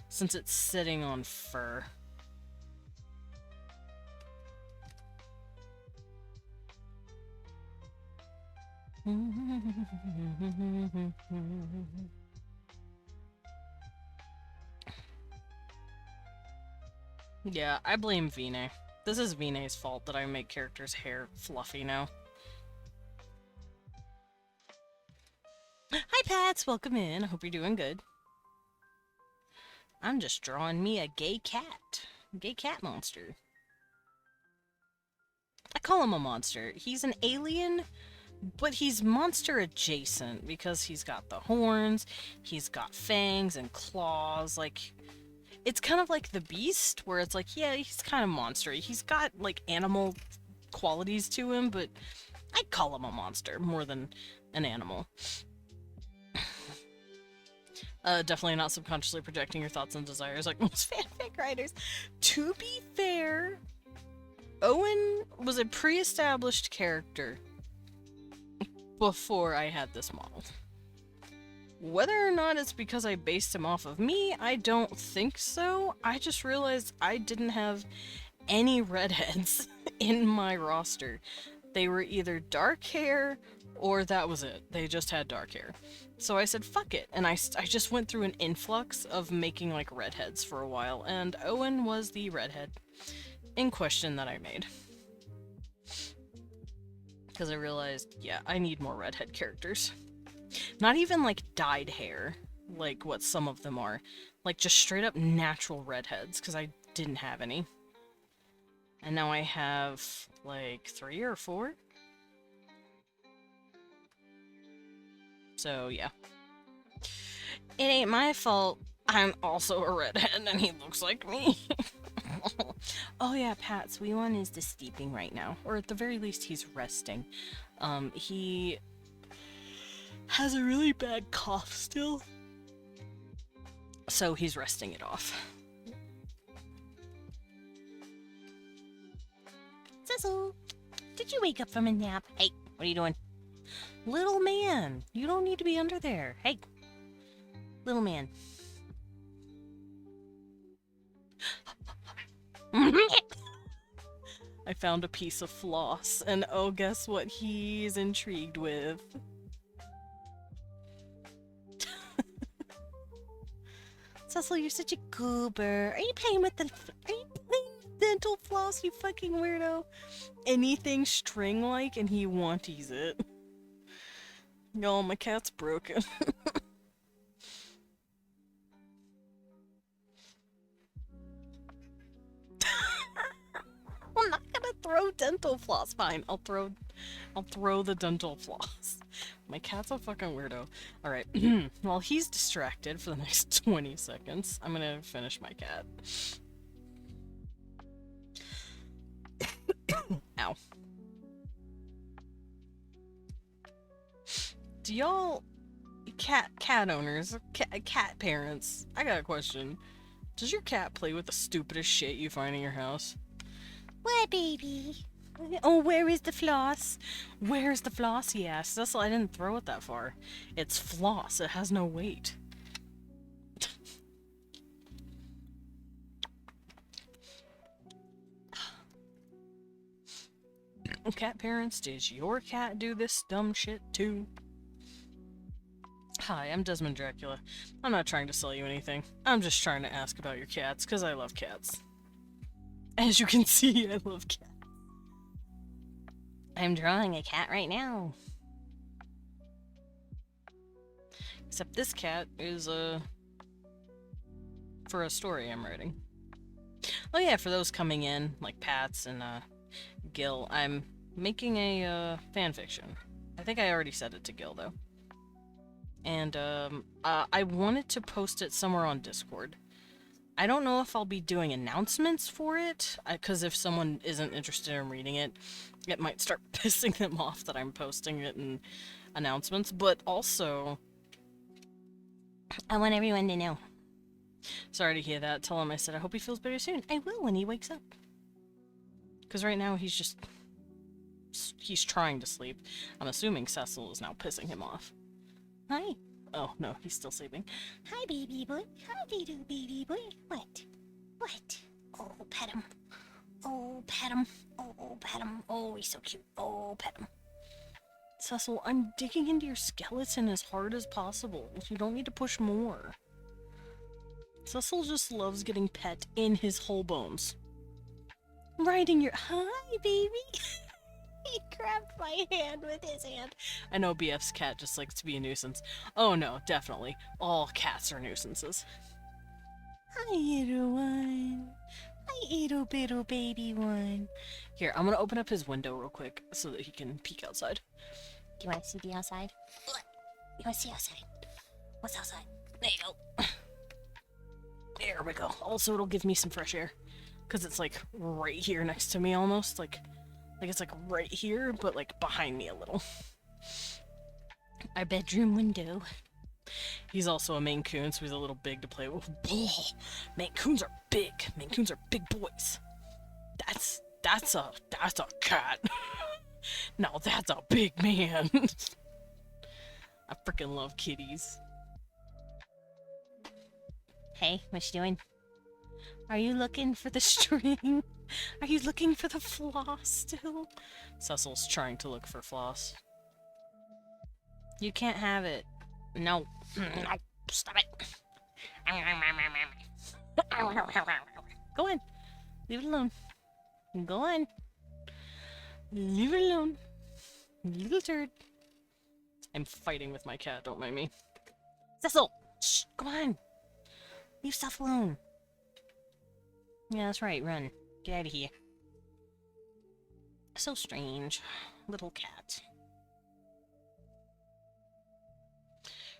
since it's sitting on fur. Yeah, I blame Vinay. This is Vinay's fault that I make characters' hair fluffy now. Hi Pats, welcome in. I hope you're doing good. I'm just drawing me a gay cat. Gay cat monster. I call him a monster. He's an alien, but he's monster adjacent because he's got the horns, he's got fangs and claws, like... It's kind of like the Beast, where it's like, yeah, he's kind of monstery. He's got, like, animal qualities to him, but I'd call him a monster more than an animal. Definitely not subconsciously projecting your thoughts and desires like most fanfic writers. To be fair, Owen was a pre-established character before I had this model. Whether or not it's because I based him off of me, I don't think so. I just realized I didn't have any redheads in my roster. They were either dark hair or that was it. They just had dark hair. So I said, fuck it. And I just went through an influx of making, like, redheads for a while. And Owen was the redhead in question that I made. Because I realized, yeah, I need more redhead characters. Not even, like, dyed hair, like what some of them are. Like, just straight up natural redheads, because I didn't have any. And now I have, like, 3 or 4? So, yeah. It ain't my fault. I'm also a redhead, and he looks like me. Oh yeah, Pat's wee one is just sleeping right now. Or at the very least, he's resting. He has a really bad cough still. So he's resting it off. Cecil, did you wake up from a nap? Hey, what are you doing? Little man, you don't need to be under there. Hey, little man. I found a piece of floss, and oh, guess what he's intrigued with? Cecil, you're such a goober. Are you playing with dental floss, you fucking weirdo? Anything string-like, and he wanties it. Y'all, my cat's broken. I'm not gonna throw dental floss. Fine, I'll throw the dental floss. My cat's a fucking weirdo. Alright, while he's distracted for the next 20 seconds, I'm gonna finish my cat. Ow. Do y'all... cat owners, cat parents, I got a question. Does your cat play with the stupidest shit you find in your house? What, baby? Oh, where is the floss? Where's the floss, he asks. Cecil, I didn't throw it that far. It's floss. It has no weight. Cat parents, does your cat do this dumb shit too? Hi, I'm Desmond Dracula. I'm not trying to sell you anything. I'm just trying to ask about your cats, because I love cats. As you can see, I love cats. I'm drawing a cat right now. Except this cat is, for a story I'm writing. Oh yeah, for those coming in, like Pats and, Gil, I'm making a, fanfiction. I think I already said it to Gil, though. And, I wanted to post it somewhere on Discord. I don't know if I'll be doing announcements for it, because if someone isn't interested in reading it, it might start pissing them off that I'm posting it in announcements, but also... I want everyone to know. Sorry to hear that. Tell him I said I hope he feels better soon. I will when he wakes up. Because right now he's just... he's trying to sleep. I'm assuming Cecil is now pissing him off. Hi. Oh, no, he's still sleeping. Hi, baby boy. Hi, little baby boy. What? What? Oh, pet him. Oh, pet him. Oh, pet him. Oh, he's so cute. Oh, pet him. Cecil, I'm digging into your skeleton as hard as possible. You don't need to push more. Cecil just loves getting pet in his whole bones. Right in your... Hi, baby! He grabbed my hand with his hand. I know BF's cat just likes to be a nuisance. Oh no, definitely. All cats are nuisances. Hi, little one. Hi, little bittle baby one. Here, I'm gonna open up his window real quick so that he can peek outside. Do you want to see the outside? You want to see outside? What's outside? There you go. There we go. Also, it'll give me some fresh air. Because it's like right here next to me almost. Like it's like right here, but like behind me a little. Our bedroom window. He's also a Maine Coon, so he's a little big to play with. Oh, Maine Coons are big. Maine Coons are big boys. That's a cat. Now that's a big man. I freaking love kitties. Hey, what you doing? Are you looking for the string? Are you looking for the floss still? Cecil's trying to look for floss. You can't have it. No. No. Stop it. Go on. Leave it alone. Go on. Leave it alone. Little turd. I'm fighting with my cat, don't mind me. Cecil! Shh! Come on! Leave stuff alone. Yeah, that's right. Run. Get out of here. So strange. Little cat.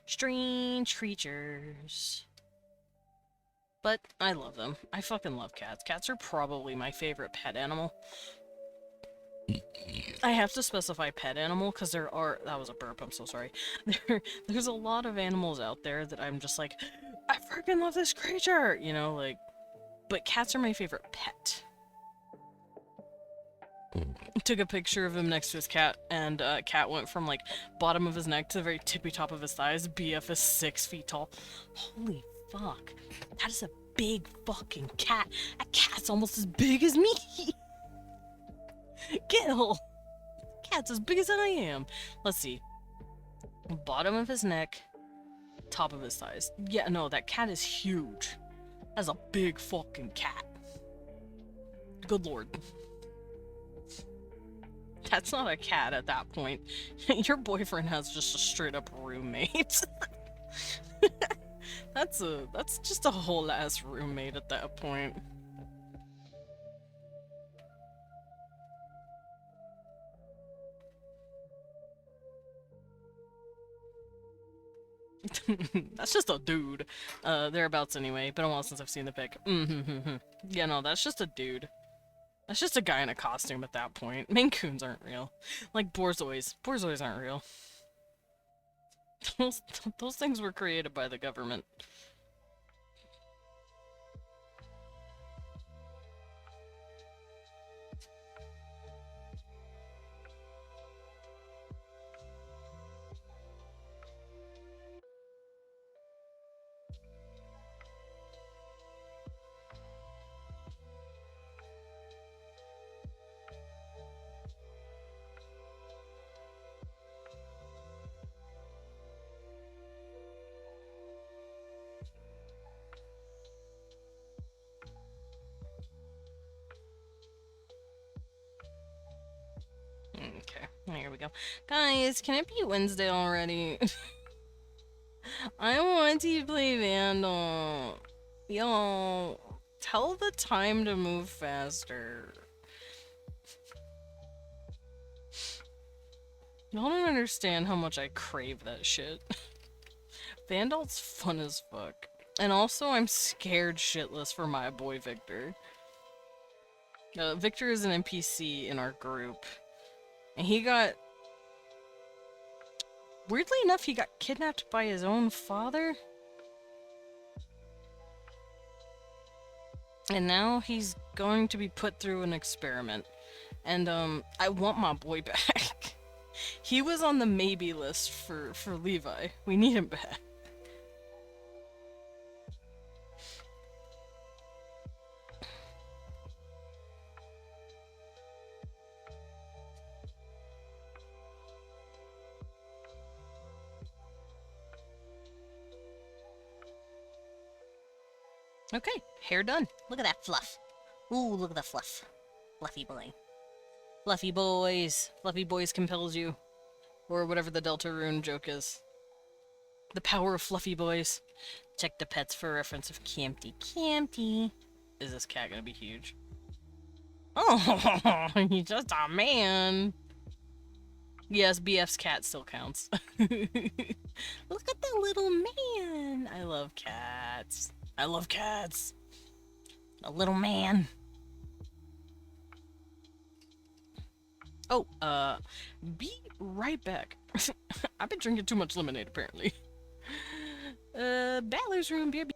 Strange creatures. But I love them. I fucking love cats. Cats are probably my favorite pet animal. I have to specify pet animal because there are... That was a burp, I'm so sorry. There's a lot of animals out there that I'm just like, I freaking love this creature! You know, like... But cats are my favorite pet. Took a picture of him next to his cat, and cat went from like bottom of his neck to the very tippy top of his thighs. BF is 6 feet tall. Holy fuck. That is a big fucking cat. That cat's almost as big as me. Gil! Cat's as big as I am. Let's see. Bottom of his neck, top of his thighs. Yeah, no, that cat is huge. That's a big fucking cat. Good lord. That's not a cat at that point. Your boyfriend has just a straight up roommate. That's just a whole ass roommate at that point. That's just a dude. Thereabouts anyway. Been a while since I've seen the pic. Yeah, no, that's just a dude. That's just a guy in a costume at that point. Maine Coons aren't real. Like Borzois. Borzois aren't real. Those things were created by the government. There we go. Guys, can it be Wednesday already? I want to play Vandal. Yo, tell the time to move faster. Y'all don't understand how much I crave that shit. Vandal's fun as fuck. And also, I'm scared shitless for my boy Victor. Victor is an NPC in our group. And he got... Weirdly enough, he got kidnapped by his own father. And now he's going to be put through an experiment. And, I want my boy back. He was on the maybe list for Levi. We need him back. Okay, hair done. Look at that fluff. Ooh, look at the fluff. Fluffy boy. Fluffy boys. Fluffy boys compels you. Or whatever the Deltarune joke is. The power of fluffy boys. Check the pets for reference of Campty. Campty. Is this cat gonna be huge? Oh, he's just a man. Yes, BF's cat still counts. Look at the little man. I love cats. I love cats. A little man. Oh, be right back. I've been drinking too much lemonade, apparently. Battler's room, beer.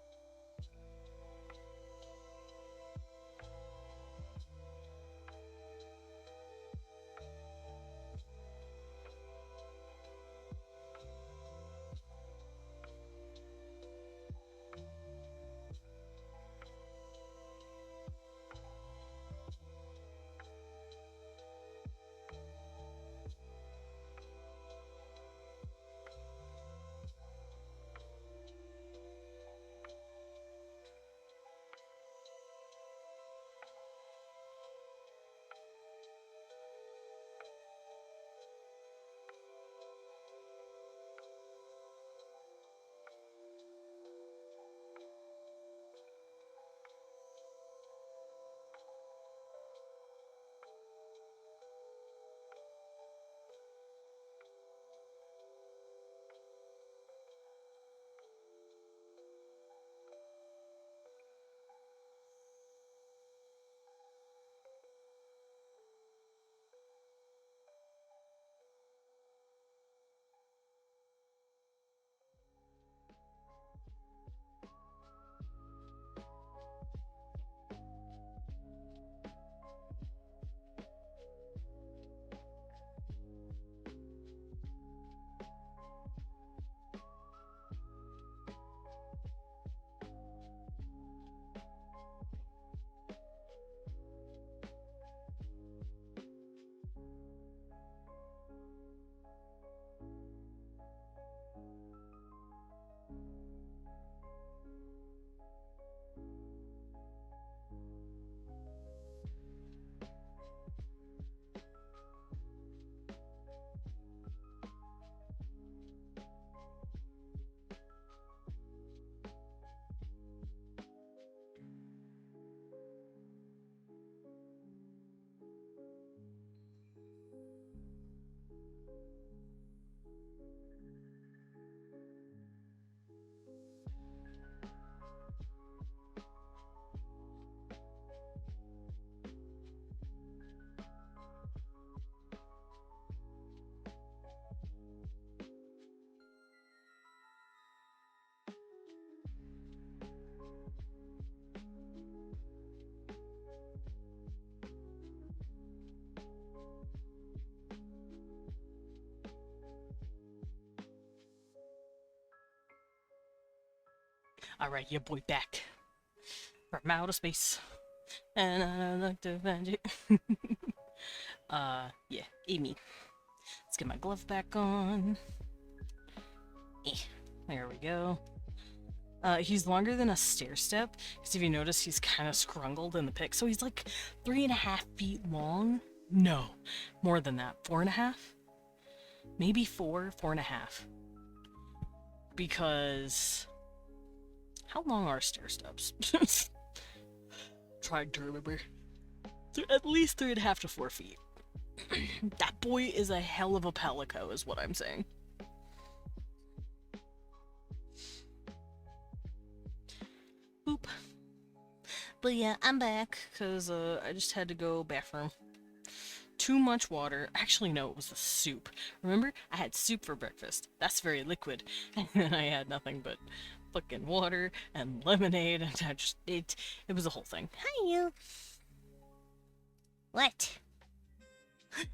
Alright, your boy back. From outer space. And I like to find you. Yeah, Amy. Let's get my glove back on. There we go. He's longer than a stair step, because if you notice, he's kind of scrungled in the pic. So he's like 3.5 feet long. No, more than that. 4.5? maybe 4.5. Because how long are stair steps? Trying to remember. At least 3.5 to 4 feet. That boy is a hell of a palico, is what I'm saying. Boop. But yeah, I'm back, because I just had to go bathroom. Too much water. Actually, no, it was the soup. Remember? I had soup for breakfast. That's very liquid. And then I had nothing but fucking water and lemonade, and it was a whole thing. Hi, you. What?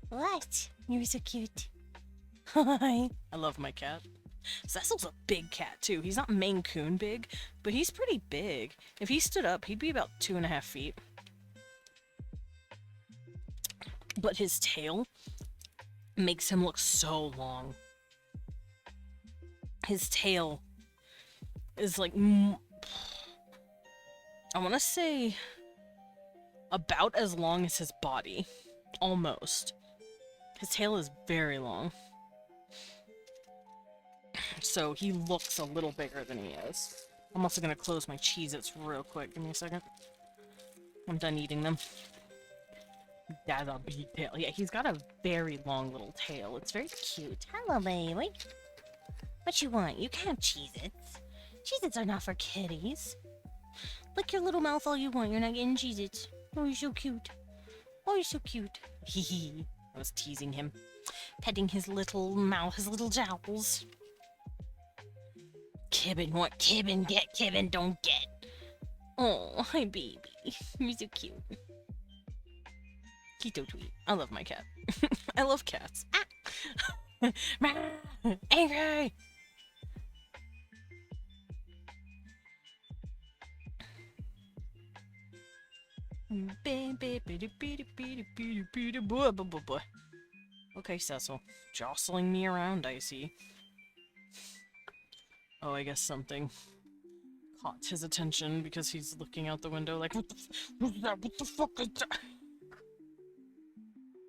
What? You're so cute. Hi. I love my cat. Cecil's a big cat, too. He's not Maine Coon big, but he's pretty big. If he stood up, he'd be about 2.5 feet. But his tail makes him look so long. His tail is like, I want to say about as long as his body. Almost. His tail is very long. So he looks a little bigger than he is. I'm also gonna close my Cheez-Its real quick. Give me a second. I'm done eating them. That's a big tail. Yeah, he's got a very long little tail. It's very cute. Hello, baby. What you want? You can't have Cheez-Its. Cheez-Its are not for kitties. Lick your little mouth all you want. You're not getting Cheez-Its. Oh, you're so cute. Oh, you're so cute. Hee hee. I was teasing him. Petting his little mouth, his little jowls. Kibbin, what Kibbin get, Kibbin don't get. Oh, hi baby. You're so cute. Keto tweet. I love my cat. I love cats. Ah! Angry! Okay, Cecil. Jostling me around, I see. Oh, I guess something caught his attention because he's looking out the window like, what's that? What the fuck is that?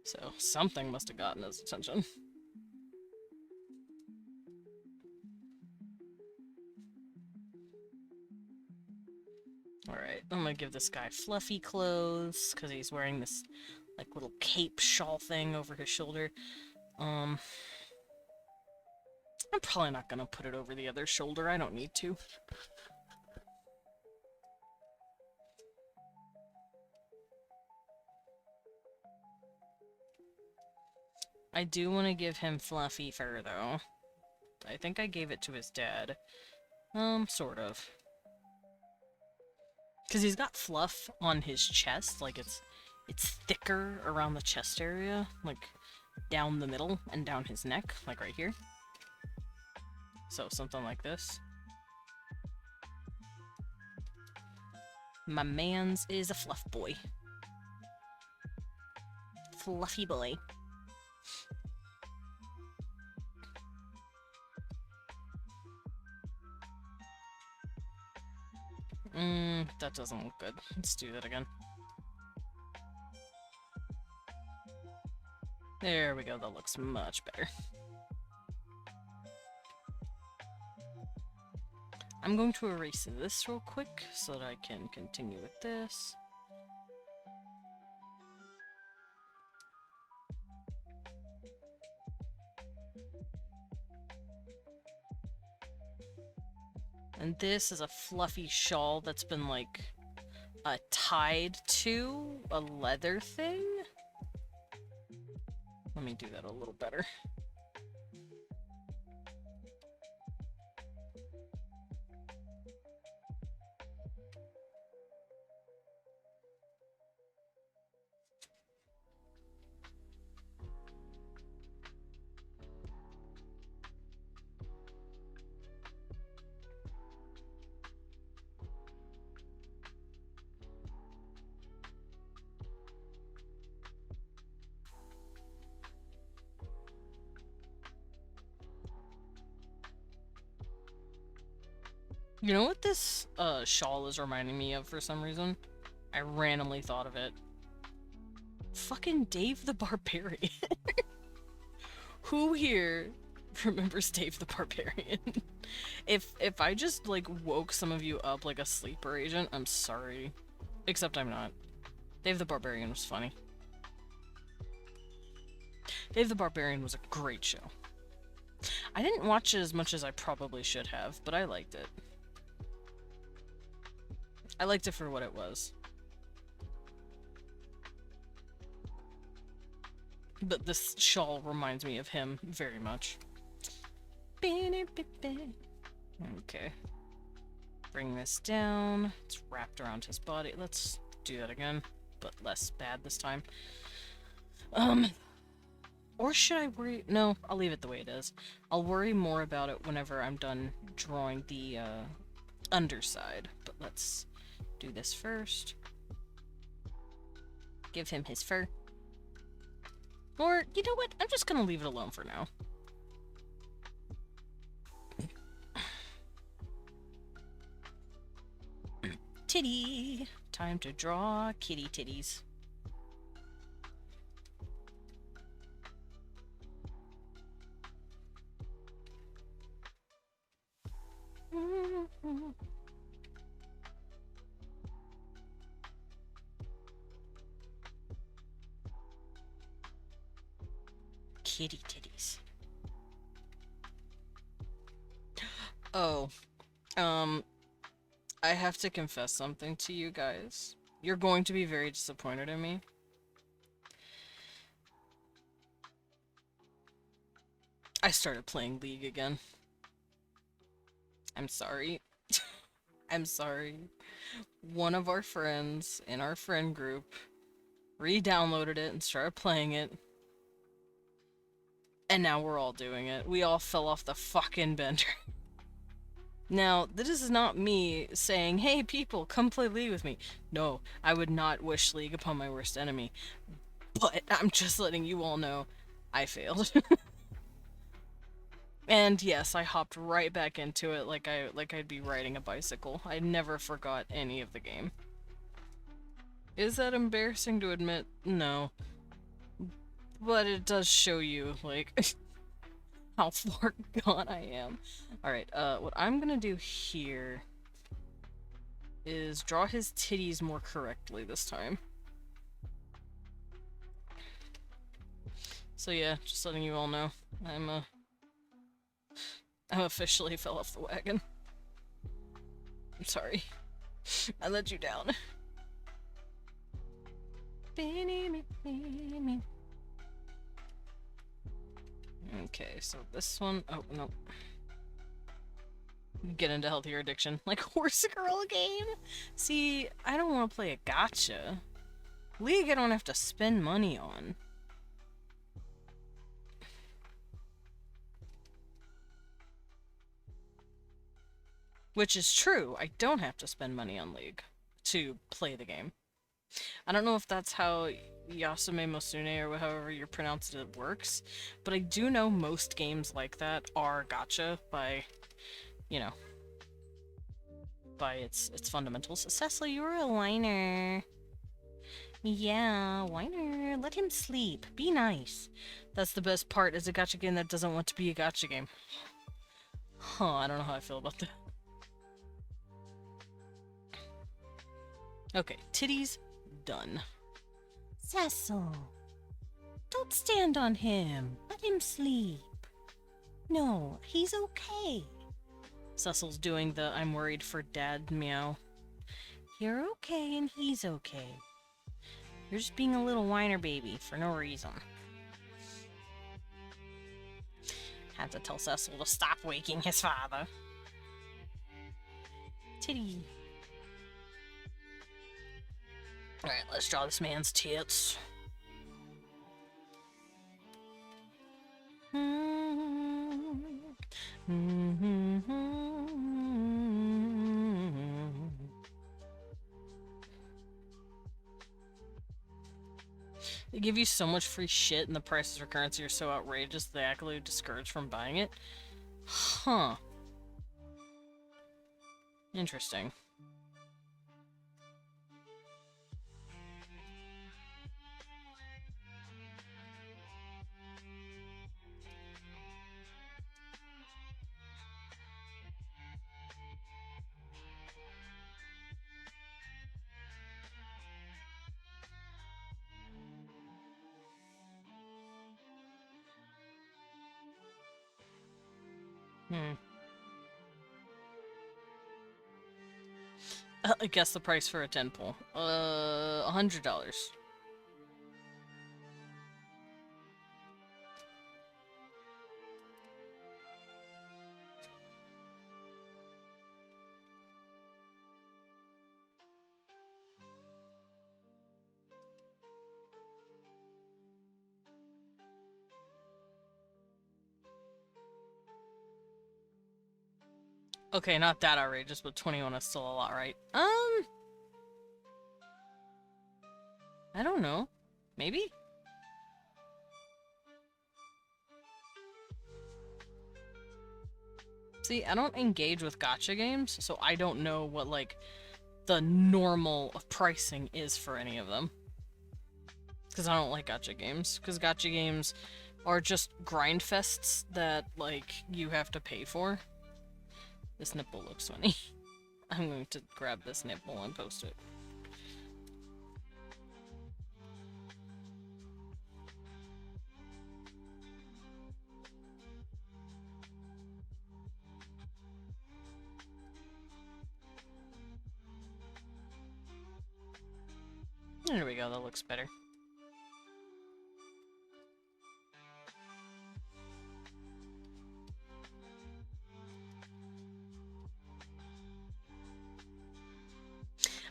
So, something must have gotten his attention. Alright, I'm gonna give this guy fluffy clothes, because he's wearing this, like, little cape shawl thing over his shoulder. I'm probably not gonna put it over the other shoulder, I don't need to. I do want to give him fluffy fur, though. I think I gave it to his dad. Sort of. Because he's got fluff on his chest, like it's thicker around the chest area, like down the middle and down his neck, like right here. So something like this. My man's is a fluff boy. Fluffy boy. That doesn't look good. Let's do that again. There we go, that looks much better. I'm going to erase this real quick so that I can continue with this. And this is a fluffy shawl that's been, like, tied to a leather thing. Let me do that a little better. You know what this shawl is reminding me of for some reason? I randomly thought of it. Fucking Dave the Barbarian. Who here remembers Dave the Barbarian? If I just like woke some of you up like a sleeper agent, I'm sorry. Except I'm not. Dave the Barbarian was funny. Dave the Barbarian was a great show. I didn't watch it as much as I probably should have, but I liked it. I liked it for what it was. But this shawl reminds me of him very much. Okay. Bring this down. It's wrapped around his body. Let's do that again, but less bad this time. Or should I worry? No, I'll leave it the way it is. I'll worry more about it whenever I'm done drawing the underside. But let's do this first. Give him his fur. Or, you know what? I'm just gonna leave it alone for now. Titty! Time to draw kitty titties. Kitty titties. Oh, I have to confess something to you guys. You're going to be very disappointed in me. I started playing League again. I'm sorry. I'm sorry. One of our friends in our friend group re-downloaded it and started playing it. And now we're all doing it. We all fell off the fucking bender. Now, this is not me saying, hey people, come play League with me. No, I would not wish League upon my worst enemy. But I'm just letting you all know I failed. And yes, I hopped right back into it like I'd be riding a bicycle. I never forgot any of the game. Is that embarrassing to admit? No. But it does show you, like, how far gone I am. Alright, what I'm gonna do here is draw his titties more correctly this time. So yeah, just letting you all know, I'm officially fell off the wagon. I'm sorry. I let you down. Okay, so this one... Oh, no. Get into healthier addiction. Like Horse Girl game? See, I don't want to play a gacha. League I don't have to spend money on. Which is true, I don't have to spend money on League to play the game. I don't know if that's how Yasume Mosune or however you pronounce it works, but I do know most games like that are gacha by, you know, by its fundamentals. Cecily, you're a whiner. Yeah, whiner. Let him sleep. Be nice. That's the best part, is a gacha game that doesn't want to be a gacha game. Huh, I don't know how I feel about that. Okay, titties, done. Cecil, don't stand on him. Let him sleep. No, he's okay. Cecil's doing the I'm worried for dad meow. You're okay and he's okay. You're just being a little whiner baby for no reason. Had to tell Cecil to stop waking his father. Titty. Alright, let's draw this man's tits. They give you so much free shit and the prices for currency are so outrageous they actually discourage from buying it? Huh. Interesting. Hmm. Guess the price for a 10 pull. $100. Okay, not that outrageous, but 21 is still a lot, right? I don't know. Maybe? See, I don't engage with gacha games, so I don't know what, like, the normal pricing is for any of them. Because I don't like gacha games. Because gacha games are just grind fests that, like, you have to pay for. This nipple looks funny. I'm going to grab this nipple and post it. There we go, that looks better.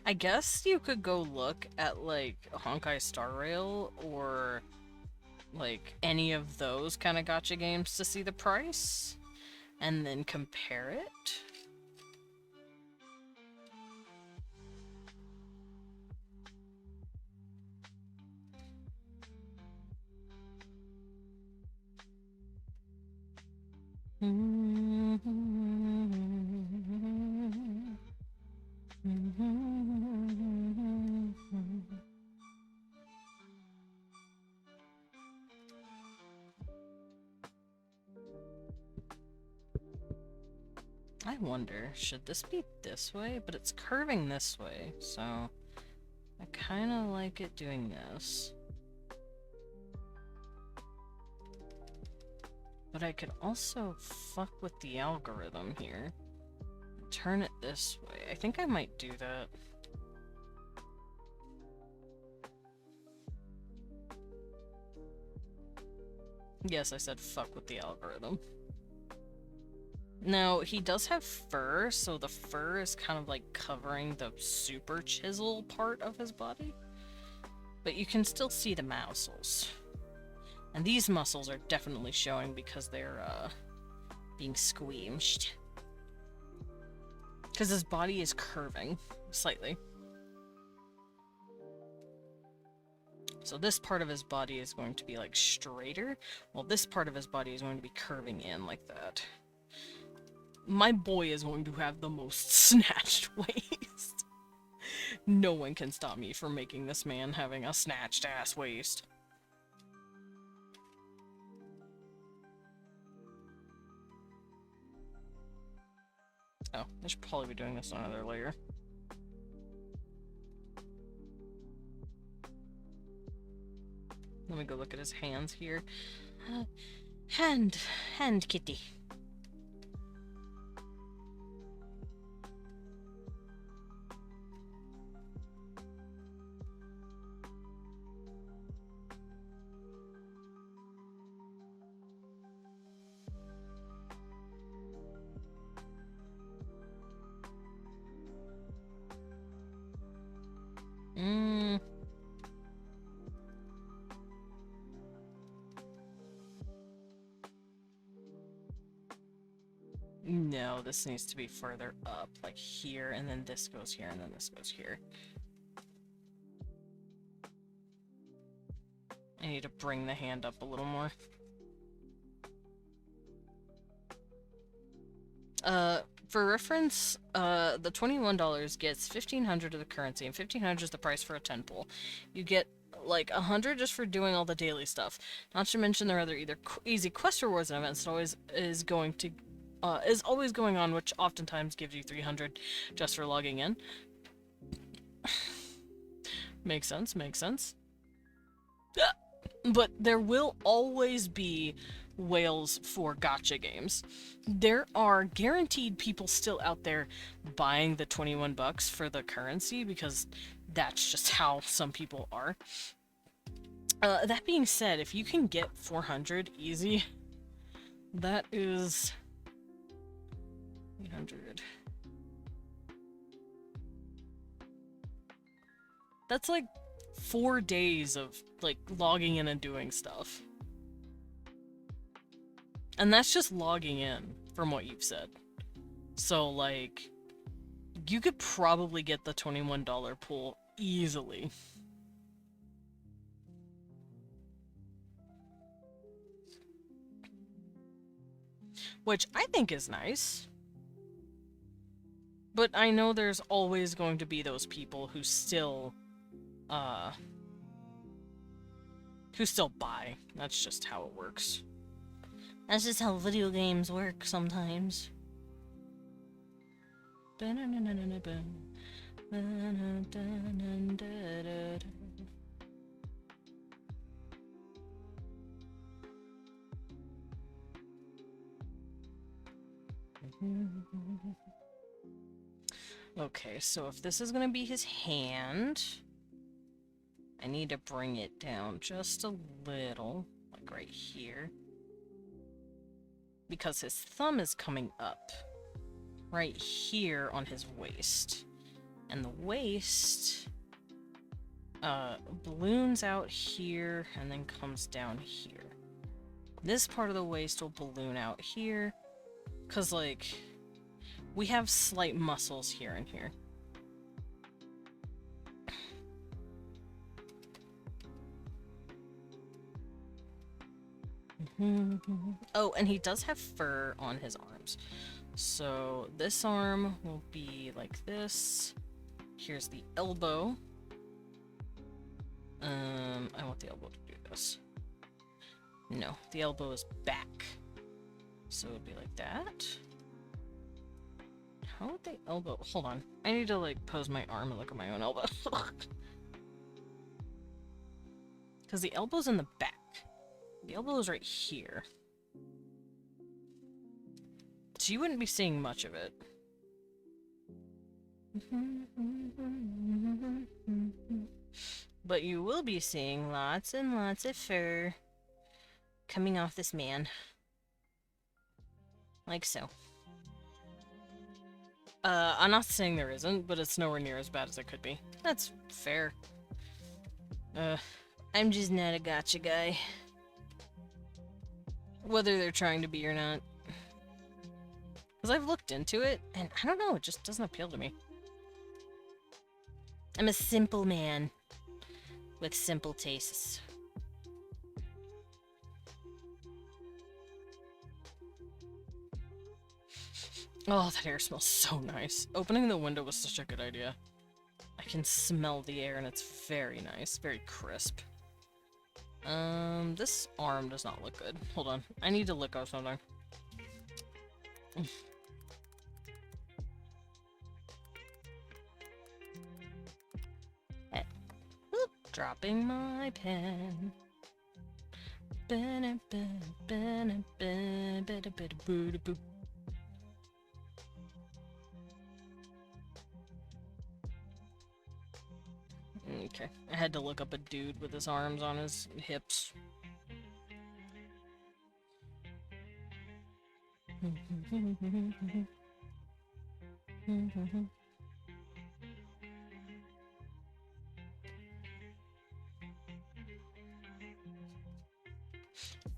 I guess you could go look at, like, Honkai Star Rail or, like, any of those kind of gacha games to see the price, and then compare it. I wonder, should this be this way? But it's curving this way, so I kind of like it doing this. But I could also fuck with the algorithm here. Turn it this way. I think I might do that. Yes, I said fuck with the algorithm. Now, he does have fur, so the fur is kind of like covering the super chisel part of his body. But you can still see the muscles. And these muscles are definitely showing because they're, being squeezed. Because his body is curving slightly. So this part of his body is going to be, like, straighter, while this part of his body is going to be curving in like that. My boy is going to have the most snatched waist. No one can stop me from making this man having a snatched ass waist. Oh, I should probably be doing this on another layer. Let me go look at his hands here. Hand kitty. No, this needs to be further up, like here, and then this goes here, and then this goes here. I need to bring the hand up a little more. For reference, the $21 gets 1,500 of the currency, and 1,500 is the price for a 10 pull. You get like 100 just for doing all the daily stuff. Not to mention there are other either easy quest rewards and events that always is always going on, which oftentimes gives you 300 just for logging in. Makes sense, makes sense. But there will always be whales for gacha games. There are guaranteed people still out there buying the 21 bucks for the currency because that's just how some people are. That being said, if you can get 400 easy, that is 800. That's like 4 days of like logging in and doing stuff. And that's just logging in from what you've said. So like you could probably get the $21 pool easily. Which I think is nice. But I know there's always going to be those people who still buy. That's just how it works. That's just how video games work sometimes. Okay, so if this is gonna be his hand, I need to bring it down just a little, like right here. Because his thumb is coming up right here on his waist. And the waist balloons out here and then comes down here. This part of the waist will balloon out here, because, like, we have slight muscles here and here. Oh, and he does have fur on his arms. So this arm will be like this. Here's the elbow. I want the elbow to do this. No, the elbow is back. So it would be like that. How would the elbow... Hold on. I need to, like, pose my arm and look at my own elbow. Because the elbow's in the back. The elbow is right here. So you wouldn't be seeing much of it. But you will be seeing lots and lots of fur coming off this man. Like so. I'm not saying there isn't, but it's nowhere near as bad as it could be. That's fair. I'm just not a gacha guy. Whether they're trying to be or not. Because I've looked into it, and I don't know, it just doesn't appeal to me. I'm a simple man with simple tastes. Oh, that air smells so nice. Opening the window was such a good idea. I can smell the air and it's very nice, very crisp. This arm does not look good. Hold on, I need to lick off something. Oop, dropping my pen. Okay, I had to look up a dude with his arms on his hips.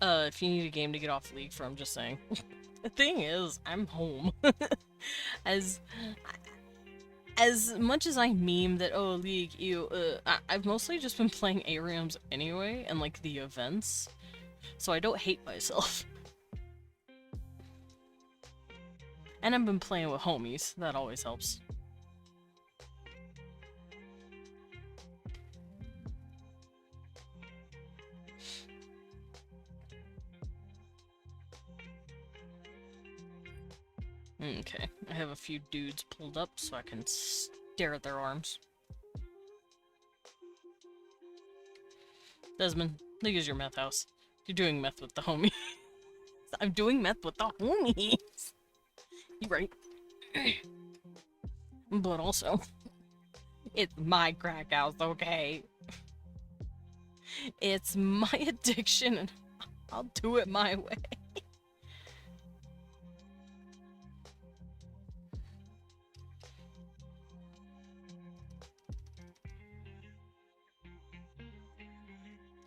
If you need a game to get off League from, just saying. The thing is, I'm home. As much as I meme that, oh, League, I've mostly just been playing ARAMs anyway, and like the events, so I don't hate myself. And I've been playing with homies, that always helps. Okay, I have a few dudes pulled up so I can stare at their arms. Desmond, think is your meth house. You're doing meth with the homie. I'm doing meth with the homies. You right. But also, it's my crack house, okay? It's my addiction, and I'll do it my way.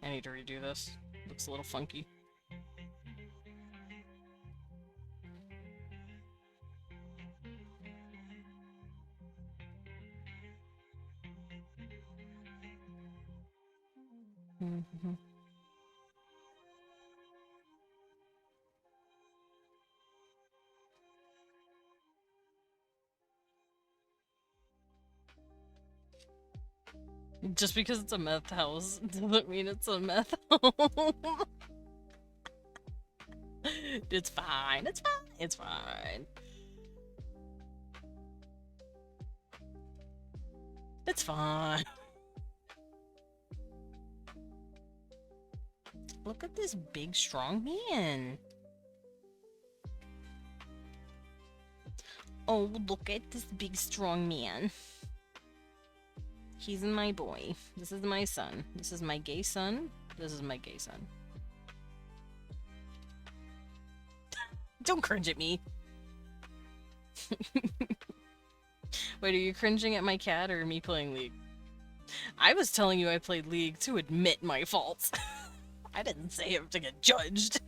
I need to redo this. Looks a little funky. Mm-hmm. Just because it's a meth house doesn't mean it's a meth home. It's fine. It's fine. It's fine. It's fine. Look at this big, strong man. Oh, look at this big, strong man. He's my boy. This is my son. This is my gay son. This is my gay son. Don't cringe at me. Wait, are you cringing at my cat or me playing League? I was telling you I played League to admit my faults. I didn't say it to get judged.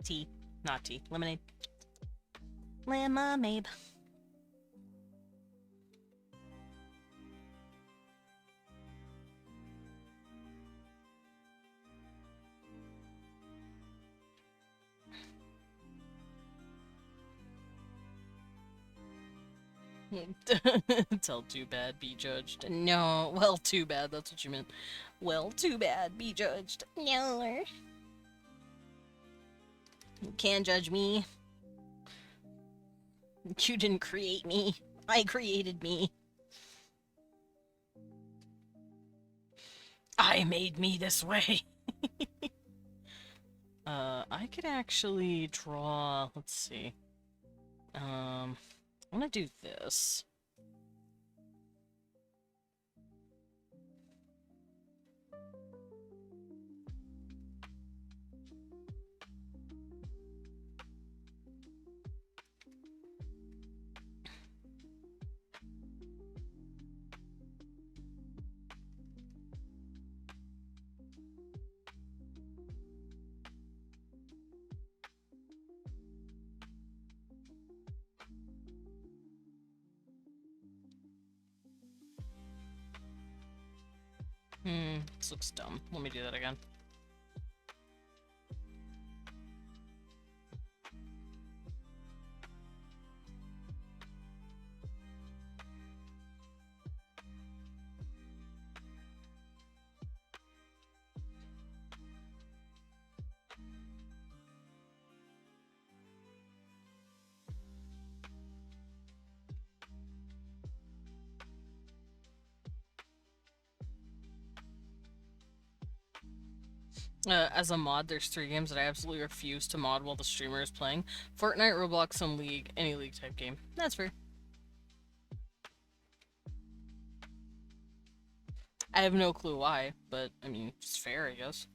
Tea. Not tea. Lemonade. Lemonade. Tell too bad, be judged. No, well, too bad, that's what you meant. Well, too bad, be judged. No. You can't judge me. You didn't create me. I created me. I made me this way. I could actually draw, let's see. I want to do this. This looks dumb. Let me do that again. As a mod, there's 3 games that I absolutely refuse to mod while the streamer is playing. Fortnite, Roblox, and League. Any League type game. That's fair. I have no clue why, but, I mean, it's fair, I guess.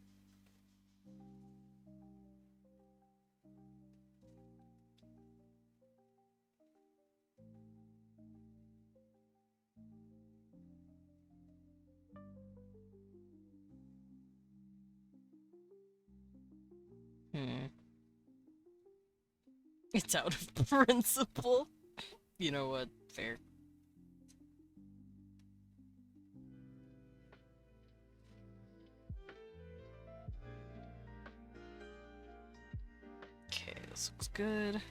It's out of principle. You know what? Fair. Okay, this looks good.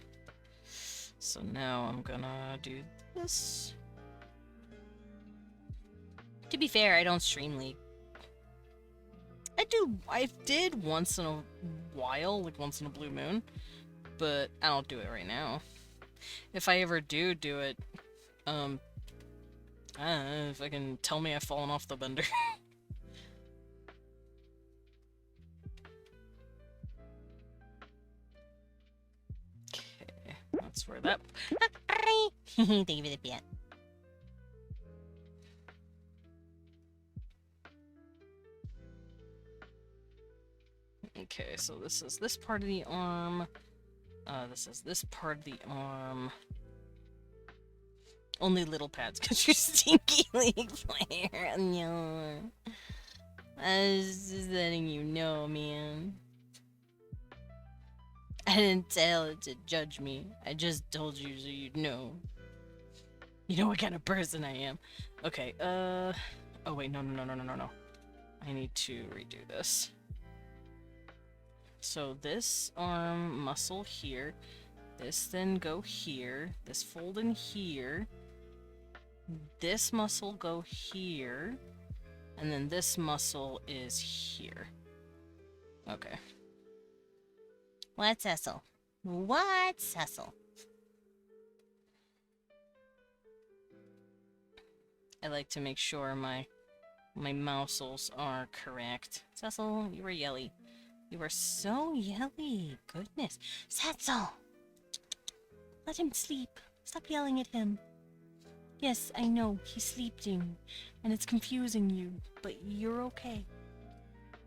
So now I'm gonna do this. To be fair, I don't stream League. I did once in a while, like once in a blue moon, but I don't do it right now. If I ever do it, I don't know if I can tell me I've fallen off the bender. Okay, that's where that. Thank you for the pet. Okay, so this is this part of the arm. This is this part of the arm. Only little pads, because you're stinky league player. No. I was just letting you know, man. I didn't tell it to judge me. I just told you so you'd know. You know what kind of person I am. Okay, oh wait, no. I need to redo this. So this arm muscle here, this then go here, this fold in here, this muscle go here, and then this muscle is here. Okay. What's Cecil? What's Cecil? I like to make sure my muscles are correct. Cecil, you were yelly. You were so yelly. Goodness. Cecil! Let him sleep. Stop yelling at him. Yes, I know, he's sleeping, and it's confusing you, but you're okay.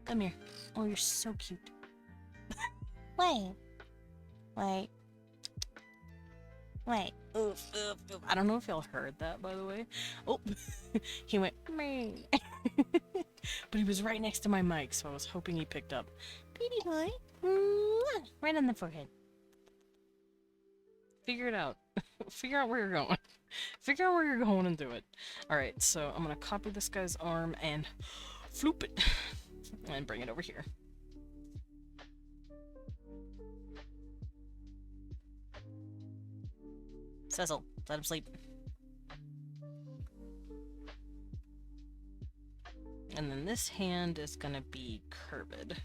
Come here. Oh, you're so cute. Wait. Wait. Wait. Oof, oof, oof. I don't know if y'all heard that, by the way. Oh, he went, me. But he was right next to my mic, so I was hoping he picked up. Baby boy. Mwah. Right on the forehead. Figure it out. Figure out where you're going. Figure out where you're going and do it. Alright, so I'm gonna copy this guy's arm and floop it. And bring it over here. Cecil, let him sleep. And then this hand is gonna be curved.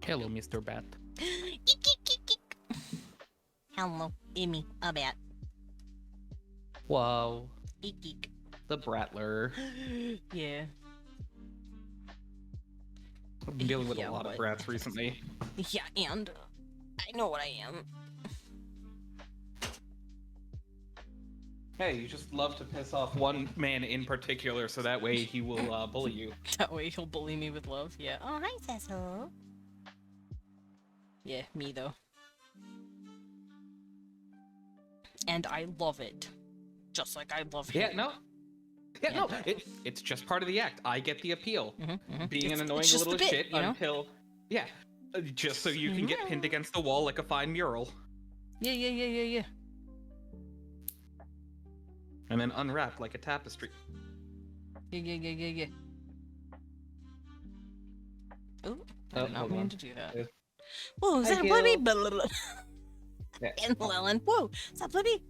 Hello, Mr. Bat. Eek, eek, eek, eek. Hello, Emmy, a bat. Wow. Eek, eek. The Bratler. Yeah. I've been dealing with Yeah, a lot what? of brats recently. Yeah, and I know what I am. Hey, you just love to piss off one man in particular, so that way he will bully you. That way he'll bully me with love. Yeah. Oh, hi, Cecil. Yeah, me though. And I love it. Just like I love him. Yeah, no. Yeah, no. It's just part of the act. I get the appeal. Being an annoying just little the bit, shit you know? until... Yeah. Just so you can get pinned against the wall like a fine mural. Yeah. And then unwrapped like a tapestry. Yeah. Ooh, I Oh, did not hold mean on. to do that. Yeah. Whoa, is Hi, that a Gil. Blibby? Yeah. And Llewellyn. Whoa, is that Blibby?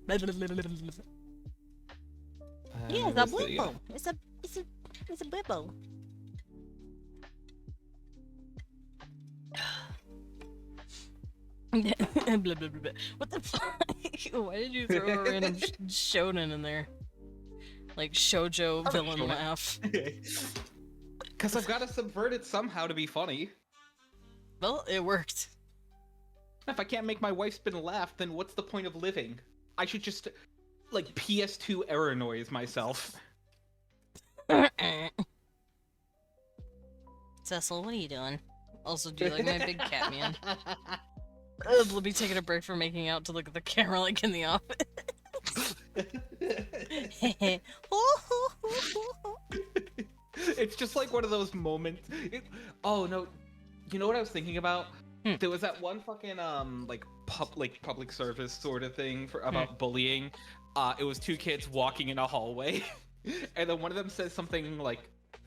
Yeah, it's a where's the- blibbo. It's a blibbo. What the fuck? Why did you throw a random shonen in there? Like shoujo villain shonen. laugh. Because I've got to subvert it somehow to be funny. Well, it worked. If I can't make my wife spin laugh, then what's the point of living? I should just, like, PS2 error noise myself. Cecil, what are you doing? Also, do you like my big cat man? Let me taking a break from making out to look at the camera like in the office. It's just like one of those moments. Oh no, you know what I was thinking about? There was that one fucking like public service sort of thing about bullying. It was two kids walking in a hallway, and then one of them says something like,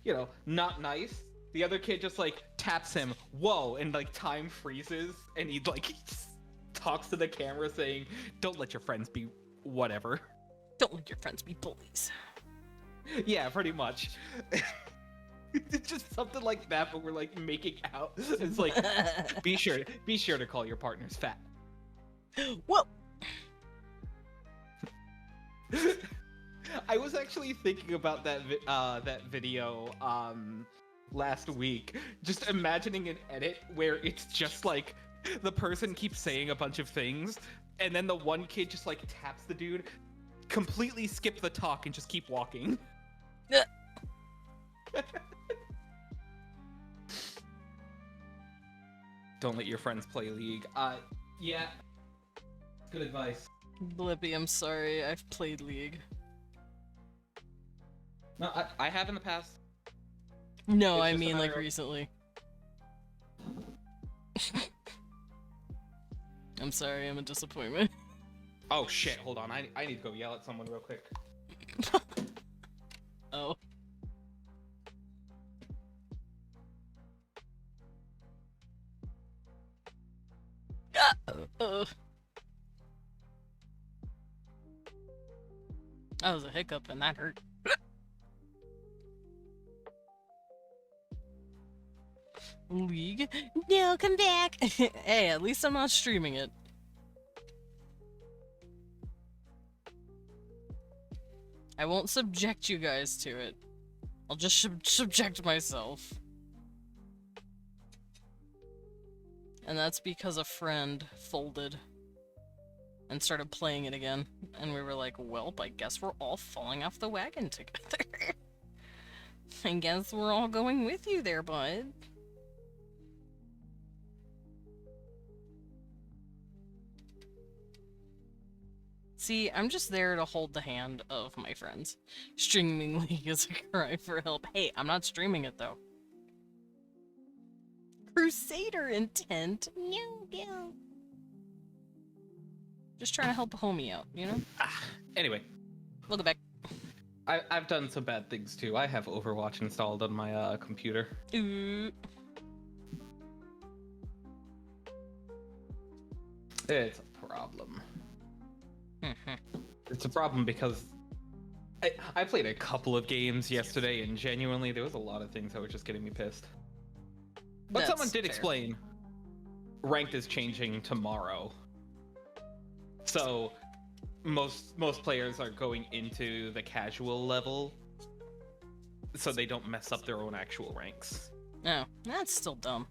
you know, not nice. The other kid just like taps him, whoa, and like time freezes, and he like talks to the camera saying, "Don't let your friends be whatever." Don't let your friends be bullies. Yeah, pretty much. It's just something like that, but we're like making out. It's like, be sure to call your partners fat. Whoa! I was actually thinking about that video last week, just imagining an edit where it's just like the person keeps saying a bunch of things, and then the one kid just like taps the dude, completely skip the talk, and just keep walking. Don't let your friends play League. Yeah. Good advice. Blippy, I'm sorry. I've played League. No, I have in the past. No, It's I just a mean like matter of- recently. I'm sorry, I'm a disappointment. Oh shit, hold on. I need to go yell at someone real quick. Oh. That was a hiccup and that hurt. League? No, come back. Hey, at least I'm not streaming it. I won't subject you guys to it. I'll just subject myself. And that's because a friend folded and started playing it again. And we were like, well, I guess we're all falling off the wagon together. I guess we're all going with you there, bud. See, I'm just there to hold the hand of my friends. Streaming League is a cry for help. Hey, I'm not streaming it though. Crusader intent? No, no. Just trying to help a homie out, you know? Anyway, We'll go back. I've done some bad things too. I have Overwatch installed on my computer. Ooh. It's a problem. Mhm. It's a problem because I played a couple of games yesterday, and genuinely there was a lot of things that were just getting me pissed. But That's someone did fair. explain ranked is changing tomorrow. So most players are going into the casual level so they don't mess up their own actual ranks. No, that's still dumb.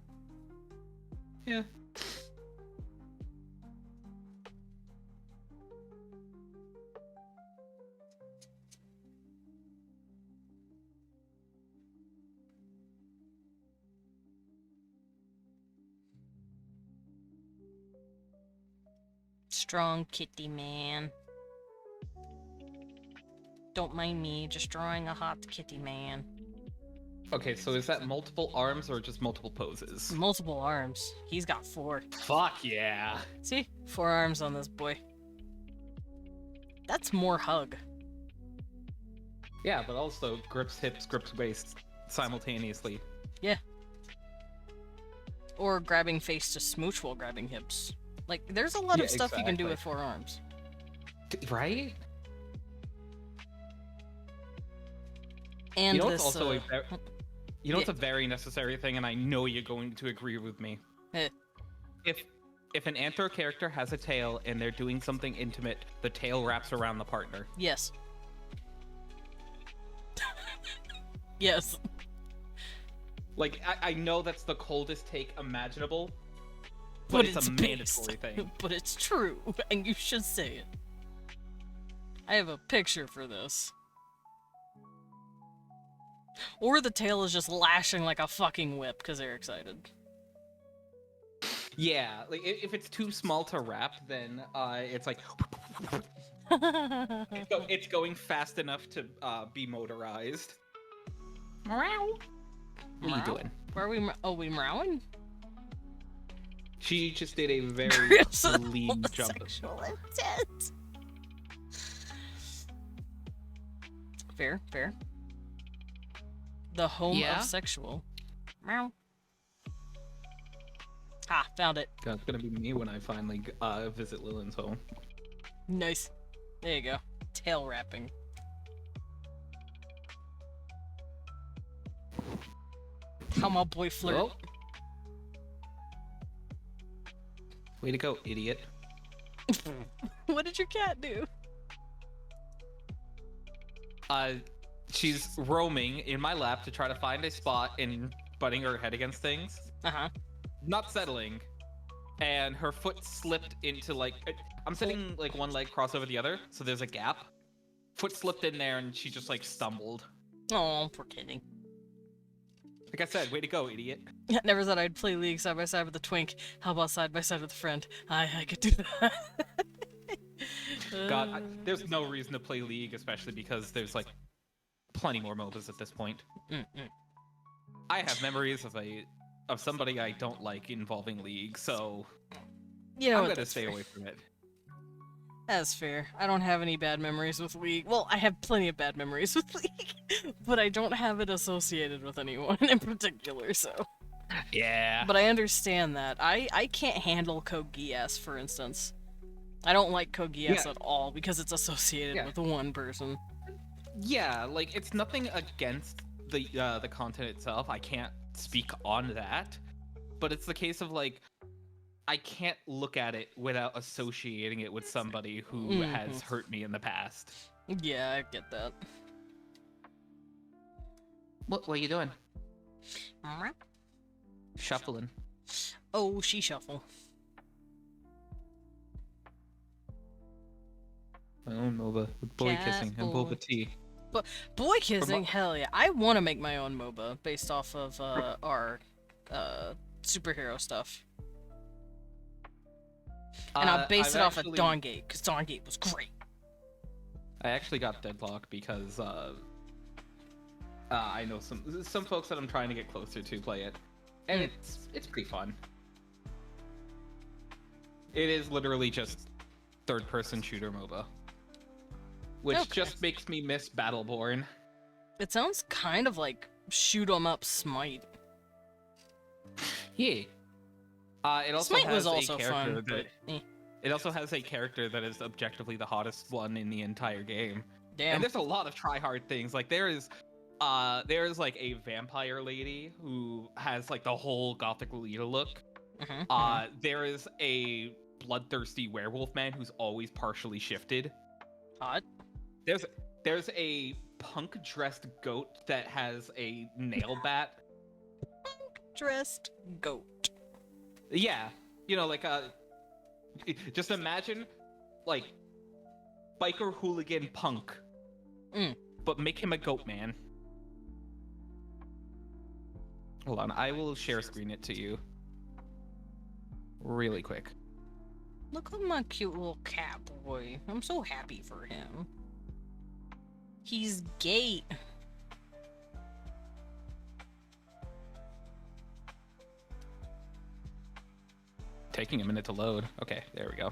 Yeah. Strong kitty man. Don't mind me, just drawing a hot kitty man. Okay, so is that multiple arms or just multiple poses? Multiple arms. He's got 4. Fuck yeah. See? 4 arms on this boy. That's more hug. Yeah, but also grips hips, grips waist simultaneously. Yeah. Or grabbing face to smooch while grabbing hips. Like, there's a lot Yeah, of stuff you can do exactly. with 4 arms. Right? And You know this, what's also you know yeah. it's a very necessary thing, and I know you're going to agree with me. Eh. If an Anthro character has a tail and they're doing something intimate, the tail wraps around the partner. Yes. Yes. Like, I know that's the coldest take imaginable, But it's a based. mandatory thing. But it's true, and you should say it. I have a picture for this. Or the tail is just lashing like a fucking whip because they're excited. Yeah, like if it's too small to wrap, then it's like it's going fast enough to be motorized. Meow. What are you doing? Where are we? We meowing? She just did a very clean jump. Sexual intent. Fair, fair. The home Yeah? of sexual. Meow. Ah, found it. That's gonna be me when I finally visit Lillian's home. Nice. There you go. Tail wrapping. How my boy flirt. Oh. Way to go, idiot. What did your cat do? She's roaming in my lap to try to find a spot and butting her head against things. Uh-huh. Not settling. And her foot slipped into like... I'm sitting like one leg crossed over the other, so there's a gap. Foot slipped in there and she just like stumbled. Oh, poor kitty. Like I said, way to go, idiot. Never thought I'd play League side by side with a twink. How about side by side with a friend? I could do that. God, there's no reason to play League, especially because there's like plenty more MOBAs at this point. I have memories of somebody I don't like involving League, so You know I'm what, gonna that's stay fair. away from it. That's fair. I don't have any bad memories with League. Well, I have plenty of bad memories with League, but I don't have it associated with anyone in particular, so. Yeah. But I understand that. I can't handle Code Geass, for instance. I don't like Code Geass at all because it's associated with one person. Yeah, like it's nothing against the content itself. I can't speak on that, but it's the case of like I can't look at it without associating it with somebody who has hurt me in the past. Yeah, I get that. What are you doing? Shuffling. Oh, she shuffle. My own MOBA with boy kissing and boba tea. But boy kissing, hell yeah! I want to make my own MOBA based off of our superhero stuff. And I'll base it off of Dawngate, because Dawngate was great. I actually got Deadlock because I know some folks that I'm trying to get closer to play it, and it's pretty fun. It is literally just third-person shooter MOBA, which just makes me miss Battleborn. It sounds kind of like shoot 'em up Smite. Yeah. It also Smite has was also a character fun, but it also has a character that is objectively the hottest one in the entire game. damn. And there's a lot of try-hard things. Like there's like a vampire lady who has like the whole gothic Lolita look. There is a bloodthirsty werewolf man who's always partially shifted. Hot. There's a punk-dressed goat that has a nail bat. Dressed goat. Yeah, you know, like just imagine like biker hooligan punk, but make him a goat man. Hold on, I will share screen it to you really quick. Look at my cute little cat boy. I'm so happy for him. He's gay. Taking a minute to load. Okay, there we go.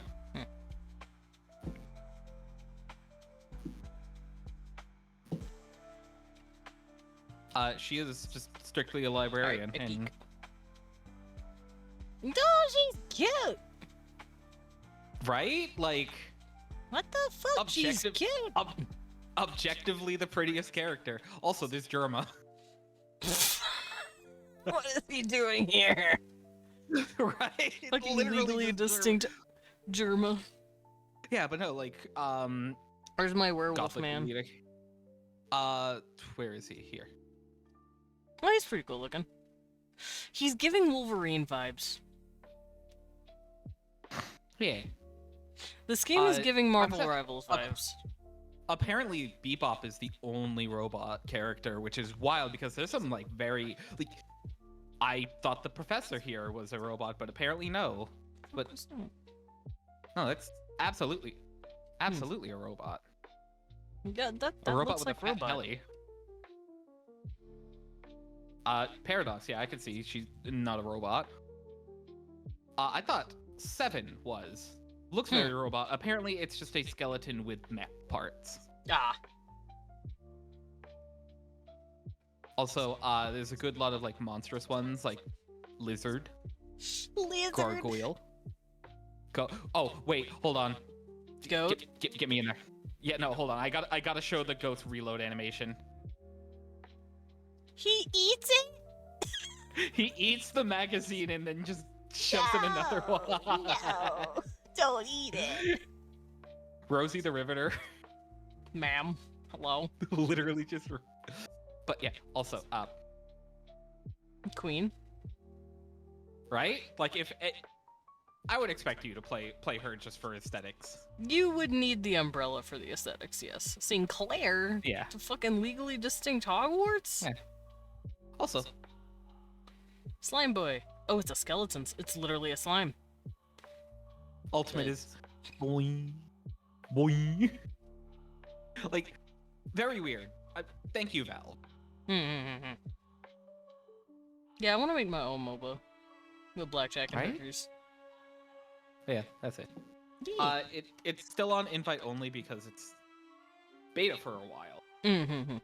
She is just strictly a librarian. And... Oh, she's cute. Right? Like... What the fuck? She's cute. Objectively the prettiest character. Also, there's Germa. What is he doing here? Right? Fucking legally distinct Germa. Yeah, but no, like, Where's my werewolf man? leader. Where is he? Here. Oh, he's pretty cool looking. He's giving Wolverine vibes. Yeah. This game is giving Marvel Rivals vibes. Apparently, Bebop is the only robot character, which is wild because there's some, like, very... like, I thought the professor here was a robot, but apparently no. But... no, that's absolutely a robot. Yeah, that a robot looks with like a fat robot. belly. Paradox, yeah, I can see she's not a robot. I thought 7 was. Looks very robot. Apparently, it's just a skeleton with mech parts. Ah. Also, there's a good lot of, like, monstrous ones, like Lizard. Lizard. Gargoyle. Oh, wait, hold on. Goat. Get me in there. Yeah, no, hold on. I gotta show the goat's reload animation. He eats it? He eats the magazine and then just shoves in another one. No, don't eat it. Rosie the Riveter. Ma'am. Hello. Literally just. But yeah, also, Queen. right? Like if I would expect you to play her just for aesthetics. You would need the umbrella for the aesthetics, yes. Seeing Claire Yeah. to fucking legally distinct Hogwarts? Yeah. Also, Slime boy. Oh, it's a skeleton. It's literally a slime. ultimate is boing, boing. Like, very weird. Thank you, Val. Hmm. Yeah, I want to make my own MOBA. With blackjack and Right? hookers. Yeah, that's it. Yeah. It's still on invite only because it's beta for a while. Mm-hmm.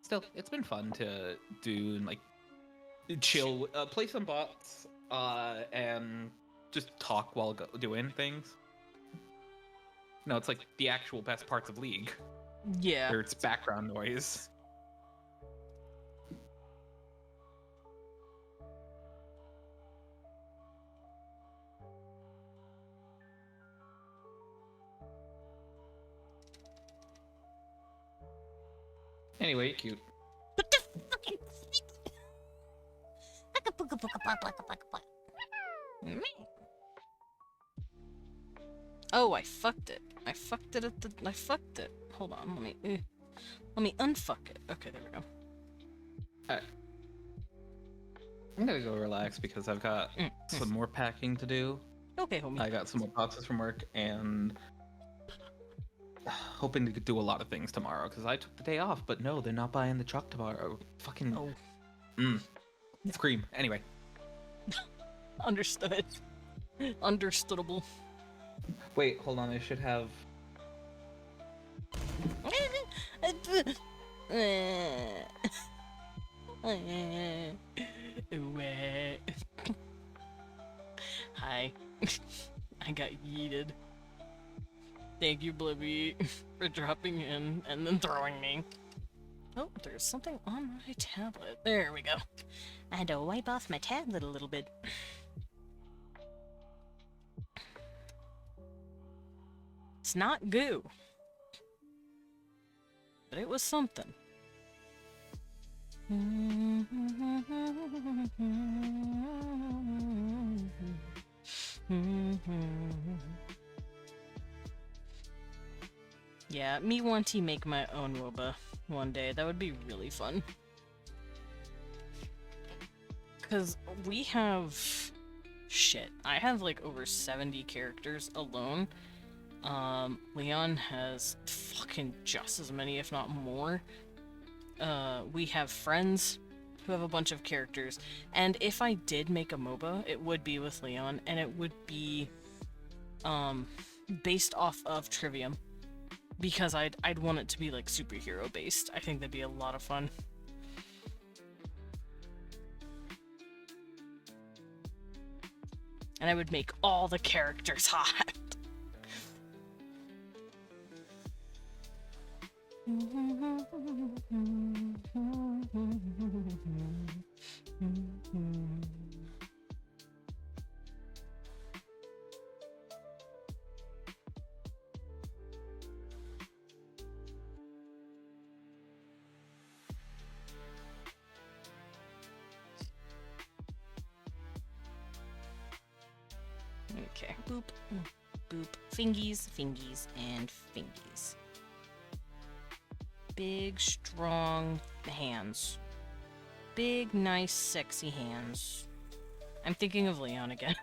Still, it's been fun to do and like chill, play some bots, and just talk while doing things. No, it's like the actual best parts of League, Yeah. where it's background noise. Anyway, cute. What the fucking? Oh, I fucked it. I fucked it at the. I fucked it. Hold on. Let me unfuck it. Okay, there we go. Alright. I'm gonna go relax because I've got some more packing to do. Okay, homie. I got some more boxes from work and hoping to do a lot of things tomorrow because I took the day off. But no, they're not buying the truck tomorrow. Fucking. Oh. Scream. Anyway. Understood. Understandable. Wait, hold on. I should have. Hi. I got yeeted. Thank you, Blibby, for dropping in and then throwing me. Oh, there's something on my tablet. There we go. I had to wipe off my tablet a little bit. It's not goo. But it was something. Yeah, me want to make my own WOBA one day. That would be really fun. Because we have... Shit. I have like over 70 characters alone. Leon has fucking just as many, if not more. We have friends who have a bunch of characters. And if I did make a MOBA, it would be with Leon, and it would be, based off of Trivium. Because I'd want it to be, like, superhero based. I think that'd be a lot of fun. And I would make all the characters hot. Okay. Boop, boop. Fingies, fingies, and fingies. Big, strong hands. Big, nice, sexy hands. I'm thinking of Leon again.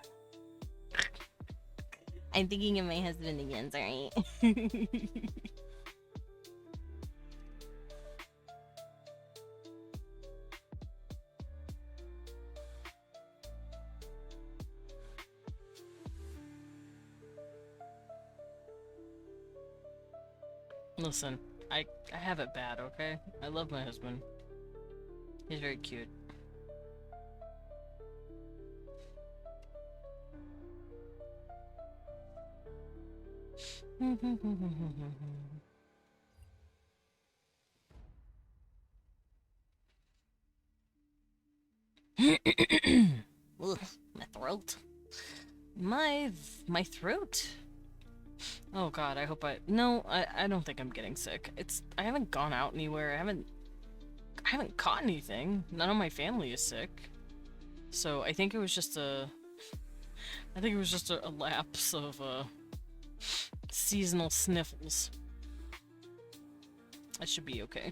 I'm thinking of my husband again, sorry. Listen, I have it bad, okay? I love my husband. He's very cute. Ugh, my throat. My throat. Oh god, I hope no, I don't think I'm getting sick. I haven't gone out anywhere. I haven't caught anything. None of my family is sick. So I think it was just a lapse of seasonal sniffles. I should be okay.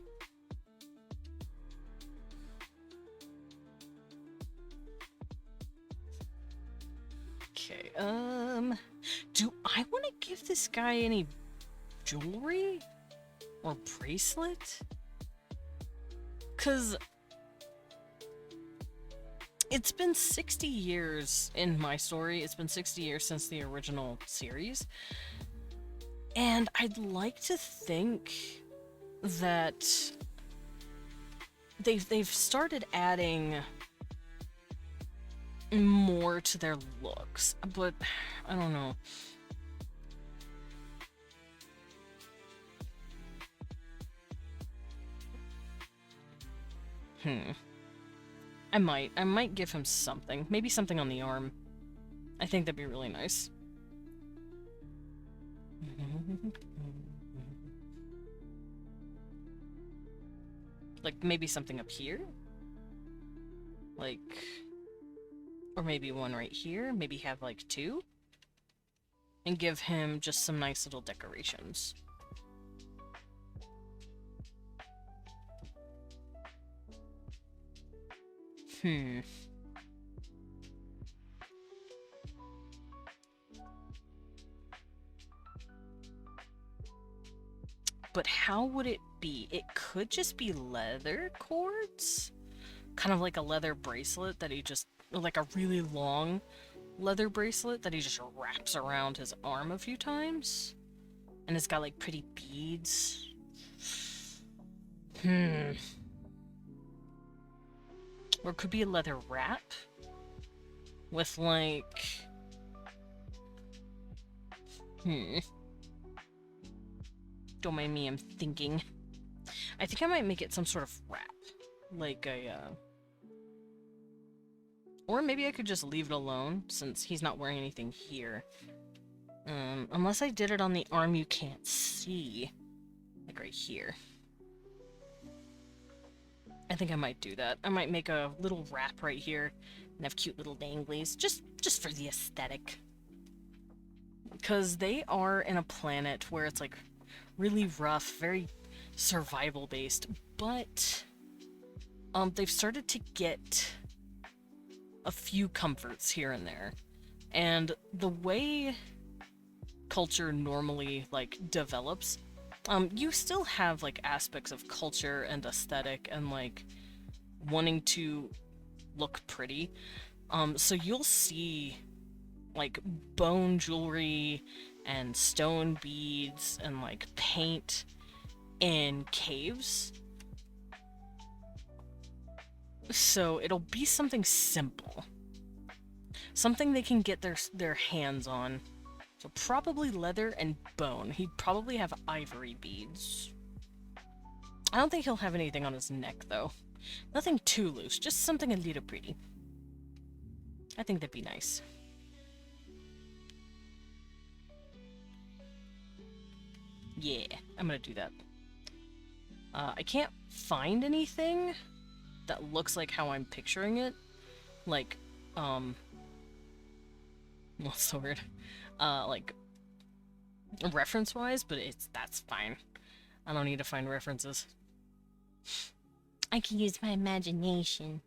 Okay, do I want to give this guy any jewelry? Or bracelet? 'Cause it's been 60 years in my story. It's been 60 years since the original series. And I'd like to think that they've started adding more to their looks, but I don't know. I might give him something. Maybe something on the arm. I think that'd be really nice. Like, maybe something up here? Like... Or maybe one right here? Maybe have, like, two? And give him just some nice little decorations. But how would it be? It could just be leather cords? Kind of like a leather bracelet that he just... Like a really long leather bracelet that he just wraps around his arm a few times? And it's got, like, pretty beads. Or it could be a leather wrap with, like... Don't mind me, I'm thinking. I think I might make it some sort of wrap. Like a, Or maybe I could just leave it alone, since he's not wearing anything here. Unless I did it on the arm you can't see. Like right here. I think I might do that. I might make a little wrap right here and have cute little danglies, just for the aesthetic. Because they are in a planet where it's like really rough, very survival based, but they've started to get a few comforts here and there. And the way culture normally like develops, you still have like aspects of culture and aesthetic and like wanting to look pretty. So you'll see like bone jewelry and stone beads and like paint in caves. So it'll be something simple. Something they can get their hands on. So probably leather and bone. He'd probably have ivory beads. I don't think he'll have anything on his neck, though. Nothing too loose, just something a little pretty. I think that'd be nice. Yeah, I'm gonna do that. I can't find anything that looks like how I'm picturing it. Like, what's the word? Like, reference-wise, but that's fine. I don't need to find references. I can use my imagination.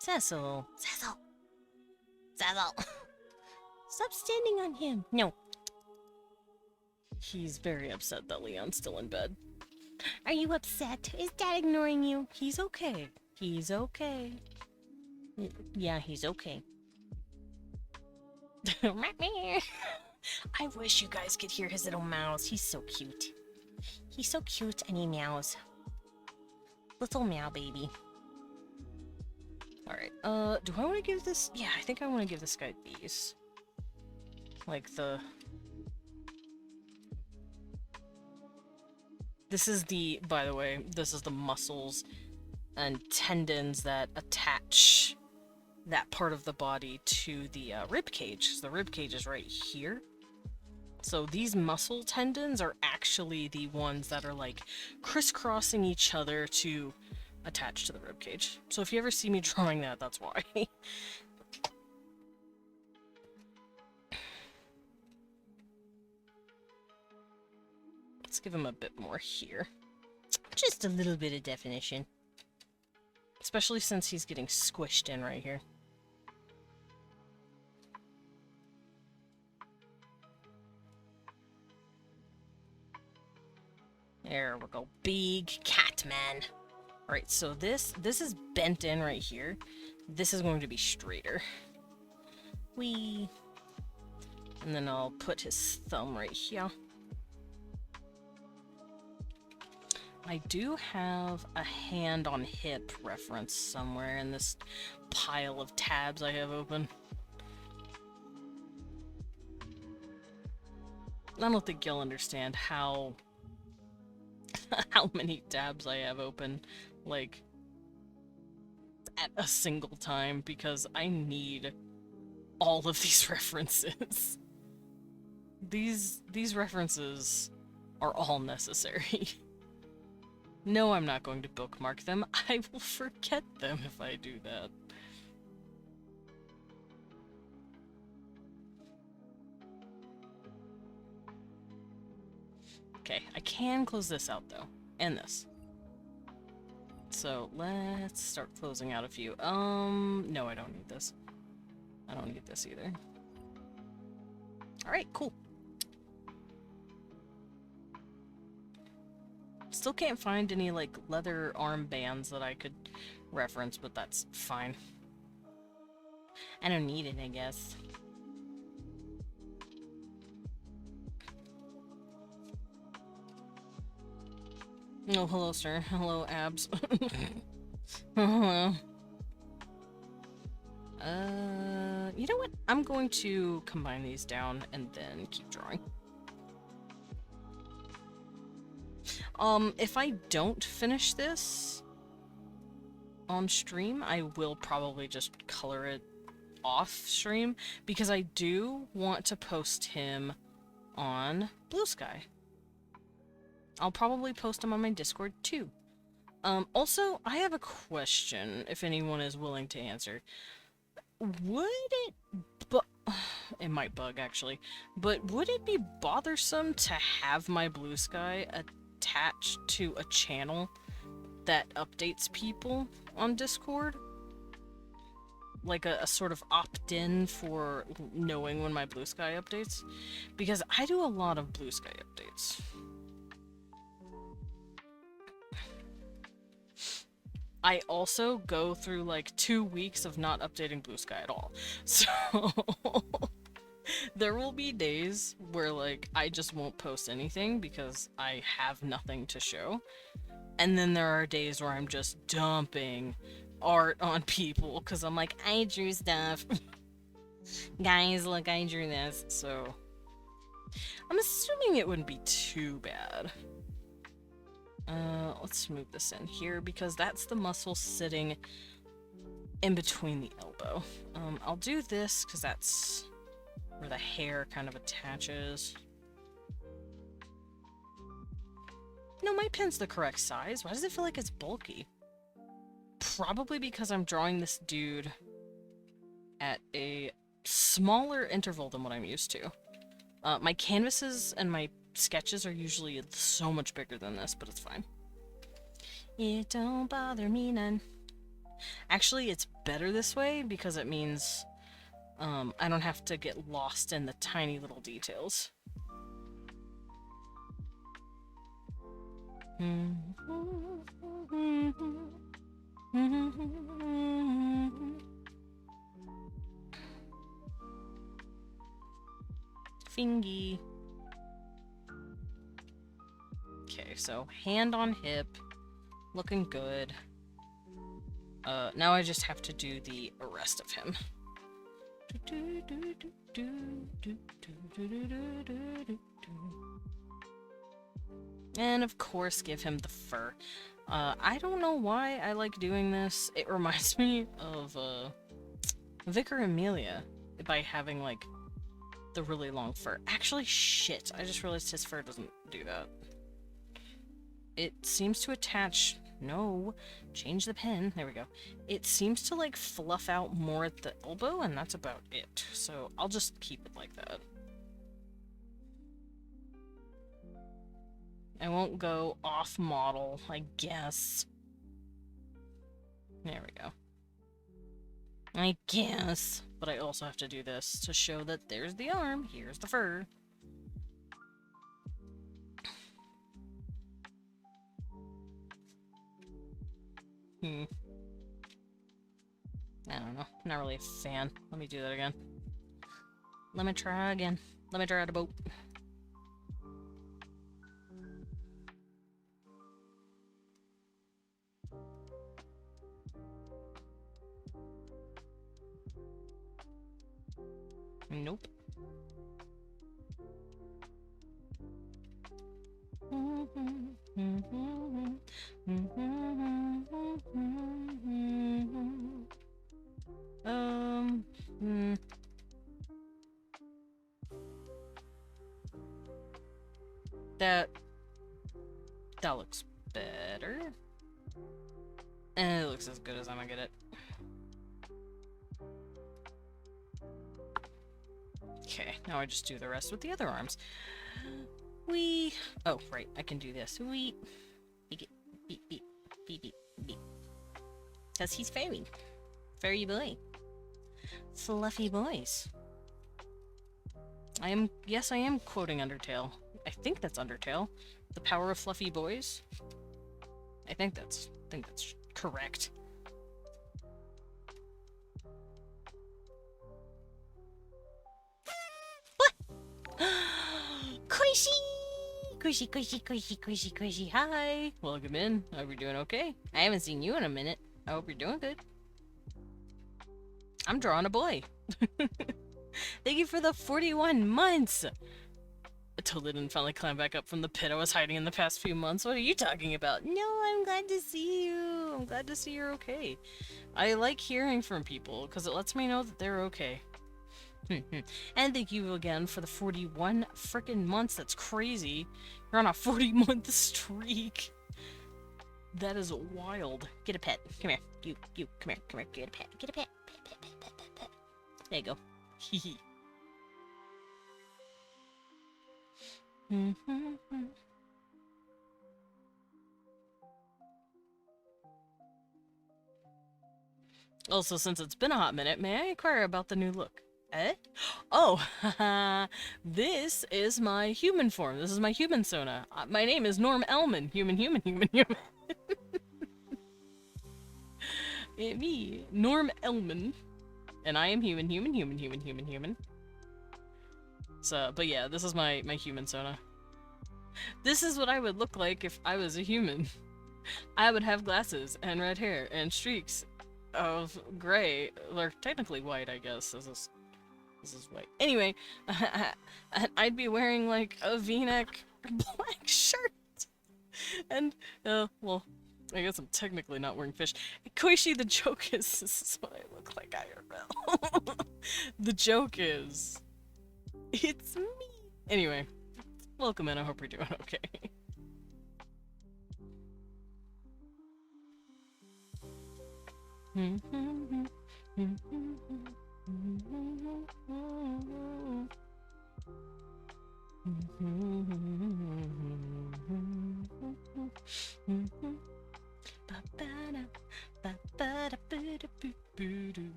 Cecil. Cecil. Cecil. Stop standing on him. No. He's very upset that Leon's still in bed. Are you upset? Is Dad ignoring you? He's okay. He's okay. Yeah, he's okay. I wish you guys could hear his little mouse. He's so cute. He's so cute and he meows. Little meow baby. Alright, do I want to give this... Yeah, I think I want to give this guy these. Like the... This is the, by the way, this is the muscles and tendons that attach that part of the body to the rib cage. So the rib cage is right here. So these muscle tendons are actually the ones that are like crisscrossing each other to attach to the rib cage. So if you ever see me drawing that, that's why. Let's give him a bit more here. Just a little bit of definition. Especially since he's getting squished in right here. There we go. Big cat man. Alright, so this is bent in right here. This is going to be straighter. Whee! And then I'll put his thumb right here. I do have a hand on hip reference somewhere in this pile of tabs I have open. I don't think you'll understand how how many tabs I have open, like, at a single time, because I need all of these references. These references are all necessary. No, I'm not going to bookmark them. I will forget them if I do that. Okay, I can close this out though, and this. So let's start closing out a few. No, I don't need this. I don't need this either. Alright, cool. Still can't find any, like, leather armbands that I could reference, but that's fine. I don't need it, I guess. Oh, hello, sir. Hello, abs. Hello. You know what? I'm going to combine these down and then keep drawing. If I don't finish this on stream, I will probably just color it off stream, because I do want to post him on Blue Sky. I'll probably post him on my Discord too. Also, I have a question, if anyone is willing to answer. Would it it might bug, actually, but would it be bothersome to have my Blue Sky attached to a channel that updates people on Discord? Like a sort of opt-in for knowing when my Blue Sky updates? Because I do a lot of Blue Sky updates. I also go through like 2 weeks of not updating Blue Sky at all. So there will be days where like I just won't post anything because I have nothing to show. And then there are days where I'm just dumping art on people because I'm like, I drew stuff. Guys, look, I drew this. So I'm assuming it wouldn't be too bad. Let's move this in here because that's the muscle sitting in between the elbow. I'll do this because that's where the hair kind of attaches. No, my pen's the correct size. Why does it feel like it's bulky? Probably because I'm drawing this dude at a smaller interval than what I'm used to. My canvases and my sketches are usually so much bigger than this, but it's fine. It don't bother me none. Actually, it's better this way because it means I don't have to get lost in the tiny little details. Fingy. Okay, so hand on hip, looking good. Now I just have to do the rest of him. And of course, give him the fur. I don't know why I like doing this. It reminds me of Vicar Amelia by having like the really long fur. Actually, shit, I just realized his fur doesn't do that. It seems to attach... No, change the pin. There we go. It seems to like fluff out more at the elbow, and that's about it. So I'll just keep it like that. I won't go off model, I guess. There we go. I guess. But I also have to do this to show that there's the arm, here's the fur. I don't know. Not really a fan. Let me do that again. Let me try again. Let me try the boat. Nope. That looks better. And it looks as good as I'm gonna get it. Okay, now I just do the rest with the other arms. Wee. Oh, right, I can do this. Wee. Beep, beep, beep, beep, beep, beep. Because he's fairy. Fairy boy. Fluffy boys. Yes, I am quoting Undertale. I think that's Undertale. The power of fluffy boys. I think that's correct. Squishy! Squishy, squishy, squishy, squishy, squishy. Hi! Welcome in. Hope you're doing okay. I haven't seen you in a minute. I hope you're doing good. I'm drawing a boy. Thank you for the 41 months! I totally didn't finally climb back up from the pit I was hiding in the past few months. What are you talking about? No, I'm glad to see you. I'm glad to see you're okay. I like hearing from people, because it lets me know that they're okay. And thank you again for the 41 frickin' months. That's crazy. You're on a 40-month streak. That is wild. Get a pet. Come here. You. Come here. Get a pet. Get a pet. Pet. There you go. Hehe. Also, since it's been a hot minute, may I inquire about the new look? Eh? Oh, haha. This is my human form. This is my human Sona. My name is Norm Elman. Human. Me, Norm Elman. And I am human. So, but yeah, this is my human Sona. This is what I would look like if I was a human. I would have glasses and red hair and streaks of gray, or technically white, I guess. This is white. Anyway, I'd be wearing like a V-neck black shirt. And, well, I guess I'm technically not wearing fish. Koishi, the joke is, this is what I look like IRL. The joke is, it's me. Anyway, welcome in, I hope you're doing okay.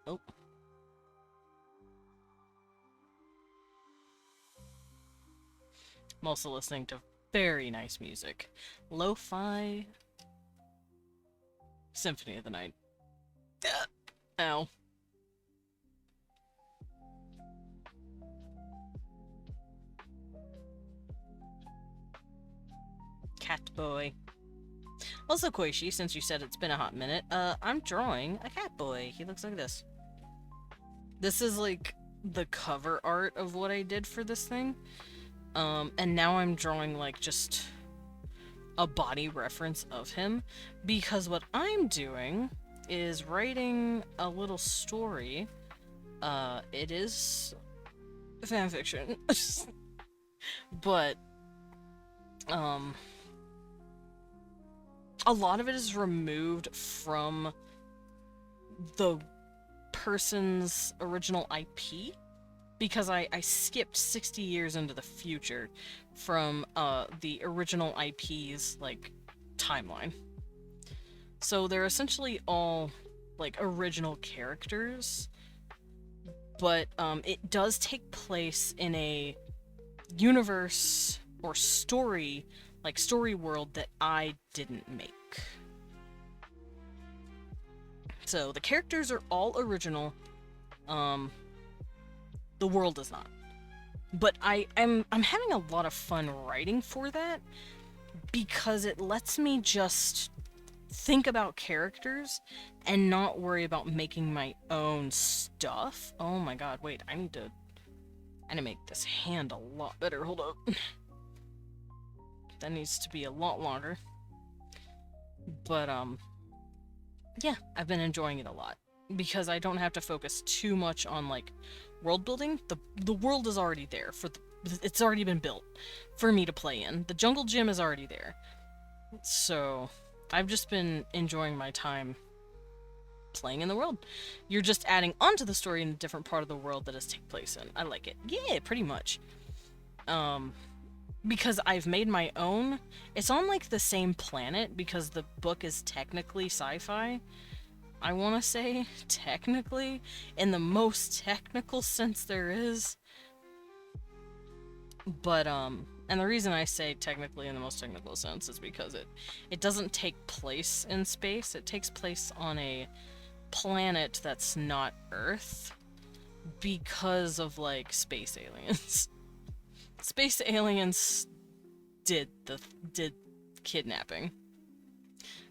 Oh. I'm also listening to very nice music. Lo-fi Symphony of the Night. Ow. Cat boy. Also, Koishi, since you said it's been a hot minute, I'm drawing a cat boy. He looks like this. This is like the cover art of what I did for this thing. And now I'm drawing like just a body reference of him, because what I'm doing is writing a little story. It is fanfiction, but a lot of it is removed from the person's original IP, because I skipped 60 years into the future from the original IP's like timeline. So they're essentially all like original characters, but it does take place in a universe or story, like story world, that I didn't make. So the characters are all original. The world is not. But I'm having a lot of fun writing for that, because it lets me just think about characters and not worry about making my own stuff. Oh my god, wait, I need to make this hand a lot better. Hold up. That needs to be a lot longer. But yeah, I've been enjoying it a lot, because I don't have to focus too much on like world building. The world is already there it's already been built for me to play in. The jungle gym is already there. So I've just been enjoying my time playing in the world. You're just adding onto the story in a different part of the world that is take place in. I like it. Yeah, pretty much. Because I've made my own. It's on like the same planet, because the book is technically sci-fi. I want to say technically, in the most technical sense there is. But and the reason I say technically in the most technical sense is because it doesn't take place in space. It takes place on a planet that's not Earth, because of like space aliens. Space aliens did kidnapping.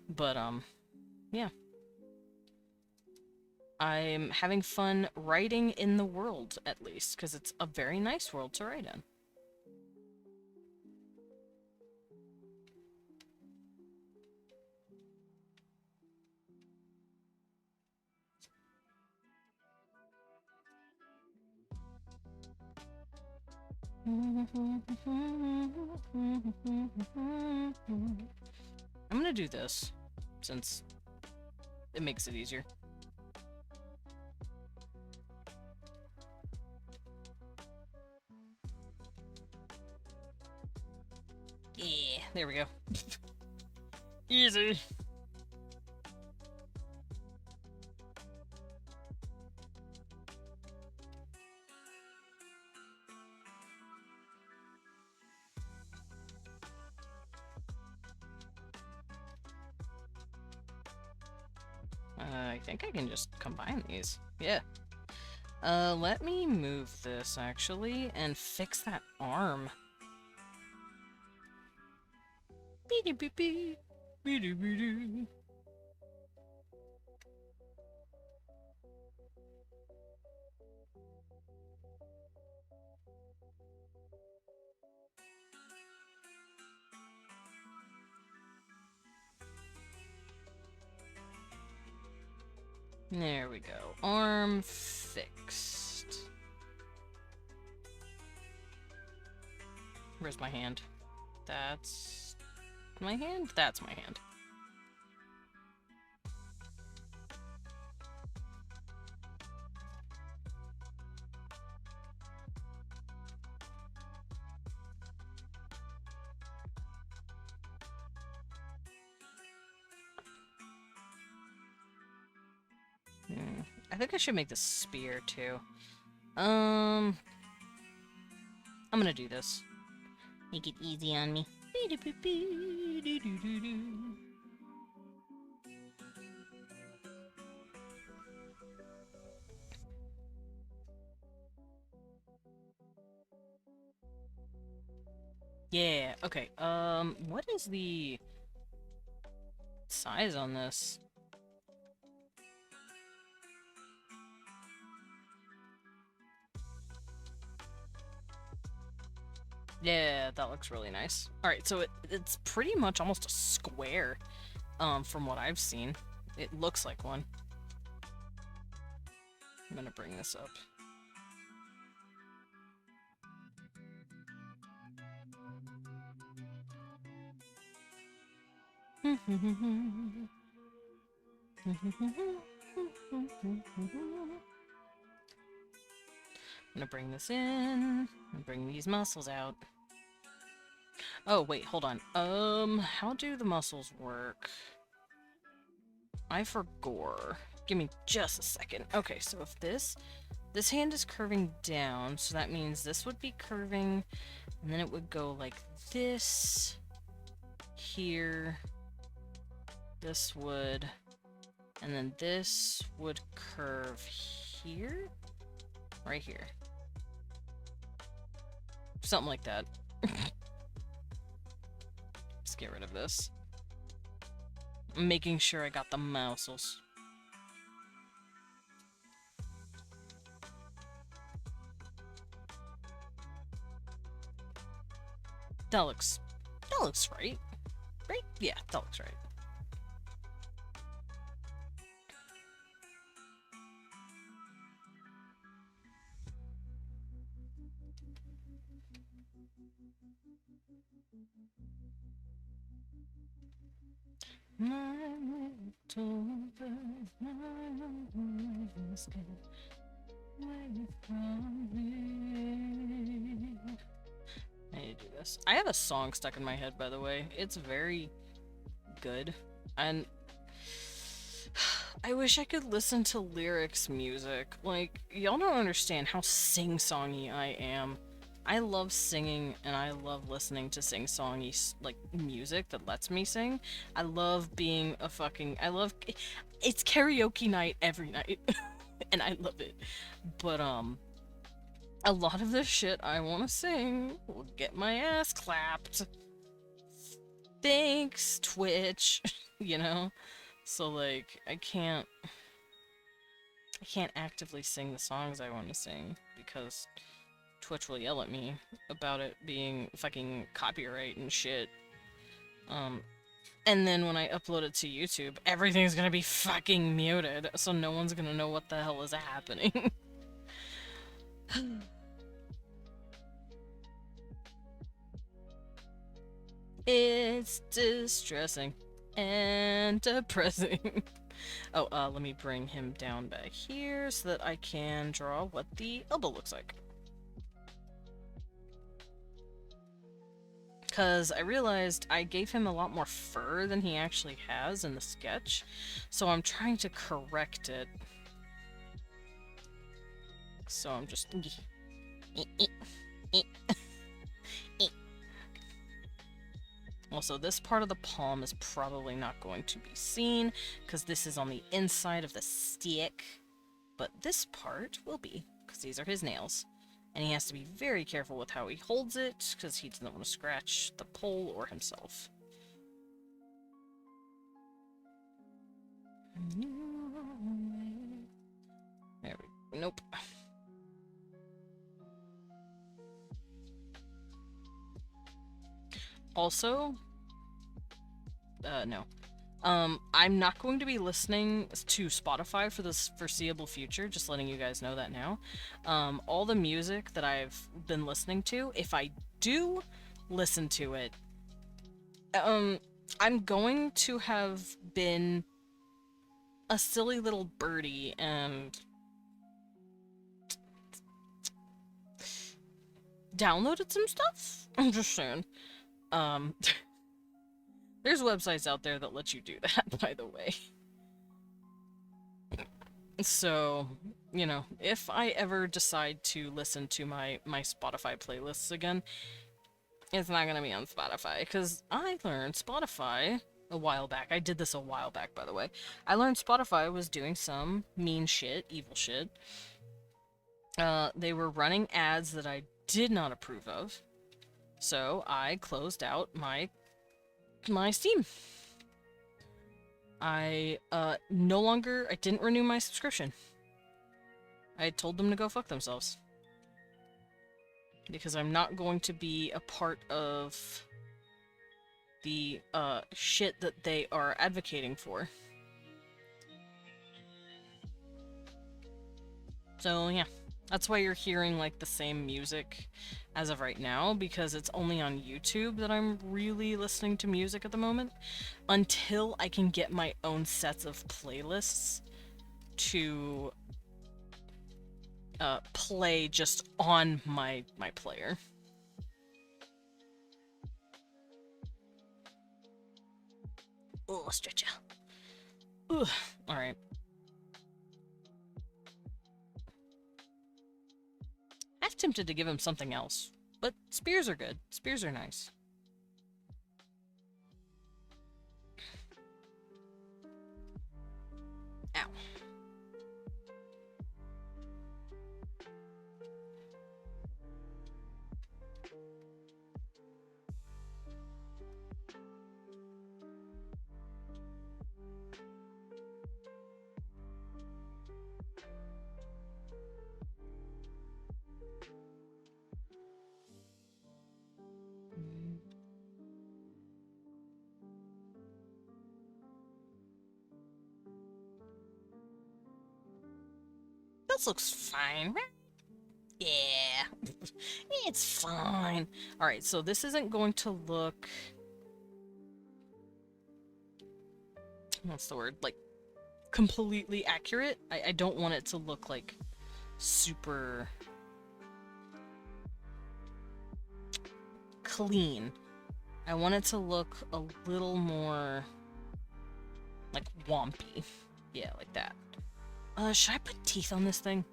But yeah. I'm having fun writing in the world, at least, because it's a very nice world to write in. I'm gonna do this, since it makes it easier. Yeah, there we go. Easy. I think I can just combine these. Yeah. Let me move this, actually, and fix that arm. Beep-beep-beep. Beep-beep-beep. There we go. Arm fixed. Where's my hand? That's my hand? That's my hand. I think I should make the spear, too. I'm gonna do this. Make it easy on me. Yeah, okay, what is the size on this? Yeah, that looks really nice. Alright, so it's pretty much almost a square, from what I've seen. It looks like one. I'm gonna bring this up. I'm gonna bring this in and bring these muscles out. Oh, wait, hold on. How do the muscles work? I forgot. Give me just a second. Okay, so if this hand is curving down, so that means this would be curving, and then it would go like this, here, this would, and then this would curve here, right here. Something like that. Let's get rid of this. I'm making sure I got the muscles. That looks right. Right? Yeah, that looks right. My little bird, my little sky, away from me. I need to do this. I have a song stuck in my head, by the way. It's very good. And I wish I could listen to lyrics music. Like, y'all don't understand how sing-songy I am. I love singing, and I love listening to sing-songy, like, music that lets me sing. I love being a fucking... It's karaoke night every night, and I love it. But, a lot of the shit I want to sing will get my ass clapped. Thanks, Twitch. You know? So, like, I can't actively sing the songs I want to sing because Twitch will yell at me about it being fucking copyright and shit. And then when I upload it to YouTube, everything's gonna be fucking muted, so no one's gonna know what the hell is happening. It's distressing and depressing. Oh, let me bring him down back here so that I can draw what the elbow looks like. Because I realized I gave him a lot more fur than he actually has in the sketch, so I'm trying to correct it. So I'm just... Also, this part of the palm is probably not going to be seen, because this is on the inside of the stick. But this part will be, because these are his nails. And he has to be very careful with how he holds it, because he doesn't want to scratch the pole or himself. There we go. Nope. Also, no. I'm not going to be listening to Spotify for this foreseeable future, just letting you guys know that now. All the music that I've been listening to, if I do listen to it, I'm going to have been a silly little birdie and downloaded some stuff. I'm just saying. There's websites out there that let you do that, by the way. So, you know, if I ever decide to listen to my Spotify playlists again, it's not gonna be on Spotify, because I learned Spotify a while back. I did this a while back, by the way. I learned Spotify was doing some mean shit, evil shit. They were running ads that I did not approve of, so I closed out my Steam. I didn't renew my subscription. I told them to go fuck themselves. because I'm not going to be a part of the shit that they are advocating for. So yeah, that's why you're hearing like the same music as of right now, because it's only on YouTube that I'm really listening to music at the moment, until I can get my own sets of playlists to play just on my player. Oh, stretcher. Ugh. Alright. I'm tempted to give him something else, but spears are good. Spears are nice. Ow. This looks fine, right? Yeah. It's fine. Alright, so this isn't going to look... What's the word? Like, completely accurate. I don't want it to look, like, super... clean. I want it to look a little more... like, wompy. Yeah, like that. Should I put teeth on this thing?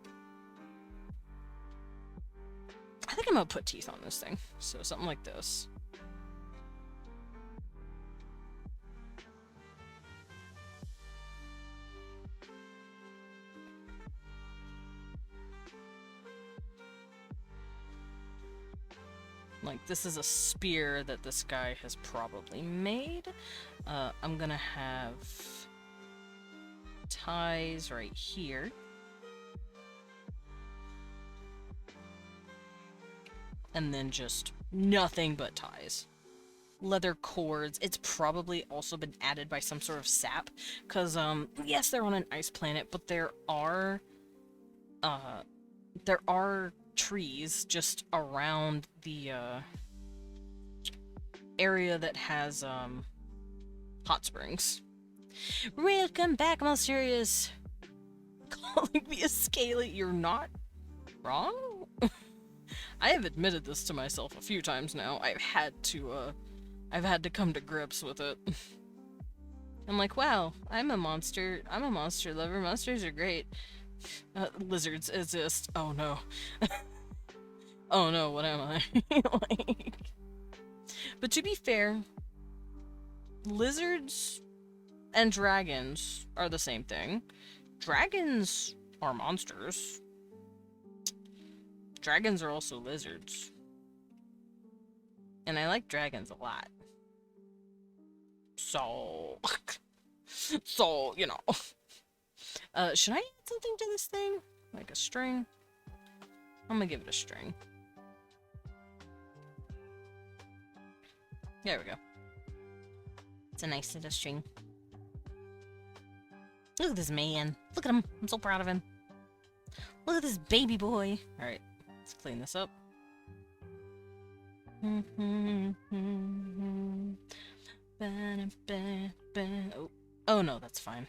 I think I'm gonna put teeth on this thing. So something like this. Like, this is a spear that this guy has probably made. I'm gonna have ties right here. And then just nothing but ties. Leather cords. It's probably also been added by some sort of sap. Because, yes, they're on an ice planet, but there are trees just around the, area that has, hot springs. Welcome back, Mysterious. Calling me a scaly, you're not wrong? I have admitted this to myself a few times now. I've had to come to grips with it. I'm like, wow, I'm a monster lover. Monsters are great. Lizards exist. Oh no. Oh no, what am I? Like... But to be fair, lizards and dragons are the same thing. Dragons are monsters. Dragons are also lizards. And I like dragons a lot. So... so, you know. Should I add something to this thing? Like a string? I'm gonna give it a string. There we go. It's a nice little string. Look at this man. Look at him. I'm so proud of him. Look at this baby boy. Alright, let's clean this up. Oh. Oh no, that's fine.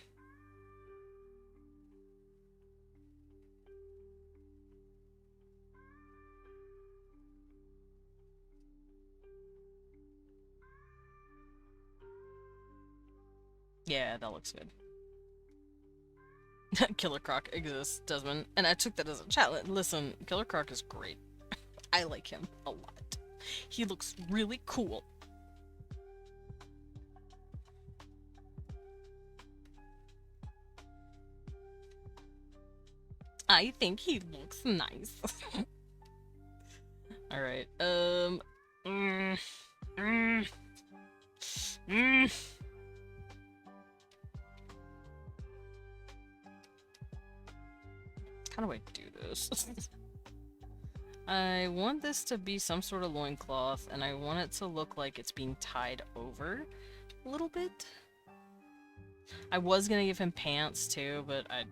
Yeah, that looks good. Killer Croc exists, Desmond, and I took that as a challenge. Listen, Killer Croc is great. I like him a lot. He looks really cool. I think he looks nice. Alright, How do I do this? I want this to be some sort of loincloth, and I want it to look like it's being tied over a little bit. I was gonna give him pants too, but I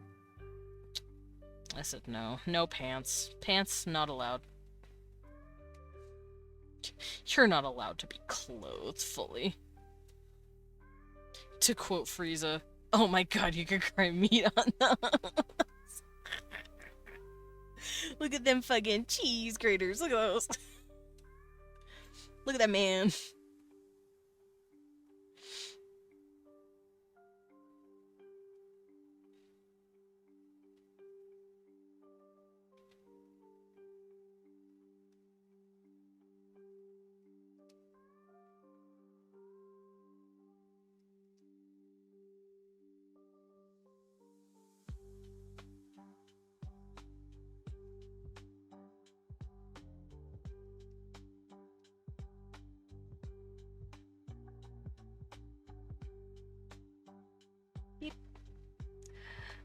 said no. No pants. Pants not allowed. You're not allowed to be clothed fully. To quote Frieza, oh my god, you could cry meat on those. Look at them fucking cheese graters. Look at those. Look at that man.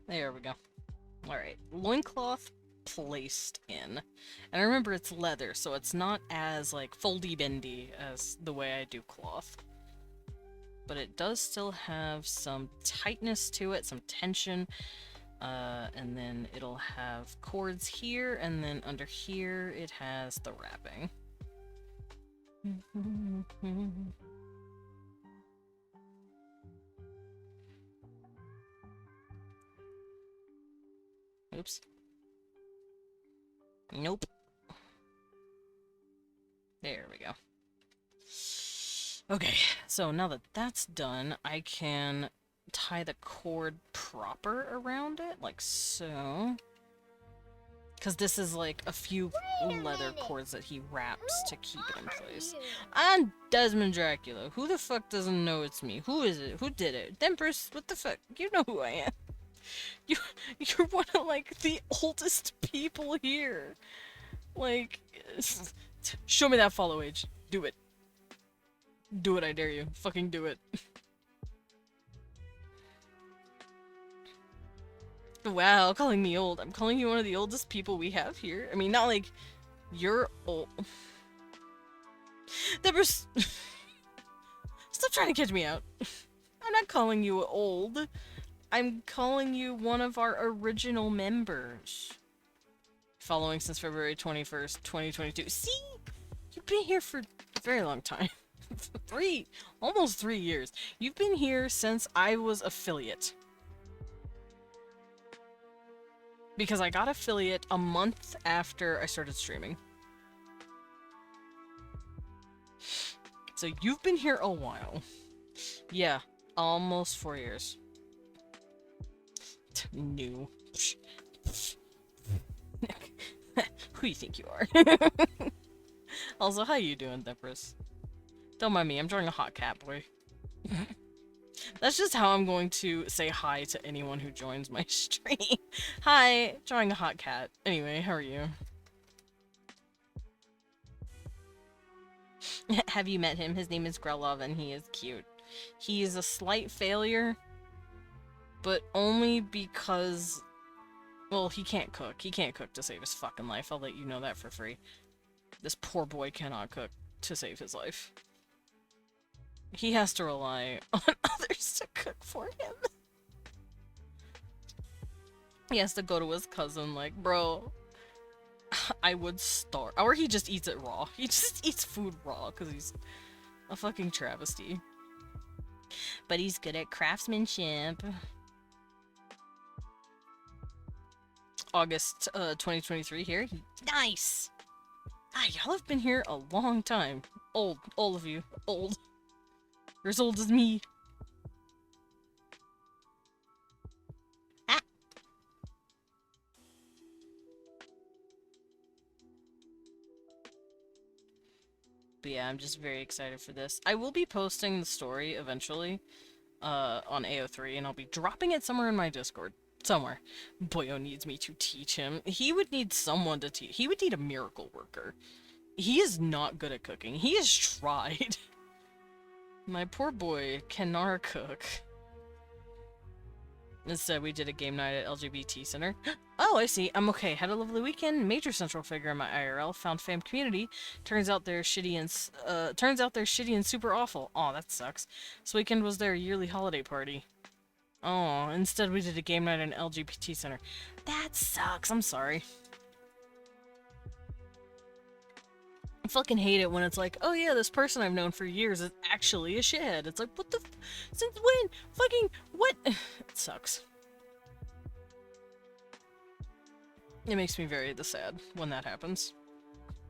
There we go. Alright, loincloth placed in. And remember, it's leather, so it's not as, like, foldy-bendy as the way I do cloth. But it does still have some tightness to it, some tension. And then it'll have cords here, and then under here it has the wrapping. Oops. Nope. There we go. Okay, so now that that's done, I can tie the cord proper around it, like so. Because this is like a few leather cords that he wraps to keep it in place. I'm Desmond Dracula. Who the fuck doesn't know it's me? Who is it? Who did it? Empress, what the fuck? You know who I am. You're one of, like, the oldest people here. Like, show me that follow age. Do it. Do it, I dare you. Fucking do it. Wow, calling me old. I'm calling you one of the oldest people we have here. I mean, not like you're old. Deborah, stop trying to catch me out. I'm not calling you old. I'm calling you one of our original members. Following since February 21st, 2022. See? You've been here for a very long time. Almost 3 years. You've been here since I was affiliate. Because I got affiliate a month after I started streaming. So you've been here a while. Yeah, almost 4 years. New. Who you think you are? Also, how you doing, Depress? Don't mind me, I'm drawing a hot cat boy. That's just how I'm going to say hi to anyone who joins my stream. Hi, drawing a hot cat. Anyway, how are you? Have you met him? His name is Grelov and he is cute. He is a slight failure, but only because, well, he can't cook. He can't cook to save his fucking life. I'll let you know that for free. This poor boy cannot cook to save his life. He has to rely on others to cook for him. He has to go to his cousin like, bro, I would starve. Or he just eats it raw. He just eats food raw because he's a fucking travesty. But he's good at craftsmanship. August 2023 here. Nice! Ah, y'all have been here a long time. Old. All of you. Old. You're as old as me. Ah. But yeah, I'm just very excited for this. I will be posting the story eventually on AO3, and I'll be dropping it somewhere in my Discord. Somewhere. Boyo needs me to teach him. He would need someone to teach. He would need a miracle worker. He is not good at cooking. He has tried. My poor boy cannot cook. Instead, we did a game night at LGBT Center. Oh, I see. I'm okay. Had a lovely weekend. Major central figure in my IRL. Found fam community. Turns out they're shitty and super awful. Aw, that sucks. This weekend was their yearly holiday party. Oh, instead we did a game night at an LGBT Center. That sucks. I'm sorry. I fucking hate it when it's like, oh yeah, this person I've known for years is actually a shithead. It's like, what the since when? Fucking what? It sucks. It makes me very sad when that happens.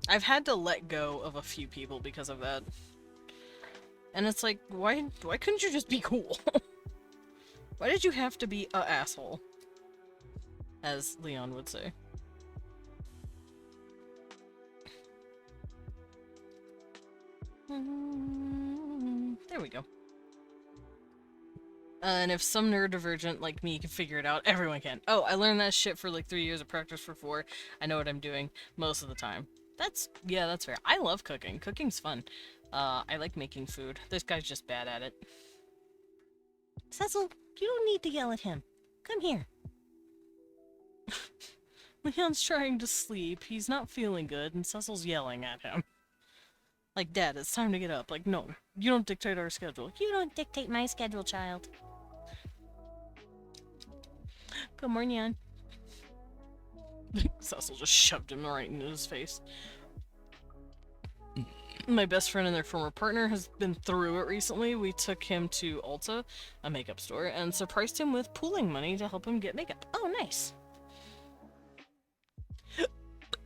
I've had to let go of a few people because of that. And it's like, why couldn't you just be cool? Why did you have to be a asshole? As Leon would say. There we go. And if some neurodivergent like me can figure it out, everyone can. Oh, I learned that shit for like 3 years of practice for 4. I know what I'm doing most of the time. That's fair. I love cooking. Cooking's fun. I like making food. This guy's just bad at it. Cecil, you don't need to yell at him. Come here. Leon's trying to sleep. He's not feeling good, and Cecil's yelling at him. Like, Dad, it's time to get up. Like, no, you don't dictate our schedule. You don't dictate my schedule, child. Good morning. Cecil just shoved him right into his face. My best friend and their former partner has been through it recently. We took him to Ulta, a makeup store, and surprised him with pooling money to help him get makeup. Oh, nice.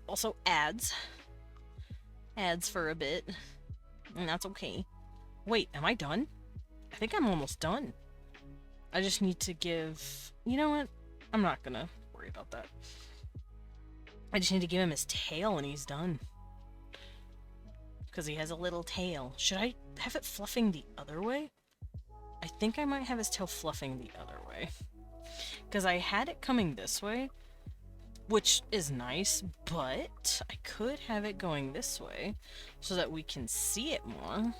Also, ads. Ads for a bit. And that's okay. Wait, am I done? I think I'm almost done. I just need to give... You know what? I'm not gonna worry about that. I just need to give him his tail and he's done. Because he has a little tail. Should I have it fluffing the other way? I think I might have his tail fluffing the other way. Because I had it coming this way, which is nice, but I could have it going this way so that we can see it more.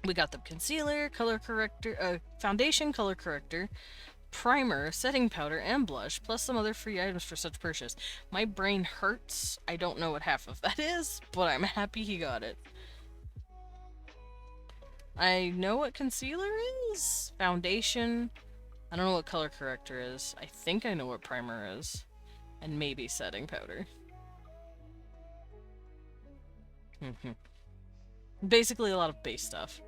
We got the concealer, color corrector, foundation, color corrector, primer, setting powder, and blush, plus some other free items for such purchase. My brain hurts. I don't know what half of that is, but I'm happy he got it. I know what concealer is, foundation. I don't know what color corrector is. I think I know what primer is, and maybe setting powder. Basically a lot of base stuff.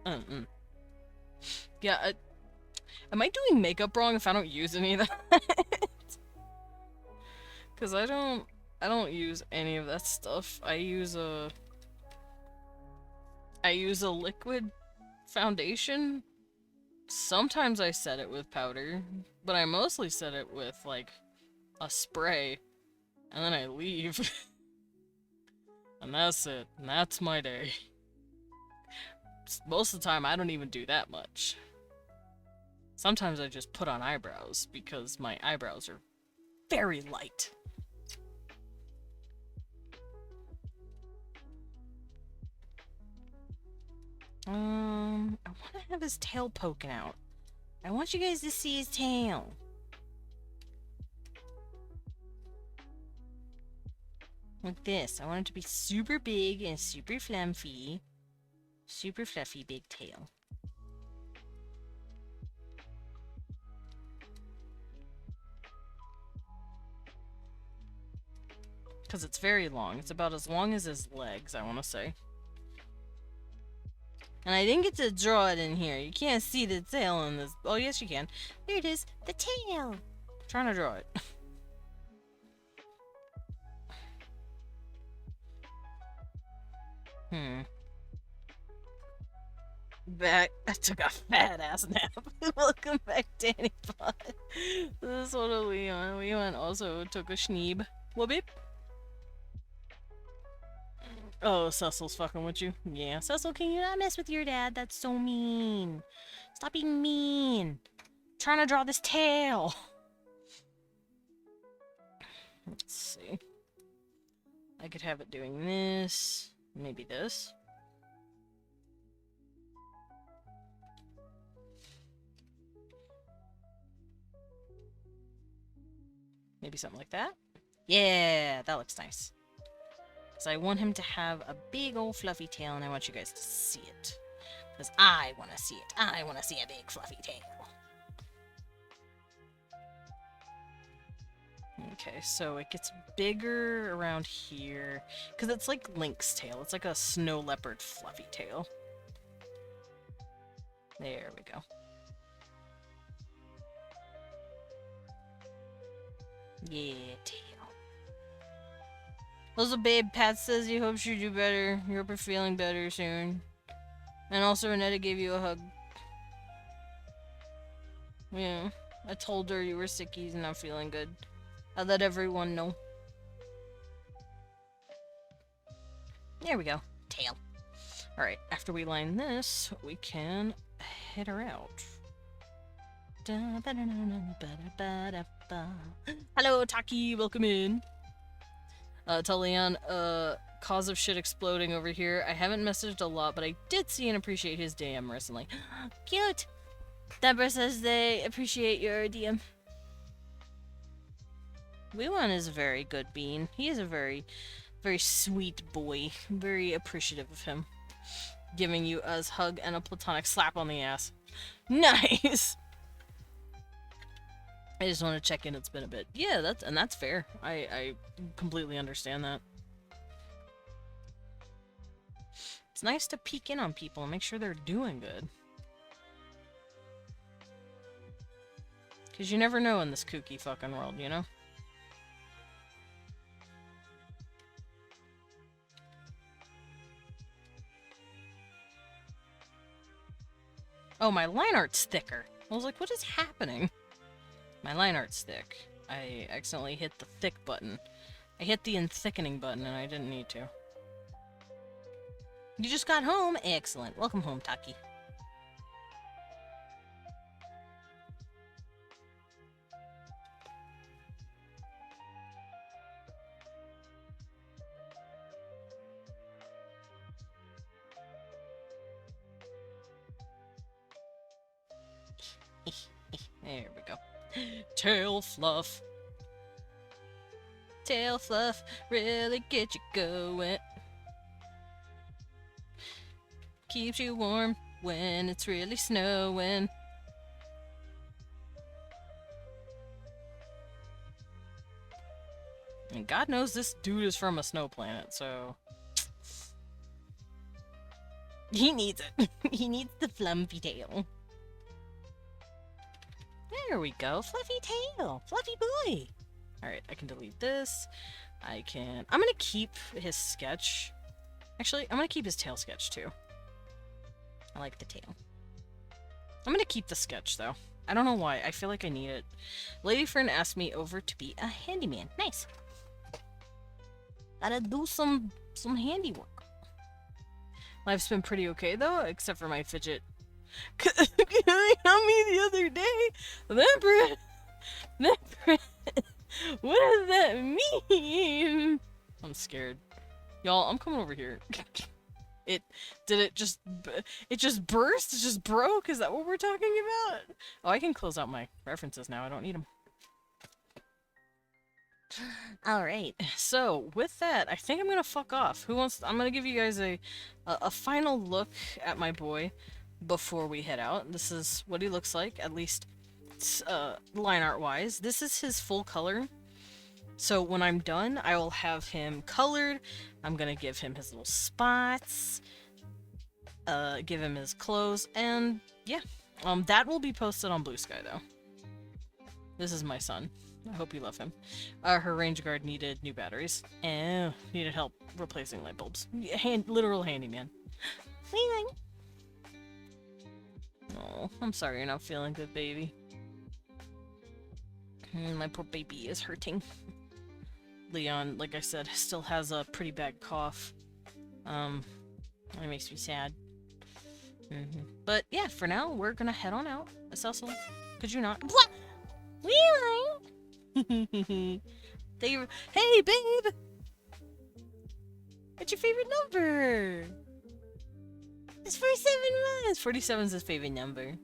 Yeah, am I doing makeup wrong if I don't use any of that? Cause I don't use any of that stuff. I use a liquid foundation. Sometimes I set it with powder, but I mostly set it with like a spray, and then I leave. And that's it. And that's my day. Most of the time, I don't even do that much. Sometimes I just put on eyebrows, because my eyebrows are very light. I want to have his tail poking out. I want you guys to see his tail. Like this. I want it to be super big and super fluffy. Super fluffy big tail. Because it's very long. It's about as long as his legs, I want to say. And I didn't get to draw it in here. You can't see the tail in this. Oh, yes, you can. There it is. The tail. I'm trying to draw it. Back. I took a fat ass nap. Welcome back, Danny Pot. This is one of Leon. Leon also took a schneeb. Whoop-beep. Oh, Cecil's fucking with you? Yeah. Cecil, can you not mess with your dad? That's so mean. Stop being mean. I'm trying to draw this tail. Let's see. could have it doing this. Maybe this. Maybe something like that. Yeah, that looks nice. So I want him to have a big old fluffy tail, and I want you guys to see it. Because I want to see it. I want to see a big fluffy tail. Okay, so it gets bigger around here. Because it's like Link's tail. It's like a snow leopard fluffy tail. There we go. Yeah, tail. Also, babe, Pat says he hopes you do better. You hope you're feeling better soon. And also, Renetta gave you a hug. Yeah, I told her you were sickies and not feeling good. I let everyone know. There we go. Tail. Alright, after we line this, we can head her out. Hello, Taki, welcome in. Tell Leon, cause of shit exploding over here. I haven't messaged a lot, but I did see and appreciate his DM recently. Cute! Deborah says they appreciate your DM. Weewan is a very good bean. He is a very, very sweet boy. I'm very appreciative of him. Giving you a hug and a platonic slap on the ass. Nice! I just want to check in. It's been a bit. Yeah, that's fair. I completely understand that. It's nice to peek in on people and make sure they're doing good. Because you never know in this kooky fucking world, you know? Oh, my line art's thicker. I was like, what is happening? My line art's thick. I accidentally hit the thick button. I hit the unthickening button and I didn't need to. You just got home? Excellent. Welcome home, Taki. There we go. Tail fluff. Tail fluff really get you going. Keeps you warm when it's really snowing. And God knows this dude is from a snow planet, so... he needs it. He needs the flumpy tail. There we go. Fluffy tail. Fluffy boy. Alright, I can delete this. I'm gonna keep his sketch. Actually, I'm gonna keep his tail sketch too. I like the tail. I'm gonna keep the sketch though. I don't know why. I feel like I need it. Lady Fern asked me over to be a handyman. Nice. Gotta do some handiwork. Life's been pretty okay though, except for my fidget. You helped me the other day. What does that mean? I'm scared. Y'all, I'm coming over here. It just burst? It just broke? Is that what we're talking about? Oh, I can close out my references now. I don't need them. Alright, so with that, I think I'm gonna fuck off. I'm gonna give you guys a final look at my boy before we head out. This is what he looks like, at least line art wise. This is his full color. So when I'm done, I will have him colored. I'm gonna give him his little spots, give him his clothes, and yeah. That will be posted on Blue Sky though. This is my son. I hope you love him. Her range guard needed new batteries. And needed help replacing light bulbs. Literal handyman. Oh, I'm sorry you're not feeling good, baby. My poor baby is hurting. Leon, like I said, still has a pretty bad cough. It makes me sad. But yeah, for now, we're gonna head on out. Cecil, could you not? What? Really? Hey, babe! What's your favorite number? It's 47 months. 47 is his favorite number.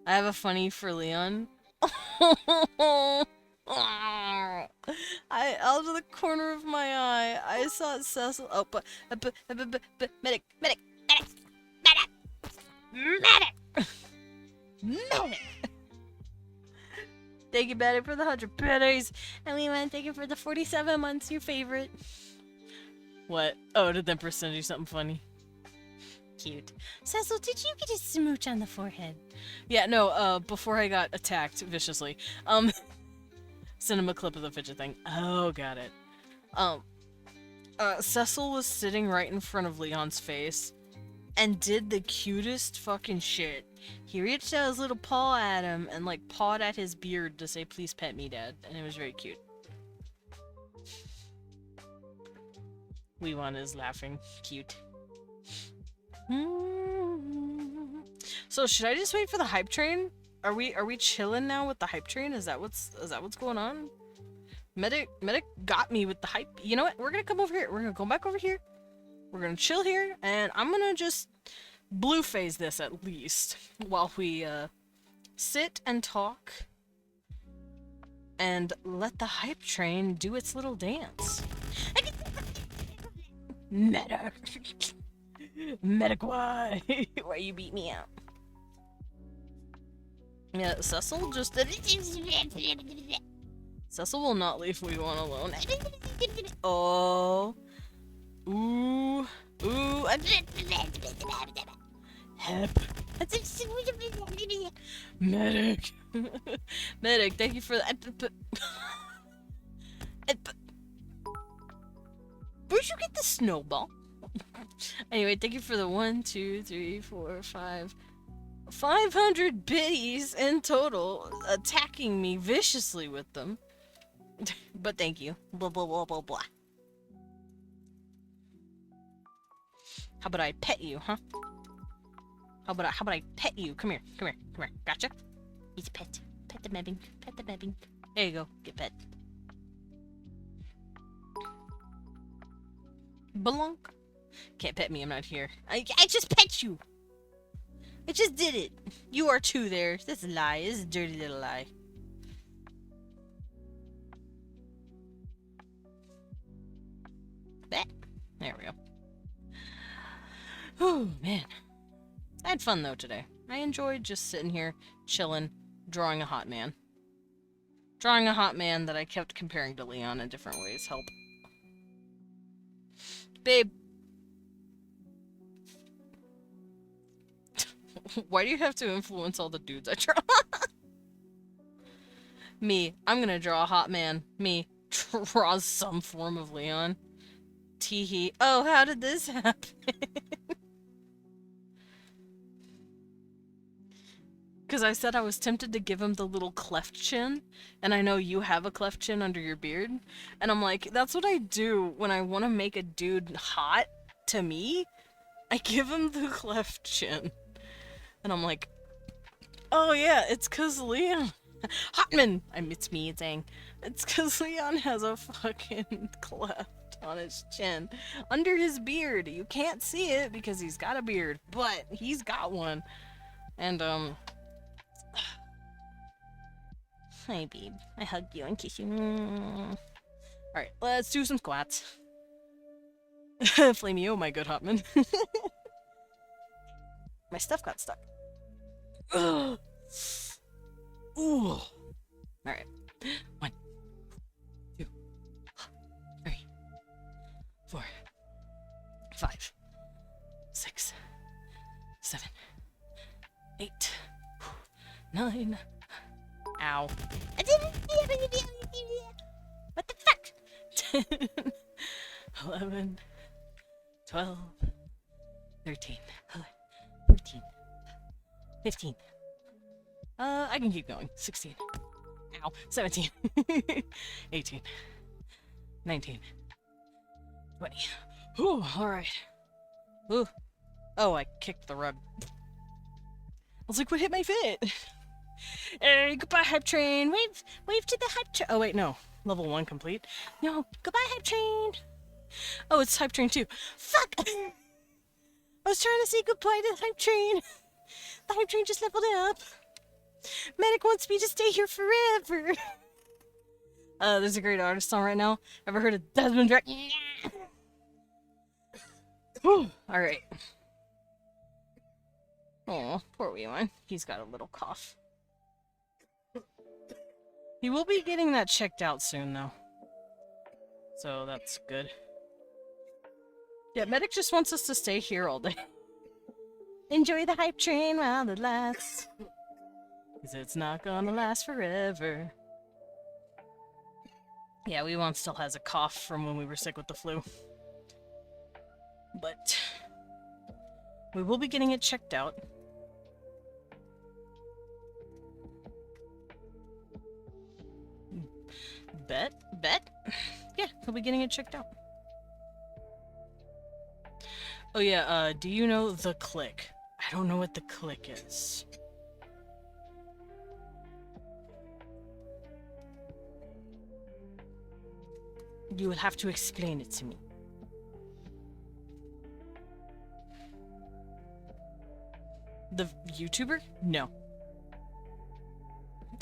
I have a funny for Leon. I out of the corner of my eye, I saw Cecil. Oh, but medic, medic, medic, medic, medic. Thank you, Medic, for the 100 pennies. And we want to thank you for the 47 months, your favorite. What? Oh, did the Empress send you something funny? Cute. Cecil, did you get a smooch on the forehead? Yeah, no, before I got attacked viciously. Send him a clip of the fidget thing. Oh, got it. Cecil was sitting right in front of Leon's face and did the cutest fucking shit. He reached out his little paw at him and, like, pawed at his beard to say, please pet me, Dad. And it was very cute. Leon is laughing. Cute. So, should I just wait for the hype train? Are we chilling now with the hype train? Is that what's going on? Medic got me with the hype. You know what? We're gonna come over here. We're gonna go back over here. We're gonna chill here, and I'm gonna just blue phase this at least while we sit and talk and let the hype train do its little dance. Medic, medic, why? Why you beat me out? Yeah, Cecil just Cecil will not leave Leon alone. Oh. Ooh. Ooh. Hep. Medic. Medic, thank you for that. Where'd you get the snowball? Anyway, thank you for the 1, 2, 3, 4, 5. 500 biddies in total, attacking me viciously with them. But thank you. Blah, blah, blah, blah, blah. How about I pet you, huh? How about I pet you? Come here, come here, come here. Gotcha. He's a pet. Pet the mebbing. Pet the mebbing. There you go. Get pet. Belonk. Can't pet me, I'm not here. I just pet you! I just did it! You are too there. That's a lie. This is a dirty little lie. Bet. There we go. Oh, man. I had fun, though, today. I enjoyed just sitting here, chilling, drawing a hot man. Drawing a hot man that I kept comparing to Leon in different ways. Help. Babe. Why do you have to influence all the dudes I draw? Me. I'm gonna draw a hot man. Me. Draws some form of Leon. Teehee. Oh, how did this happen? Because I said I was tempted to give him the little cleft chin, and I know you have a cleft chin under your beard, and I'm like, that's what I do when I want to make a dude hot to me. I give him the cleft chin. And I'm like, oh yeah, it's cause Leon... Hotman! It's me saying, it's cause Leon has a fucking cleft on his chin. Under his beard. You can't see it because he's got a beard, but he's got one. And, Hi, babe. I hug you and kiss you. Alright, let's do some squats. Flamey, oh my good Hotman. My stuff got stuck. Ugh. Ooh. Alright. 1, 2, 3, 4, 5, 6, 7, 8, 9. Ow. What the fuck? 10, 11, 12, 13, 14, 15. I can keep going. 16. Ow. 17. 18. 19. 20. Whew, alright. Ooh. Oh, I kicked the rug. I was like, what hit my fit? Hey, goodbye, hype train. Wave to the hype train. Oh, wait, no. Level 1 complete. No, goodbye, hype train. Oh, it's hype train too. Fuck! I was trying to say goodbye to the hype train. The hype train just leveled up. Medic wants me to stay here forever. There's a great artist song right now. Ever heard of Desmond Drake? Alright. Oh, poor wee one. He's got a little cough. He will be getting that checked out soon, though. So that's good. Yeah, Medic just wants us to stay here all day. Enjoy the hype train while it lasts. Because it's not gonna last forever. Yeah, wee one still has a cough from when we were sick with the flu. But we will be getting it checked out. Bet? Yeah, he'll be getting it checked out. Oh yeah, do you know the click? I don't know what the click is. You will have to explain it to me. The YouTuber? No.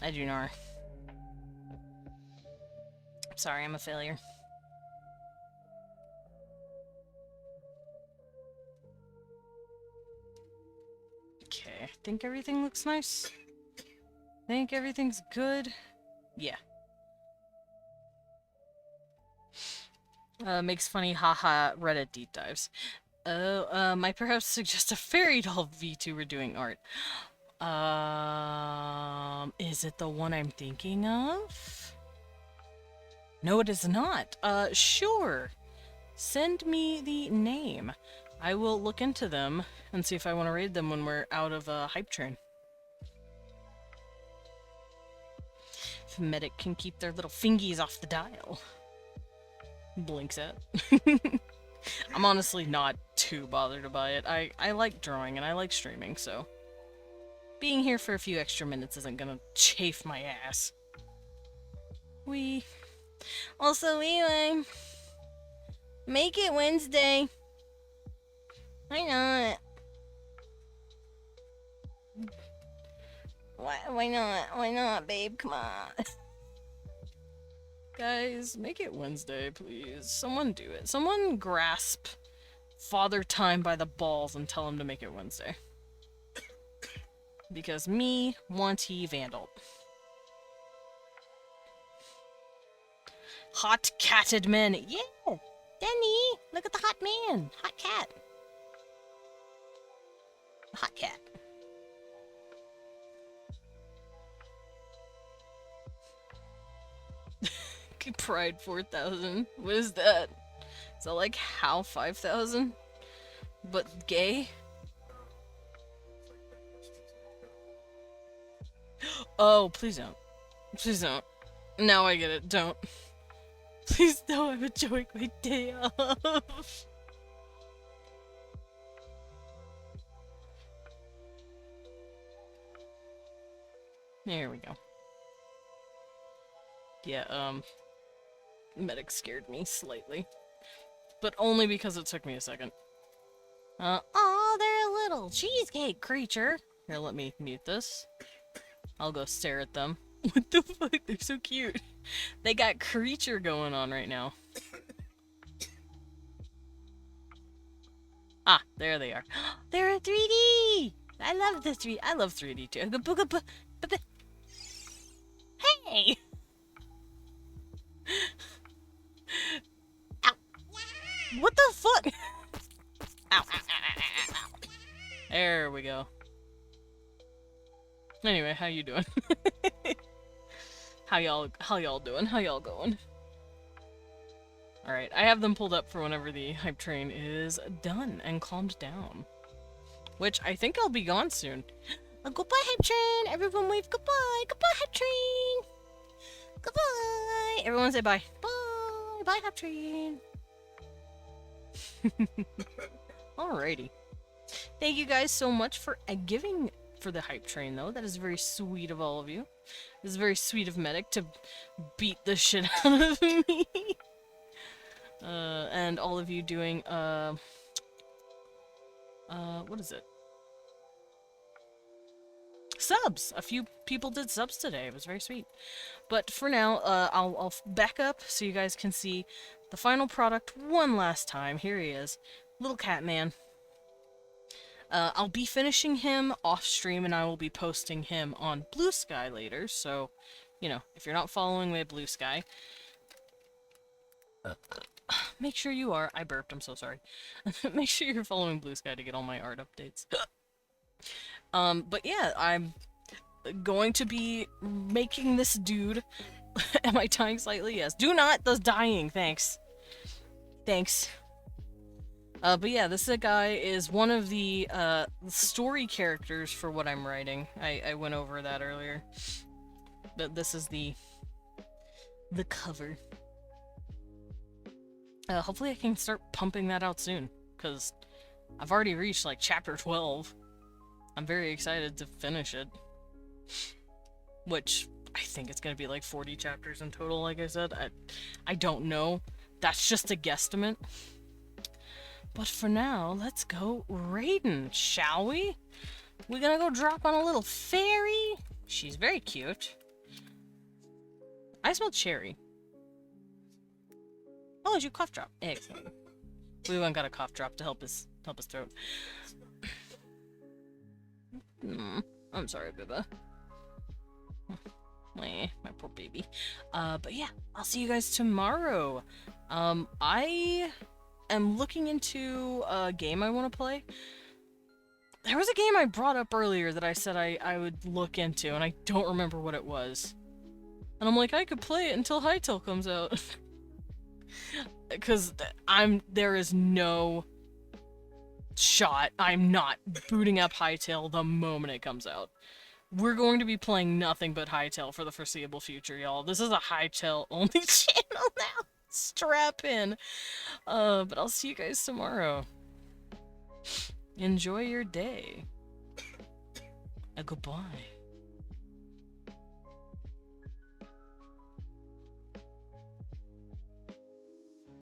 I do not. Sorry, I'm a failure. Okay, I think everything looks nice. I think everything's good. Yeah. Makes funny haha Reddit deep dives. Might perhaps suggest a fairy doll VTuber doing art. Is it the one I'm thinking of? No, it is not. Sure. Send me the name. I will look into them and see if I want to raid them when we're out of hype train. If Medic can keep their little fingies off the dial. Blinks at. I'm honestly not too bothered by it. I like drawing and I like streaming, so being here for a few extra minutes isn't gonna chafe my ass. Also, make it Wednesday. Why not? Why not? Why not, babe? Come on. Guys, make it Wednesday, please. Someone do it. Someone grasp Father Time by the balls and tell him to make it Wednesday. Because me, Wanty, Vandal. Hot catted men. Yeah! Denny! Look at the hot man! Hot cat. Hot cat. Pride 4,000. What is that? Is that like HAL 5,000? But gay? Oh, please don't. Please don't. Now I get it. Don't. Please don't. I'm enjoying my day off. There we go. Yeah, Medic scared me slightly. But only because it took me a second. Oh, they're a little cheesecake creature. Here, let me mute this. I'll go stare at them. What the fuck? They're so cute. They got creature going on right now. Ah, there they are. They're a 3D! I love the 3D. I love 3D too. Hey! Ow. What the fuck? Ow, ow, ow, ow, ow, ow. There we go. Anyway, how you doing? How y'all doing? How y'all going? Alright, I have them pulled up for whenever the hype train is done and calmed down. Which I think I'll be gone soon. Goodbye, hype train! Everyone wave goodbye! Goodbye, hype train! Goodbye! Everyone say bye. Bye! Bye, hype train! Alrighty. Thank you guys so much for giving for the hype train, though. That is very sweet of all of you. It is very sweet of Medic to beat the shit out of me. And all of you doing, what is it? Subs! A few people did subs today. It was very sweet. But for now, I'll back up so you guys can see the final product one last time. Here he is. Little cat man. I'll be finishing him off stream and I will be posting him on Blue Sky later, so, you know, if you're not following me at Blue Sky, make sure you are. I burped, I'm so sorry. Make sure you're following Blue Sky to get all my art updates. But yeah, I'm going to be making this dude. Am I dying slightly? Yes. Do not, those dying, thanks. Thanks. But yeah, this guy is one of the story characters for what I'm writing. I went over that earlier. But this is the cover. Hopefully I can start pumping that out soon, because I've already reached like chapter 12. I'm very excited to finish it. Which I think it's gonna be like 40 chapters in total, like I said. I don't know. That's just a guesstimate. But for now, let's go raiding, shall we? We're gonna go drop on a little fairy. She's very cute. I smell cherry. Oh, it's your cough drop. Excellent. We went got a cough drop to help his throat. I'm sorry, Biba. My poor baby. But yeah, I'll see you guys tomorrow. I am looking into a game I want to play. There was a game I brought up earlier that I said I would look into, and I don't remember what it was. And I'm like, I could play it until Hytale comes out. Because there is no shot I'm not booting up Hytale the moment it comes out. We're going to be playing nothing but Hytale for the foreseeable future, y'all. This is a Hytale only channel now. Strap in. But I'll see you guys tomorrow. Enjoy your day. Goodbye.